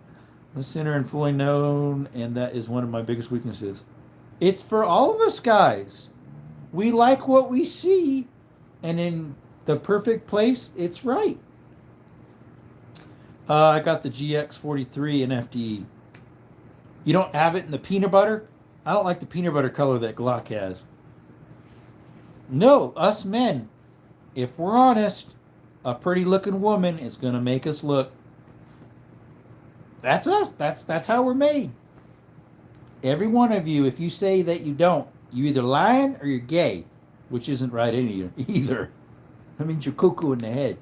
Listener and fully known, and that is one of my biggest weaknesses. It's for all of us guys. We like what we see, and in the perfect place, it's right. I got the GX43 in FDE. You don't have it in the peanut butter? I don't like the peanut butter color that Glock has. No, us men, if we're honest, a pretty looking woman is going to make us look. That's us. That's how we're made. Every one of you, if you say that you don't, you either lying or you're gay, which isn't right either. That means you're cuckoo in the head.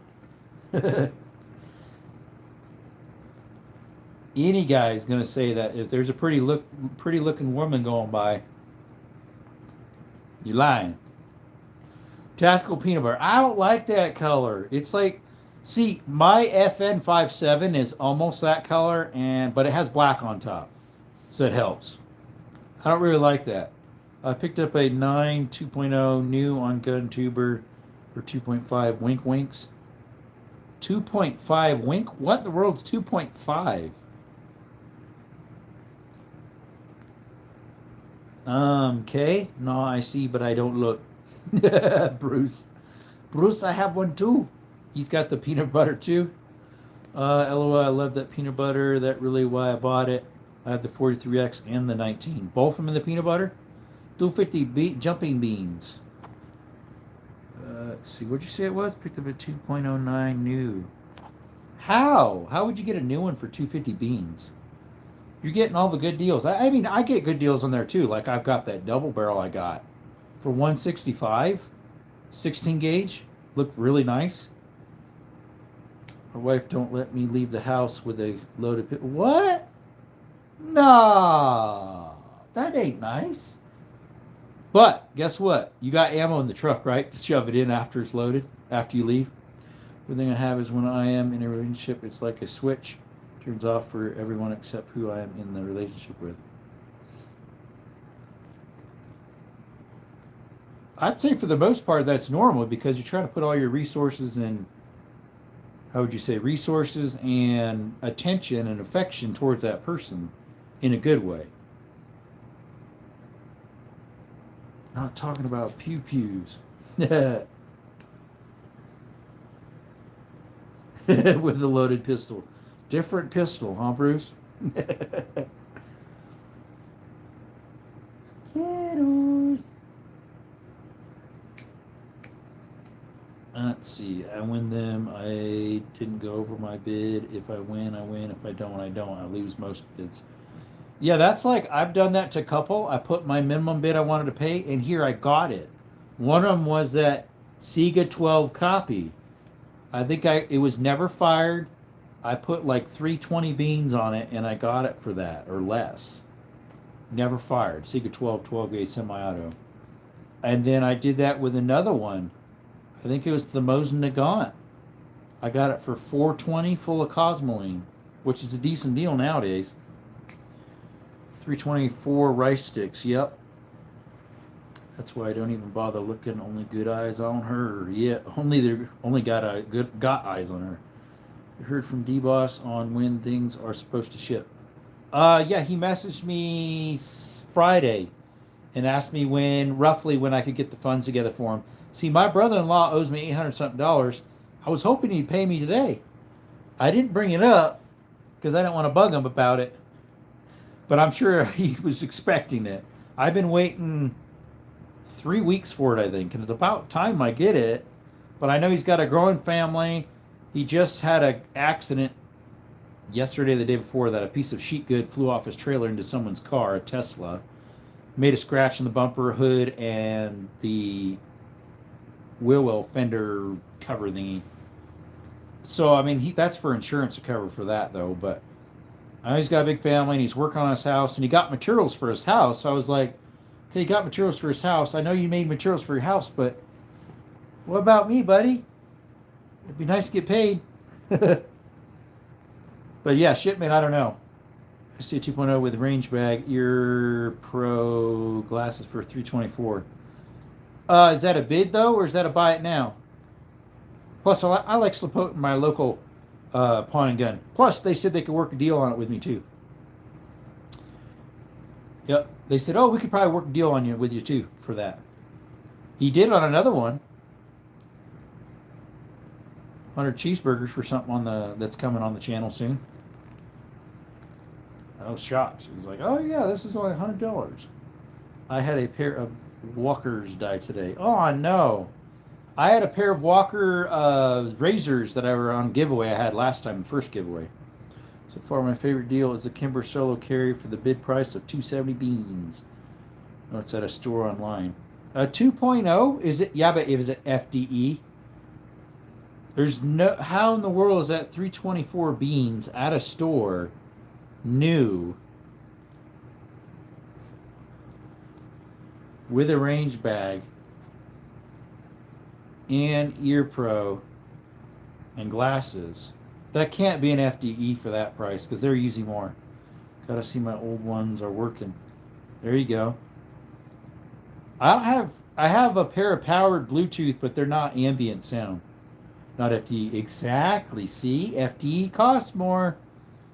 Any guy is going to say that if there's a pretty looking woman going by, you're lying. Tactical peanut butter. I don't like that color. It's like, see, my FN57 is almost that color, but it has black on top, so it helps. I don't really like that. I picked up a 9 2.0 new on gun tuber for 2.5 wink winks. 2.5 wink? What in the world's 2.5? Okay. No, I see, but I don't look. Bruce, I have one too. He's got the peanut butter too. LOL, I love that peanut butter. That really why I bought it. I have the 43X and the 19. Both of them in the peanut butter. 250 jumping beans. Let's see. What'd you say it was? Picked up a 2.09 new. How? How would you get a new one for 250 beans? You're getting all the good deals. I mean, I get good deals on there too. Like I've got that double barrel I got for 165, 16 gauge. Looked really nice. My wife don't let me leave the house with a loaded pistol. What? No, that ain't nice. But guess what? You got ammo in the truck, right? To shove it in after it's loaded, after you leave. Everything I have is when I am in a relationship, it's like a switch. Turns off for everyone except who I am in the relationship with. I'd say for the most part that's normal because you're trying to put all your resources and, how would you say, resources and attention and affection towards that person in a good way. Not talking about pews. With the loaded pistol. Different pistol, huh, Bruce? Let's see. I win them. I didn't go over my bid. If I win, I win. If I don't, I don't. I lose most bids. Yeah, that's like I've done that to a couple. I put my minimum bid I wanted to pay, and here I got it. One of them was that Sega 12 copy. I think it was never fired. I put like 320 beans on it, and I got it for that or less. Never fired. Sega 12 gauge semi-auto. And then I did that with another one. I think it was the Mosin Nagant. I got it for 420 full of Cosmoline, which is a decent deal nowadays. 324 rice sticks. Yep. That's why I don't even bother looking. Only good eyes on her. Yeah, only got eyes on her. You heard from D-Boss on when things are supposed to ship. Yeah, he messaged me Friday and asked me roughly when I could get the funds together for him. See, my brother-in-law owes me $800 something. I was hoping he'd pay me today. I didn't bring it up because I didn't want to bug him about it. But I'm sure he was expecting it. I've been waiting 3 weeks for it, I think, and it's about time I get it. But I know he's got a growing family. He just had an accident yesterday, the day before that. A piece of sheet good flew off his trailer into someone's car, a Tesla. Made a scratch in the bumper, hood, and the wheel well fender cover thingy. So, I mean, that's for insurance to cover for that, though. But I know he's got a big family, and he's working on his house, and he got materials for his house. So I was like, okay, you got materials for his house. I know you made materials for your house, but what about me, buddy? It'd be nice to get paid. But yeah, shipment, I don't know. I see a 2.0 with range bag, ear pro glasses for 324. Is that a bid though, or is that a buy it now? Plus, I like supporting my local pawn and gun. Plus, they said they could work a deal on it with me too. Yep, they said, oh, we could probably work a deal with you too for that. He did on another one. 100 cheeseburgers for something that's coming on the channel soon. I was shocked. He was like, oh yeah, this is only $100. I had a pair of Walkers die today. Oh no. I had a pair of Walker razors that I were on giveaway I had last time, the first giveaway. So far my favorite deal is the Kimber Solo Carry for the bid price of 270 beans. Oh, it's at a store online. 2.0? Is it? Yeah, but is it FDE? There's no, how in the world is that 324 beans at a store new with a range bag and ear pro and glasses? That can't be an FDE for that price because they're using more. Gotta see my old ones are working. There you go. I have a pair of powered Bluetooth, but they're not ambient sound. Not FDE. Exactly. See? FDE costs more.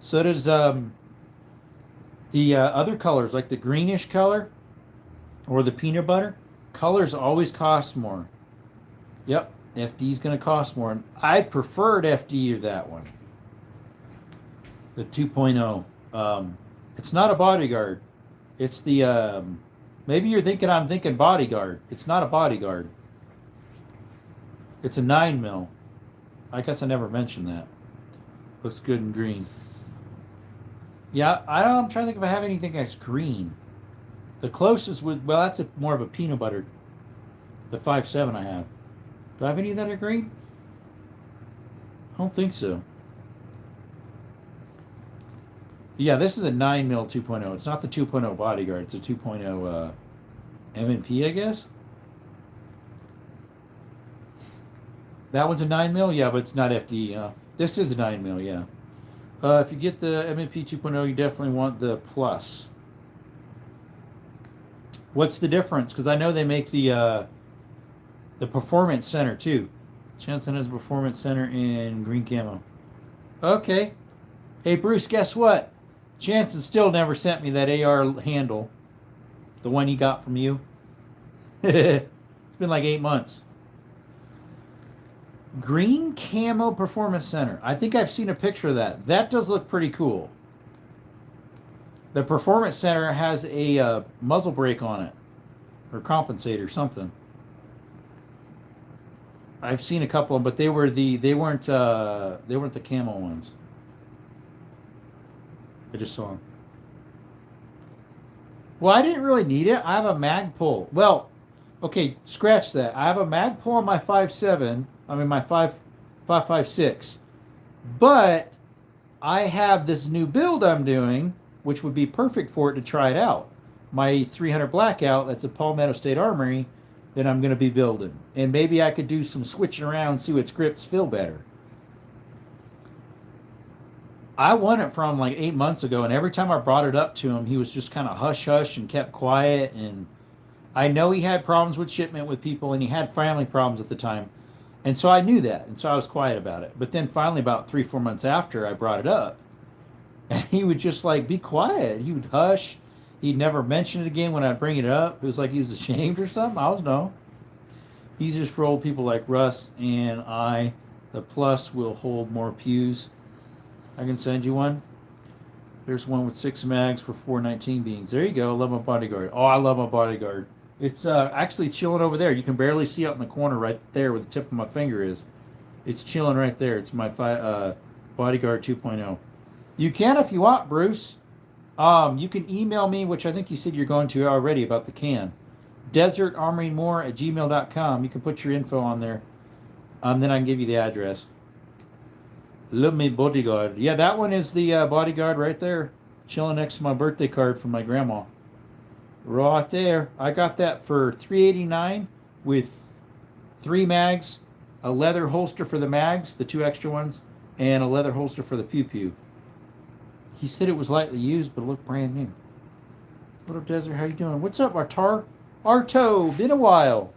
So does the other colors, like the greenish color or the peanut butter. Colors always cost more. Yep. FD's going to cost more. I preferred FD to that one. The 2.0. It's not a bodyguard. It's the... maybe you're thinking I'm thinking bodyguard. It's not a bodyguard. It's a 9mm. I guess I never mentioned that. Looks good in green. Yeah, I'm trying to think if I have anything that's green. The closest would... Well, that's more of a peanut butter. The 5.7 I have. Do I have any that are green? I don't think so. Yeah, this is a 9mm 2.0. It's not the 2.0 bodyguard. It's a 2.0 M&P, I guess. That one's a 9mm? Yeah, but it's not FD. This is a 9mm, yeah. If you get the M&P 2.0, you definitely want the Plus. What's the difference? Because I know they make the Performance Center, too. Jansen has a Performance Center in green camo. Okay. Hey, Bruce, guess what? Jansen still never sent me that AR handle. The one he got from you. It's been like 8 months. Green Camo Performance Center. I think I've seen a picture of that. That does look pretty cool. The Performance Center has a muzzle brake on it. Or compensator, something. I've seen a couple of them, but they weren't the camo ones. I just saw them. Well, I didn't really need it. I have a mag pull. Well, okay, scratch that. I have a mag pull on my 5.7. I mean my 5.56. But I have this new build I'm doing, which would be perfect for it to try it out. My 300 Blackout, that's a Palmetto State Armory, that I'm going to be building. And maybe I could do some switching around, see what scripts feel better. I won it from like 8 months ago, and every time I brought it up to him, he was just kind of hush hush and kept quiet. And I know he had problems with shipment with people, and he had family problems at the time. And so I knew that, and so I was quiet about it. But then finally, about 3-4 months after, I brought it up, and he would just like be quiet. He would hush. He'd never mention it again when I bring it up. It was like he was ashamed or something. I don't know. He's just for old people like Russ and I. The Plus will hold more pews. I can send you one. There's one with 6 mags for 419 beans. There you go. I love my Bodyguard. Oh, I love my Bodyguard. It's actually chilling over there. You can barely see out in the corner right there where the tip of my finger is. It's chilling right there. It's my Bodyguard 2.0. You can if you want, Bruce. You can email me, which I think you said you're going to already about the can. desertarmoringmore@gmail.com. You can put your info on there. Then I can give you the address. Love me Bodyguard. Yeah, that one is the Bodyguard right there. Chilling next to my birthday card from my grandma. Right there. I got that for $3.89 with 3 mags, a leather holster for the mags, the 2 extra ones, and a leather holster for the pew-pew. He said it was lightly used, but it looked brand new. What up, Desert? How you doing? What's up, Arto? Been a while.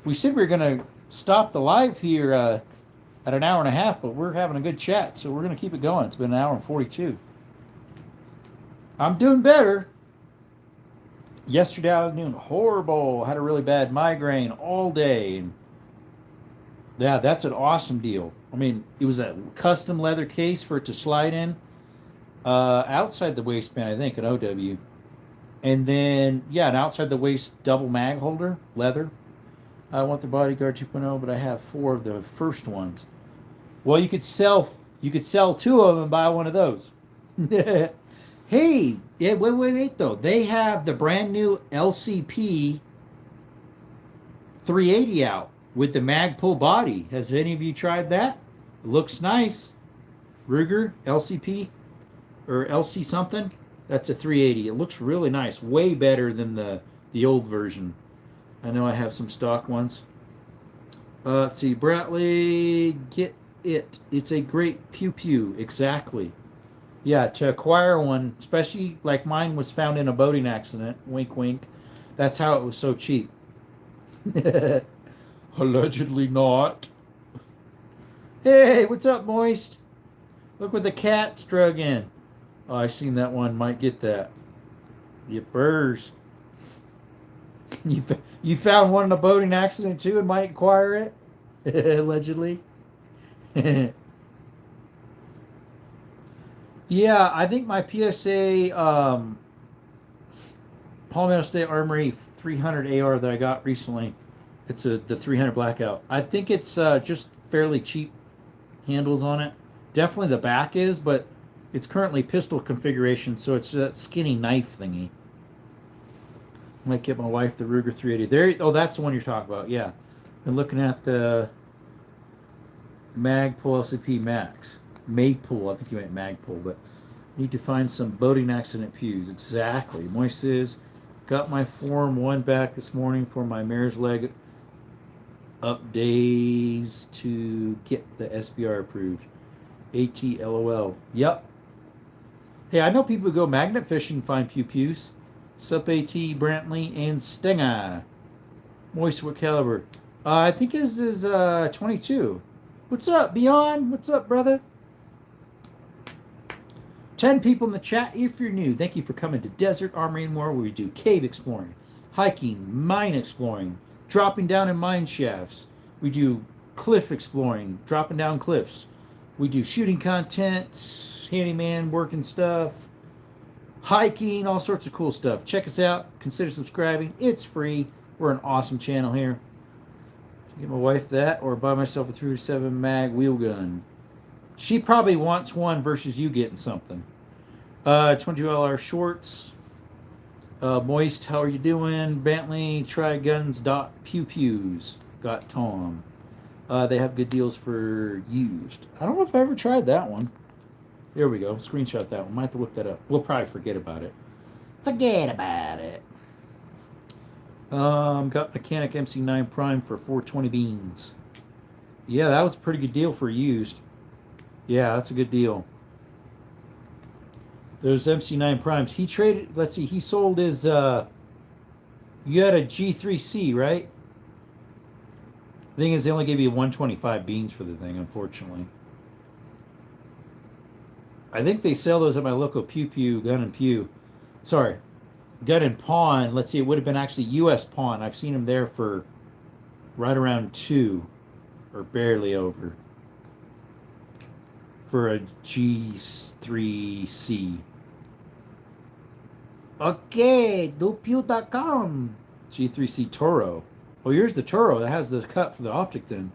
We said we were going to stop the live here at an hour and a half, but we're having a good chat, so we're going to keep it going. It's been an hour and 42. I'm doing better. Yesterday I was doing horrible. Had a really bad migraine all day. And yeah, that's an awesome deal. I mean, it was a custom leather case for it to slide in. Outside the waistband, I think, an OW. And then, yeah, an outside the waist double mag holder, leather. I want the Bodyguard 2.0, but I have 4 of the first ones. Well, you could sell 2 of them and buy one of those. Hey, yeah, wait, though. They have the brand new LCP 380 out with the mag pull body. Has any of you tried that? It looks nice. Ruger LCP or LC something. That's a 380. It looks really nice. Way better than the old version. I know I have some stock ones. Let's see. Bradley, get it. It's a great pew-pew. Exactly. Yeah, to acquire one, especially like mine was found in a boating accident, wink, wink. That's how it was so cheap. Allegedly not. Hey, what's up, Moist? Look what the cat's drug in. Oh, I seen that one. Might get that. Yippers. You found one in a boating accident too and might acquire it? Allegedly. Yeah, I think my PSA Palmetto State Armory 300 AR that I got recently, it's the 300 Blackout. I think it's just fairly cheap handles on it. Definitely the back is, but it's currently pistol configuration, so it's that skinny knife thingy. Might get my wife the Ruger 380. There. Oh, that's the one you're talking about. Yeah, been looking at the Magpul LCP Max. Maypool, I think you meant Magpul, but need to find some boating accident pews. Exactly. Moist says, got my Form 1 back this morning for my mare's leg up days to get the SBR approved. ATLOL. Yep. Hey, I know people who go magnet fishing and find pew-pews. Sup AT, Brantley, and Stinger. Moist, what caliber? I think his is 22. What's up, Beyond? What's up, brother? 10 people in the chat. If you're new, thank you for coming to Desert Armory and More, where we do cave exploring, hiking, mine exploring, dropping down in mine shafts. We do cliff exploring, dropping down cliffs. We do shooting content, handyman working stuff, hiking, all sorts of cool stuff. Check us out. Consider subscribing. It's free. We're an awesome channel here. Get my wife that, or buy myself a 307 mag wheel gun. She probably wants one versus you getting something. $22 shorts. Moist, how are you doing? Bentley, try guns. Pew pews. Got Tom. They have good deals for used. I don't know if I ever tried that one. There we go. Screenshot that one. Might have to look that up. We'll probably forget about it. Forget about it. Got Mechanic MC9 Prime for 420 beans. Yeah, that was a pretty good deal for used. Yeah, that's a good deal. Those MC9 Primes. He traded, let's see, he sold his, you had a G3C, right? The thing is, they only gave you 125 beans for the thing, unfortunately. I think they sell those at my local Pew Pew, Gun and Pew. Sorry, Gun and Pawn. Let's see, it would have been actually U.S. Pawn. I've seen them there for right around 2 or barely over for a G3C. Okay, dopew.com. G3C Toro. Oh, here's the Toro. That has the cut for the optic then.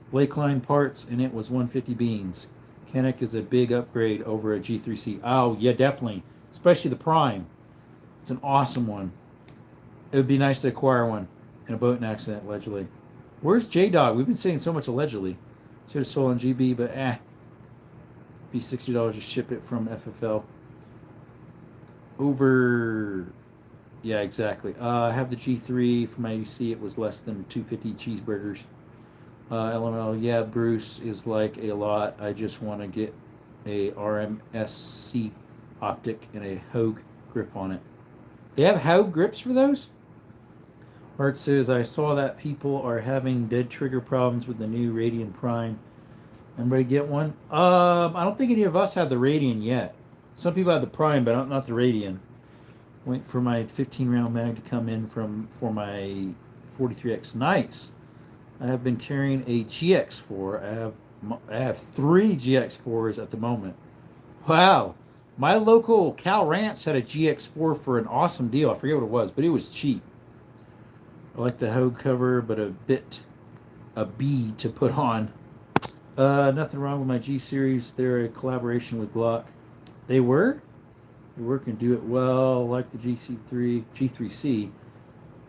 Blake Line parts, and it was 150 beans. Mechanic is a big upgrade over a G3C. Oh, yeah, definitely. Especially the Prime. It's an awesome one. It would be nice to acquire one in a boating accident, allegedly. Where's J-Dog? We've been saying so much allegedly. Should have sold on GB, but be $60 to ship it from FFL. Over... Yeah, exactly. I have the G3 for my UC. It was less than 250 cheeseburgers. LML, yeah, Bruce is like a lot. I just want to get a RMSC optic and a Hogue grip on it. They have Hogue grips for those? Art says, I saw that people are having dead trigger problems with the new Radian Prime. Everybody get one? I don't think any of us have the Radian yet. Some people have the Prime, but not the Radian. Wait for my 15-round mag to come in for my 43X. Nice. I have been carrying a GX4. I have 3 GX4s at the moment. Wow. My local Cal Ranch had a GX4 for an awesome deal. I forget what it was, but it was cheap. I like the Hogue cover, but a B to put on. Nothing wrong with my G series. They're a collaboration with Glock. They were? They work and do it well. Like the G3C.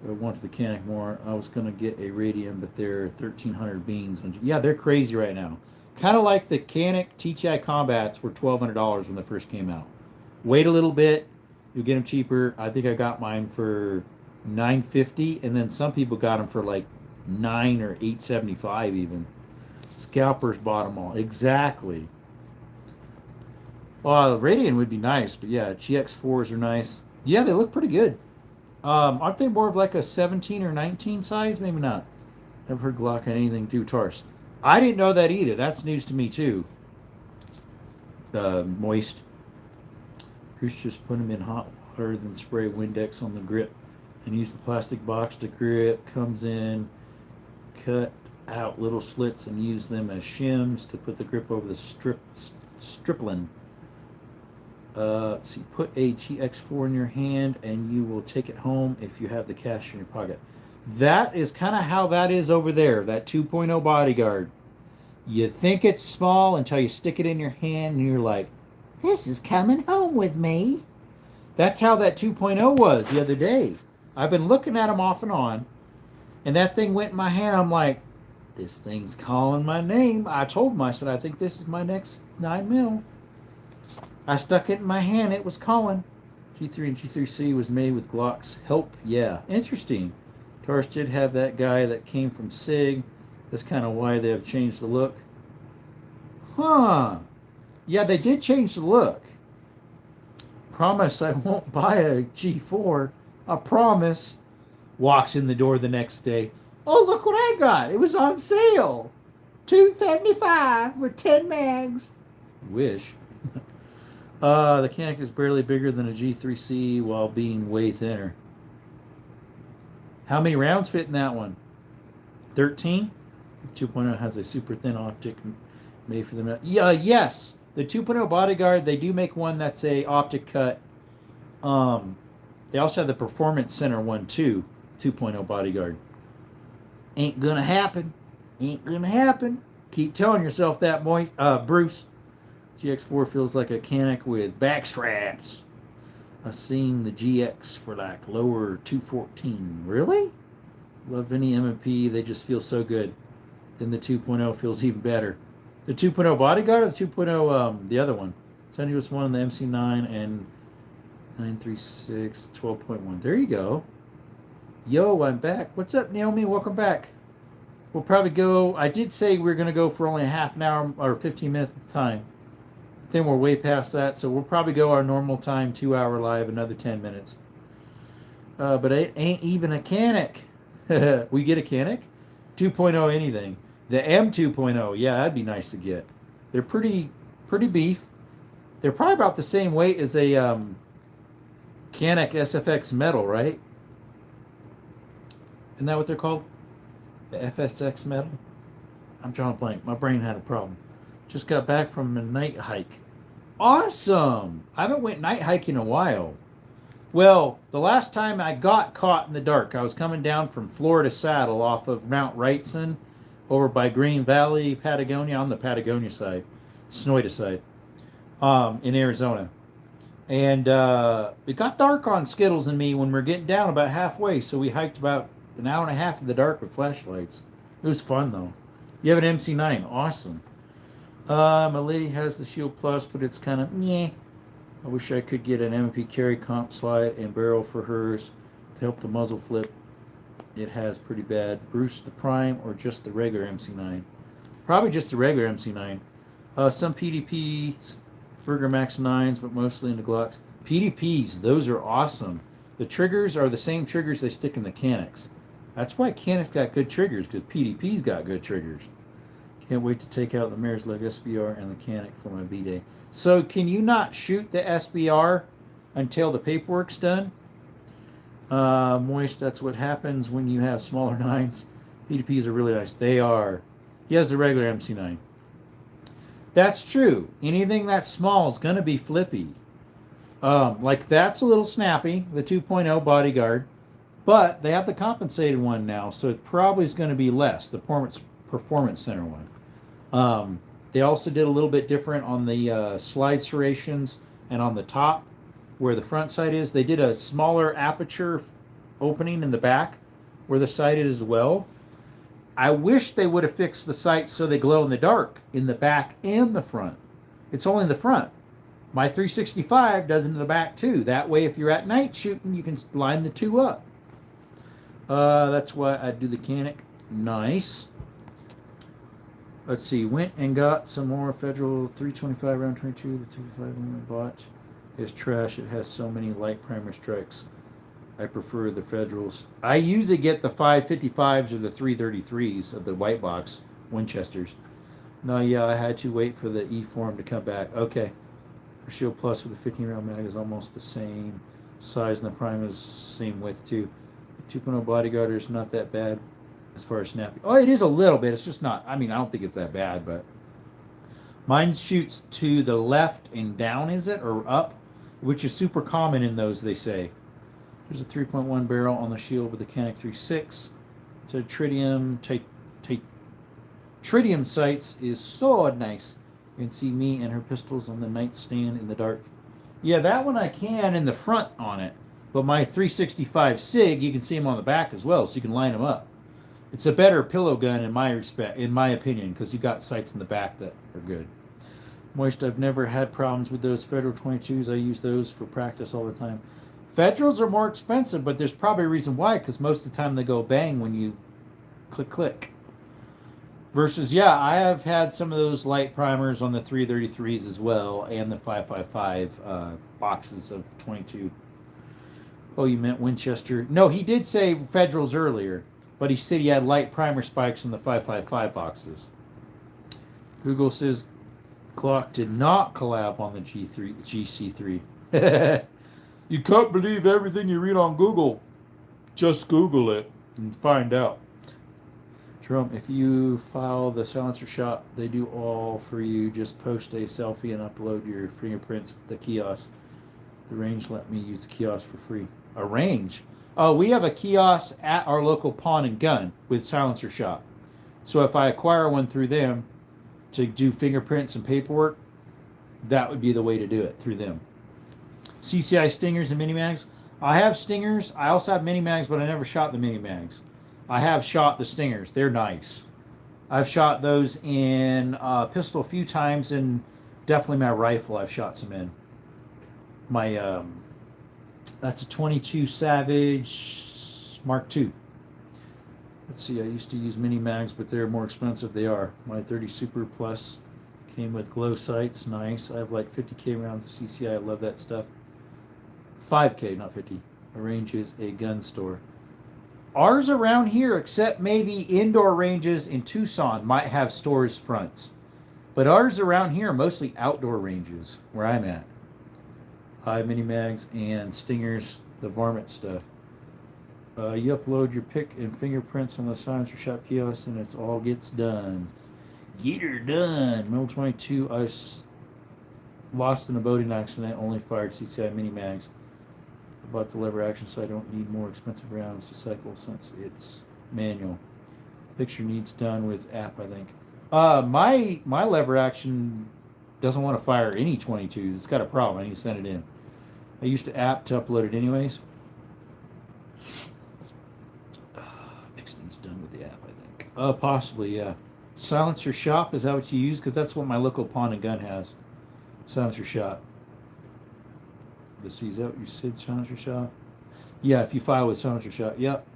I wanted the Mechanic more. I was going to get a Radian, but they're 1,300 beans. Yeah, they're crazy right now. Kind of like the Mechanic TTI Combats were $1,200 when they first came out. Wait a little bit. You'll get them cheaper. I think I got mine for $950, and then some people got them for like $9 or $875 even. Scalpers bought them all. Exactly. Well, Radian would be nice, but yeah, GX4s are nice. Yeah, they look pretty good. Aren't they more of like a 17 or 19 size? Maybe not. Never heard Glock had anything to do with Tars. I didn't know that either. That's news to me too. Moist. Bruce just put them in hot water, then spray Windex on the grip and use the plastic box to grip. Comes in, cut out little slits and use them as shims to put the grip over the stripling. Let's see, put a GX4 in your hand and you will take it home if you have the cash in your pocket. That is kind of how that is over there, that 2.0 bodyguard. You think it's small until you stick it in your hand and you're like, this is coming home with me. That's how that 2.0 was the other day. I've been looking at them off and on, and that thing went in my hand. I'm like, this thing's calling my name. I told him, I said, I think this is my next 9mm. I stuck it in my hand. It was calling. G3 and G3C was made with Glock's help. Yeah, interesting. Tars did have that guy that came from SIG. That's kind of why they have changed the look. Huh. Yeah, they did change the look. Promise I won't buy a G4. I promise. Walks in the door the next day. Oh, look what I got. It was on sale. $275 with 10 mags. Wish. The Mechanic is barely bigger than a G3C while being way thinner. How many rounds fit in that one? 13? 2.0 has a super thin optic made for them. Yeah, yes. The 2.0 Bodyguard, they do make one that's a optic cut. They also have the Performance Center one too, 2.0 Bodyguard. Ain't gonna happen. Ain't gonna happen. Keep telling yourself that, Bruce. GX4 feels like a Canic with back straps. I've seen the GX for like lower 214. Really? Love any M&P. They just feel so good. Then the 2.0 feels even better. The 2.0 Bodyguard or the 2.0, the other one? Sensuous one, the MC9 and 936 12.1. There you go. Yo, I'm back. What's up, Naomi? Welcome back. We'll probably go. I did say we are going to go for only a half an hour or 15 minutes at a time. Then we're way past that, so we'll probably go our normal time, 2-hour live, another 10 minutes. But it ain't even a Canic. We get a Canic? 2.0 anything. The M2.0, yeah, that'd be nice to get. They're pretty beef. They're probably about the same weight as a Canic SFX Metal, right? Isn't that what they're called? The FSX Metal? I'm drawing a blank. My brain had a problem. Just got back from a night hike. Awesome! I haven't went night hiking in a while. Well, the last time I got caught in the dark, I was coming down from Florida Saddle off of Mount Wrightson over by Green Valley, Patagonia, on the Patagonia side, Sonoyta side, in Arizona. And it got dark on Skittles and me when we were getting down about halfway, so we hiked about an hour and a half in the dark with flashlights. It was fun, though. You have an MC9. Awesome. My lady has the Shield Plus, but it's kind of meh. I wish I could get an M&P carry comp slide and barrel for hers to help the muzzle flip. It has pretty bad. Bruce the Prime or just the regular MC9? Probably just the regular MC9. Some PDPs, Burger Max 9s, but mostly into Glocks. PDPs, those are awesome. The triggers are the same triggers they stick in the Canics. That's why Canics got good triggers, because PDP's got good triggers. Can't wait to take out the Mare's Leg SBR and the Canic for my B-Day. So can you not shoot the SBR until the paperwork's done? Moist, that's what happens when you have smaller 9s. PDPs are really nice. They are. He has the regular MC9. That's true. Anything that's small is going to be flippy. Like that's a little snappy, the 2.0 Bodyguard. But they have the compensated one now, so it probably is going to be less, the Performance Center one. They also did a little bit different on the slide serrations and on the top where the front sight is. They did a smaller aperture opening in the back where the sight is as well. I wish they would have fixed the sights so they glow in the dark in the back and the front. It's only in the front. My 365 does in the back too. That way if you're at night shooting, you can line the two up. That's why I do the Canic. Nice. Let's see, went and got some more Federal 325 round 22. The 255 one I bought is trash. It has so many light primer strikes. I prefer the Federals. I usually get the 555s or the 333s of the white box Winchesters. No, yeah, I had to wait for the E-form to come back. Okay. The Shield Plus with the 15 round mag is almost the same size, and the prime is same width too. The 2.0 Bodyguard is not that bad. As far as snappy. Oh, it is a little bit. It's just not. I mean, I don't think it's that bad, but mine shoots to the left and down, is it? Or up? Which is super common in those, they say. There's a 3.1 barrel on the Shield with the Canic 3.6. It's a tritium sights is so nice. You can see me and her pistols on the nightstand in the dark. Yeah, that one I can in the front on it. But my 365 SIG, you can see them on the back as well, so you can line them up. It's a better pillow gun in my opinion, because you got sights in the back that are good. Moist, I've never had problems with those Federal 22s. I use those for practice all the time. Federals are more expensive, but there's probably a reason why, because most of the time they go bang when you click. Versus, yeah, I have had some of those light primers on the 333s as well, and the 555 boxes of 22. Oh, you meant Winchester? No, he did say Federals earlier. But he said he had light primer spikes in the 555 boxes. Google says Glock did not collab on the GC3. You can't believe everything you read on Google. Just Google it and find out. Jerome, if you file the silencer shop, they do all for you. Just post a selfie and upload your fingerprints at the kiosk. The range let me use the kiosk for free. A range? Oh, we have a kiosk at our local pawn and gun with silencer shop. So if I acquire one through them to do fingerprints and paperwork, that would be the way to do it through them. CCI stingers and mini mags. I have stingers. I also have mini mags, but I never shot the mini mags. I have shot the stingers. They're nice. I've shot those in pistol a few times, and definitely my rifle I've shot some in. My that's a 22 Savage Mark II. Let's see, I used to use mini mags, but they're more expensive. They are. My 30 Super Plus came with glow sights. Nice. I have like 50K rounds of CCI. I love that stuff. 5K, not 50. Arranges a gun store. Ours around here, except maybe indoor ranges in Tucson, might have stores fronts. But ours around here are mostly outdoor ranges where I'm at. High mini mags and stingers, the varmint stuff. You upload your pic and fingerprints on the silencer shop kiosk, and it all gets done. Get her done. Middle 22. I lost in a boating accident. Only fired CCI mini mags. I bought the lever action, so I don't need more expensive rounds to cycle since it's manual. Picture needs done with app, I think. My lever action doesn't want to fire any 22s. It's got a problem. I need to send it in. I used to app to upload it anyways. Picture needs done with the app, I think. Possibly, yeah. Silencer shop, is that what you use? Because that's what my local pawn and gun has. Silencer shop. Let's see, is that what you said, silencer shop? Yeah, if you file with silencer shop, yep.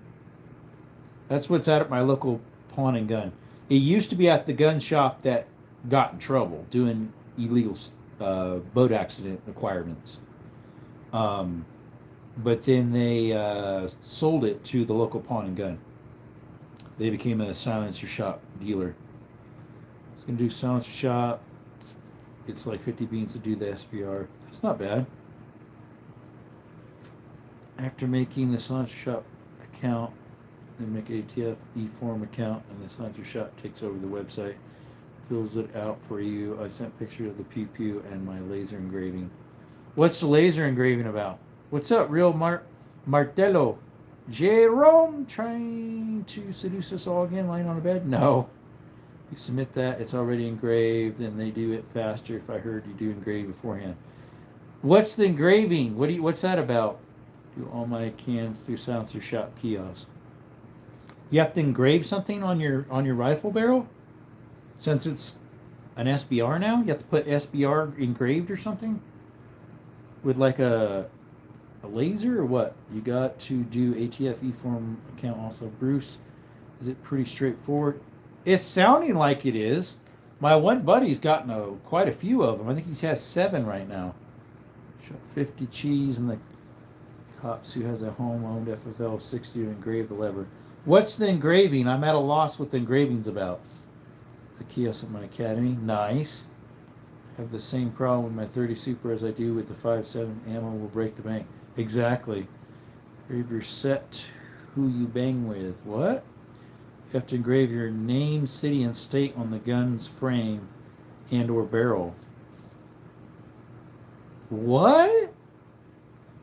That's what's at my local pawn and gun. It used to be at the gun shop that got in trouble doing illegal boat accident requirements. But then they sold it to the local pawn and gun. They became a silencer shop dealer. I was going to do silencer shop. It's like 50 beans to do the SPR. That's not bad. After making the silencer shop account, then make ATF e-form account, and the silencer shop takes over the website, fills it out for you. I sent pictures of the pew pew and my laser engraving. What's the laser engraving about? What's up, real Martello? Jerome trying to seduce us all again, lying on a bed? No. You submit that, it's already engraved, and they do it faster. If I heard you do engrave beforehand. What's the engraving? What's that about? Do all my cans through silencer shop kiosk. You have to engrave something on your rifle barrel? Since it's an SBR now? You have to put SBR engraved or something? With like a laser or what? You got to do ATF e-form account also. Bruce, is it pretty straightforward? It's sounding like it is. My one buddy's gotten quite a few of them. I think he has 7 right now. 50 cheese and the cops who has a home-owned FFL 60 to engrave the lever. What's the engraving? I'm at a loss what the engraving's about. The kiosk at my academy. Nice. I have the same problem with my 30 Super as I do with the 5.7 ammo will break the bank. Exactly. Engrave your set who you bang with. What? You have to engrave your name, city, and state on the gun's frame and or barrel. What?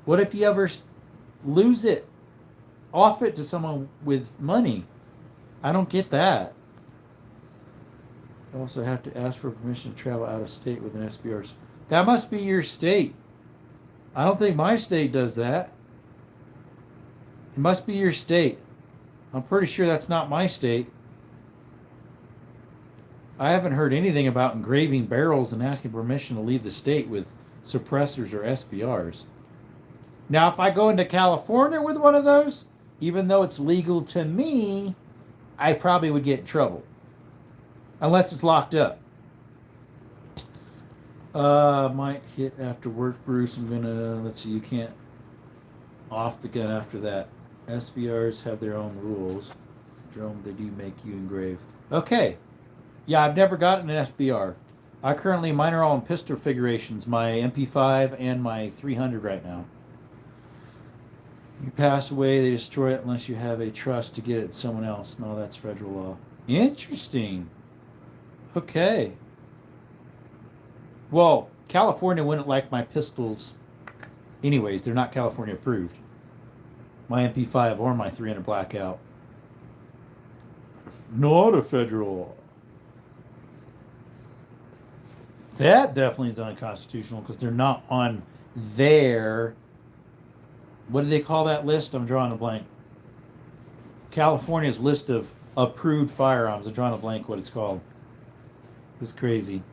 What if you ever lose it? Off it to someone with money. I don't get that. You also have to ask for permission to travel out of state with an SBR. That must be your state. I don't think my state does that. It must be your state. I'm pretty sure that's not my state. I haven't heard anything about engraving barrels and asking permission to leave the state with suppressors or SBRs. Now, if I go into California with one of those, even though it's legal to me, I probably would get in trouble. Unless it's locked up. Might hit after work, Bruce. I'm gonna, let's see, you can't off the gun after that. SBRs have their own rules. Jerome, they do make you engrave. Okay. Yeah, I've never gotten an SBR. Mine are all in pistol figurations. My MP5 and my 300 right now. You pass away, they destroy it unless you have a trust to get it to someone else. No, that's federal law. Interesting. Okay. Well, California wouldn't like my pistols. Anyways, they're not California approved. My MP5 or my 300 blackout. Not a federal. That definitely is unconstitutional because they're not on their, what do they call that list? I'm drawing a blank. California's list of approved firearms. I'm drawing a blank what it's called. It's crazy.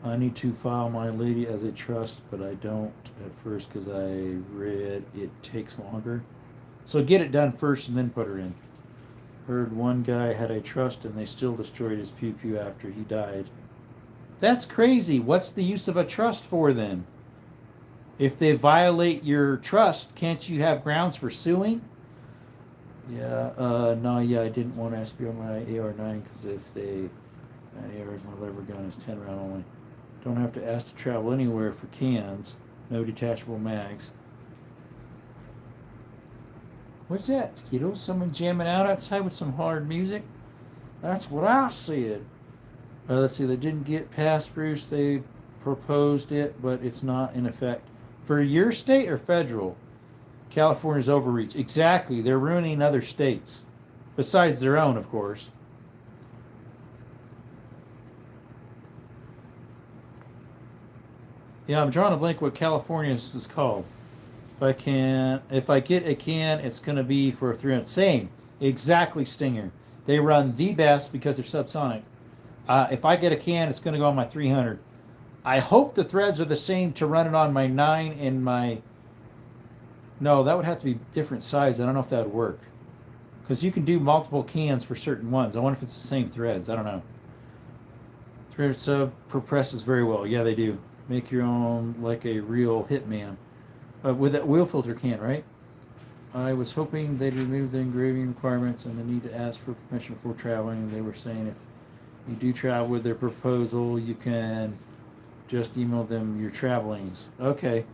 I need to file my lady as a trust, but I don't at first because I read it takes longer. So get it done first and then put her in. Heard one guy had a trust and they still destroyed his pew-pew after he died. That's crazy. What's the use of a trust for then? If they violate your trust, can't you have grounds for suing? Yeah, I didn't want to SBR my AR-9 because if they, my AR is my lever gun is 10 round only. Don't have to ask to travel anywhere for cans. No detachable mags. What's that, Skittles? Someone jamming out outside with some hard music? That's what I said. Let's see, they didn't get past Bruce. They proposed it, but it's not in effect. For your state or federal? California's overreach. Exactly. They're ruining other states. Besides their own, of course. Yeah, I'm drawing a blank what California's is called. If I get a can, it's going to be for a 300. Same. Exactly, Stinger. They run the best because they're subsonic. If I get a can, it's going to go on my 300. I hope the threads are the same to run it on my 9 and my... No, that would have to be different size. I don't know if that would work. Because you can do multiple cans for certain ones. I wonder if it's the same threads. I don't know. 300 sub presses very well. Yeah, they do. Make your own like a real hitman. With that wheel filter can, right? I was hoping they'd remove the engraving requirements and the need to ask for permission before traveling. They were saying if you do travel with their proposal, you can just email them your travelings. Okay.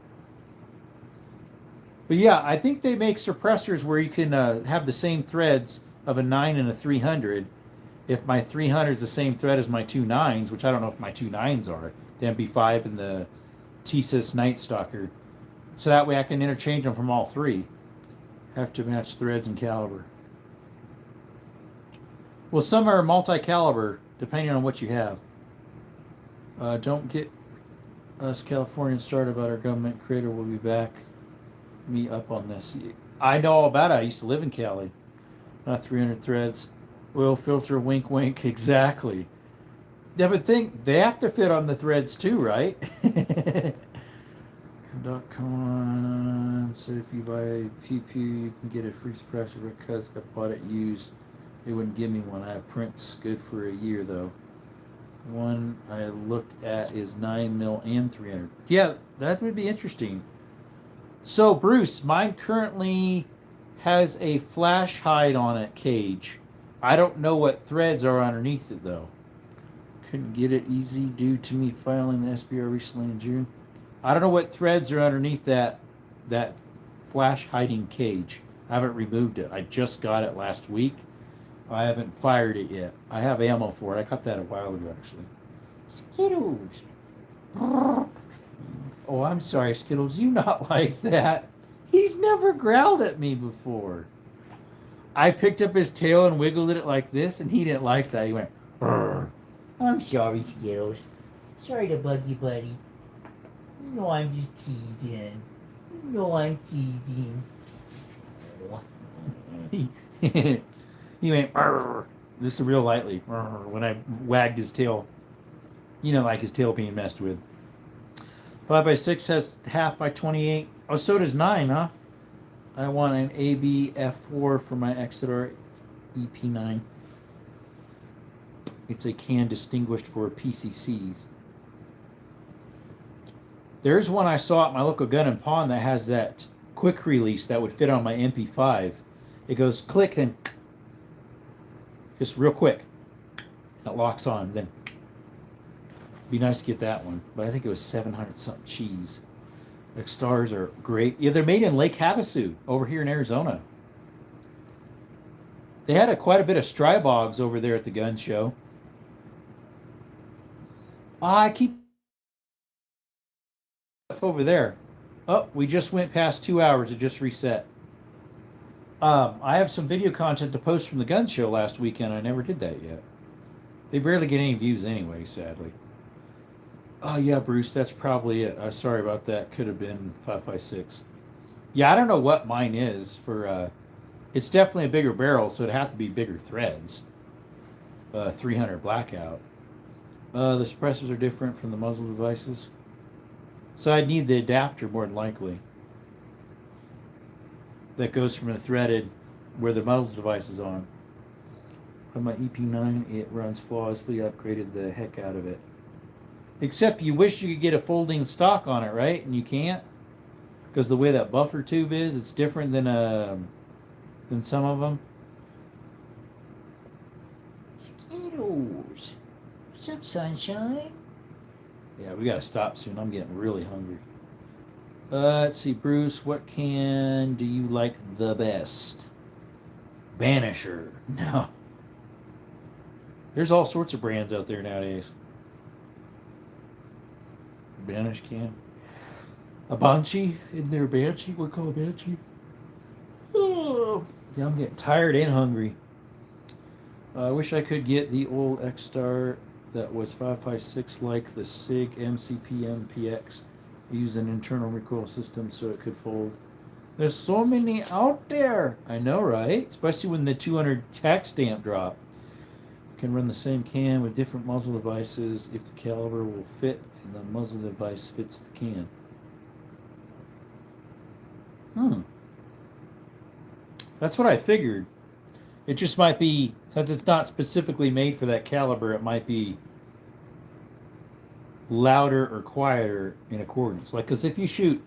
But yeah, I think they make suppressors where you can have the same threads of a 9 and a 300. If my 300 is the same thread as my two 9s, which I don't know if my two 9s are, the MB5 and the TSIS Night Stalker. So that way I can interchange them from all three. Have to match threads and caliber. Well, some are multi-caliber, depending on what you have. Don't get us Californians started about our government. Creator will be back me up on this. I know all about it. I used to live in Cali. Not 300 threads. Oil filter, wink, wink. Exactly. Yeah, but they have to fit on the threads too, right? .com said if you buy a PP, you can get a free suppressor because I bought it used. They wouldn't give me one. I have prints good for a year though. One I looked at is 9mm and 300. Yeah, that would be interesting. So Bruce, mine currently has a flash hide on it cage. I don't know what threads are underneath it though. Couldn't get it easy due to me filing the SBR recently in June. I don't know what threads are underneath that flash hiding cage. I haven't removed it. I just got it last week. I haven't fired it yet. I have ammo for it. I got that a while ago, actually. Skittles. Oh, I'm sorry, Skittles. You not like that. He's never growled at me before. I picked up his tail and wiggled it like this, and he didn't like that. He went, "Brr." I'm sorry, Skittles. Sorry to bug you, buddy. You know I'm just teasing. You know I'm teasing. He went, "Arr," just real lightly, "Arr," when I wagged his tail. You know, like his tail being messed with. 5x6 has half by 28. Oh, so does 9, huh? I want an AB F4 for my Exeter EP9. It's a can distinguished for PCCs. There's one I saw at my local gun and pawn that has that quick release that would fit on my MP5. It goes click and just real quick. It locks on. Then be nice to get that one, but I think it was 700 something cheese. The stars are great. Yeah, they're made in Lake Havasu over here in Arizona. They had quite a bit of Strybogs over there at the gun show. I keep over there. Oh, we just went past 2 hours. It just reset. I have some video content to post from the gun show last weekend. I never did that yet. They barely get any views anyway, sadly. Oh, yeah, Bruce, that's probably it. Sorry about that. Could have been 5.56. Yeah, I don't know what mine is for. It's definitely a bigger barrel, so it'd have to be bigger threads. 300 blackout. The suppressors are different from the muzzle devices. So I'd need the adapter more than likely. That goes from the threaded where the muzzle device is on. On my EP9, it runs flawlessly. Upgraded the heck out of it. Except you wish you could get a folding stock on it, right? And you can't, because the way that buffer tube is, it's different than some of them. Skittles, what's up, sunshine? Yeah, we gotta stop soon. I'm getting really hungry. Let's see, Bruce. What can do you like the best? Banisher. No. There's all sorts of brands out there nowadays. Banish can. A Banshee? Isn't there a Banshee? We're called a Banshee. Oh. Yeah, I'm getting tired and hungry. I wish I could get the old X-Star that was 5.56 like the SIG MCP MPX. Use an internal recoil system so it could fold. There's so many out there. I know, right? Especially when the 200 tax stamp drop. Can run the same can with different muzzle devices if the caliber will fit and the muzzle device fits the can. That's what I figured. It just might be, since it's not specifically made for that caliber, it might be louder or quieter in accordance. Like, because if you shoot,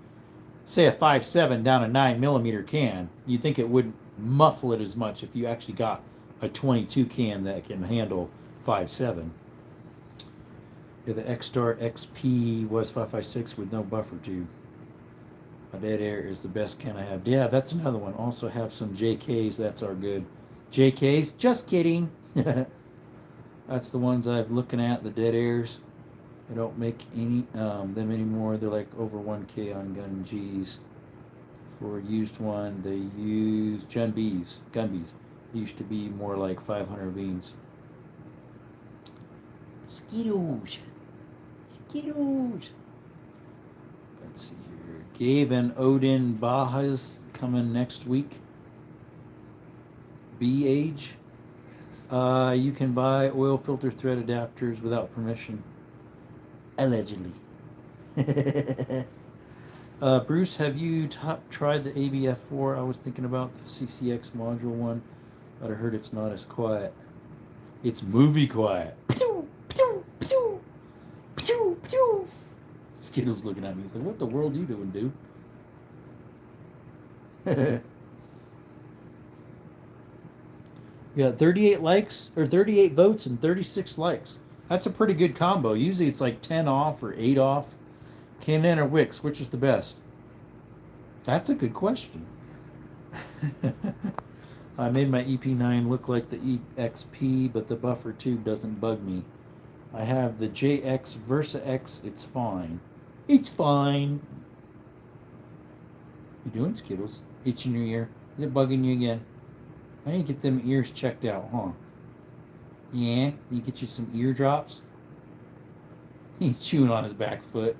say, a 5.7 down a 9mm can, you'd think it wouldn't muffle it as much if you actually got a 22 can that can handle 5.7. Yeah, the X-Star XP was 5.56 with no buffer tube. My dead air is the best can I have. Yeah, that's another one. Also have some JKs. That's our good. JKs? Just kidding. That's the ones I've looking at, the dead airs. They don't make any them anymore. They're like over 1K on gun G's. For a used one, they use gun B's. Used to be more like 500 beans. Skittles. Let's see here. Gabe and Odin Bajas coming next week. B-Age. You can buy oil filter thread adapters without permission. Allegedly. Bruce, have you tried the ABF4? I was thinking about the CCX module one, but I heard it's not as quiet. It's movie quiet. Skittles looking at me. He's like, what the world are you doing, dude? You got 38 likes, or 38 votes and 36 likes. That's a pretty good combo. Usually it's like 10 off or 8 off. Canon or Wix, which is the best? That's a good question. I made my EP9 look like the EXP, but the buffer tube doesn't bug me. I have the JX Versa X. It's fine. It's fine. You doing, Skittles? Itching your ear? Is it bugging you again? I need to get them ears checked out, huh? Yeah? You get you some eardrops? He's chewing on his back foot.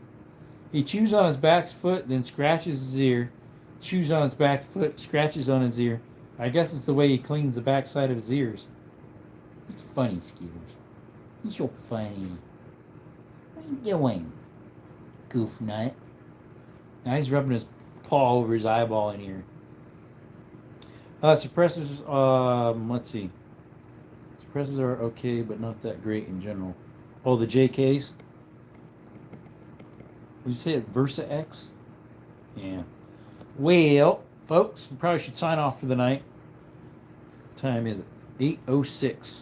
He chews on his back foot, then scratches his ear. Chews on his back foot, scratches on his ear. I guess it's the way he cleans the backside of his ears. He's funny, Skittles. He's so funny. What are you doing, goof nut? Now he's rubbing his paw over his eyeball in here. Suppressors, let's see. Suppressors are okay, but not that great in general. Oh, the JKs? Did you say it Versa X? Yeah. Well, folks, we probably should sign off for the night. What time is it? 8:06.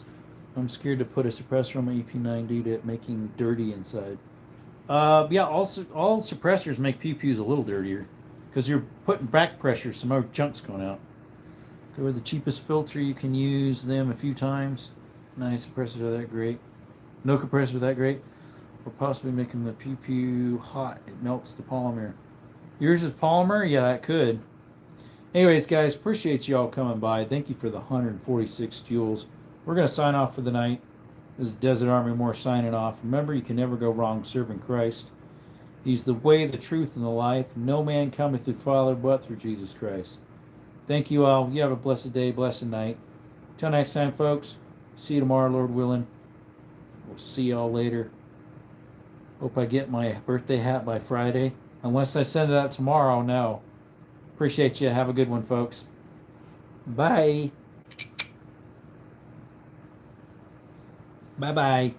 I'm scared to put a suppressor on my EP9 due to it making dirty inside. Yeah, all suppressors make pew-pews a little dirtier because you're putting back pressure, some more junk's going out. Go with the cheapest filter. You can use them a few times. Nice suppressors are that great. No compressor that great. Or possibly making the pew-pew hot. It melts the polymer. Yours is polymer? Yeah, that could. Anyways, guys, appreciate you all coming by. Thank you for the 146 joules. We're going to sign off for the night. This is Desert Army More signing off. Remember, you can never go wrong serving Christ. He's the way, the truth, and the life. No man cometh to the Father but through Jesus Christ. Thank you all. You have a blessed day, blessed night. Till next time, folks. See you tomorrow, Lord willing. We'll see y'all later. Hope I get my birthday hat by Friday. Unless I send it out tomorrow, no. Appreciate you. Have a good one, folks. Bye. Bye-bye.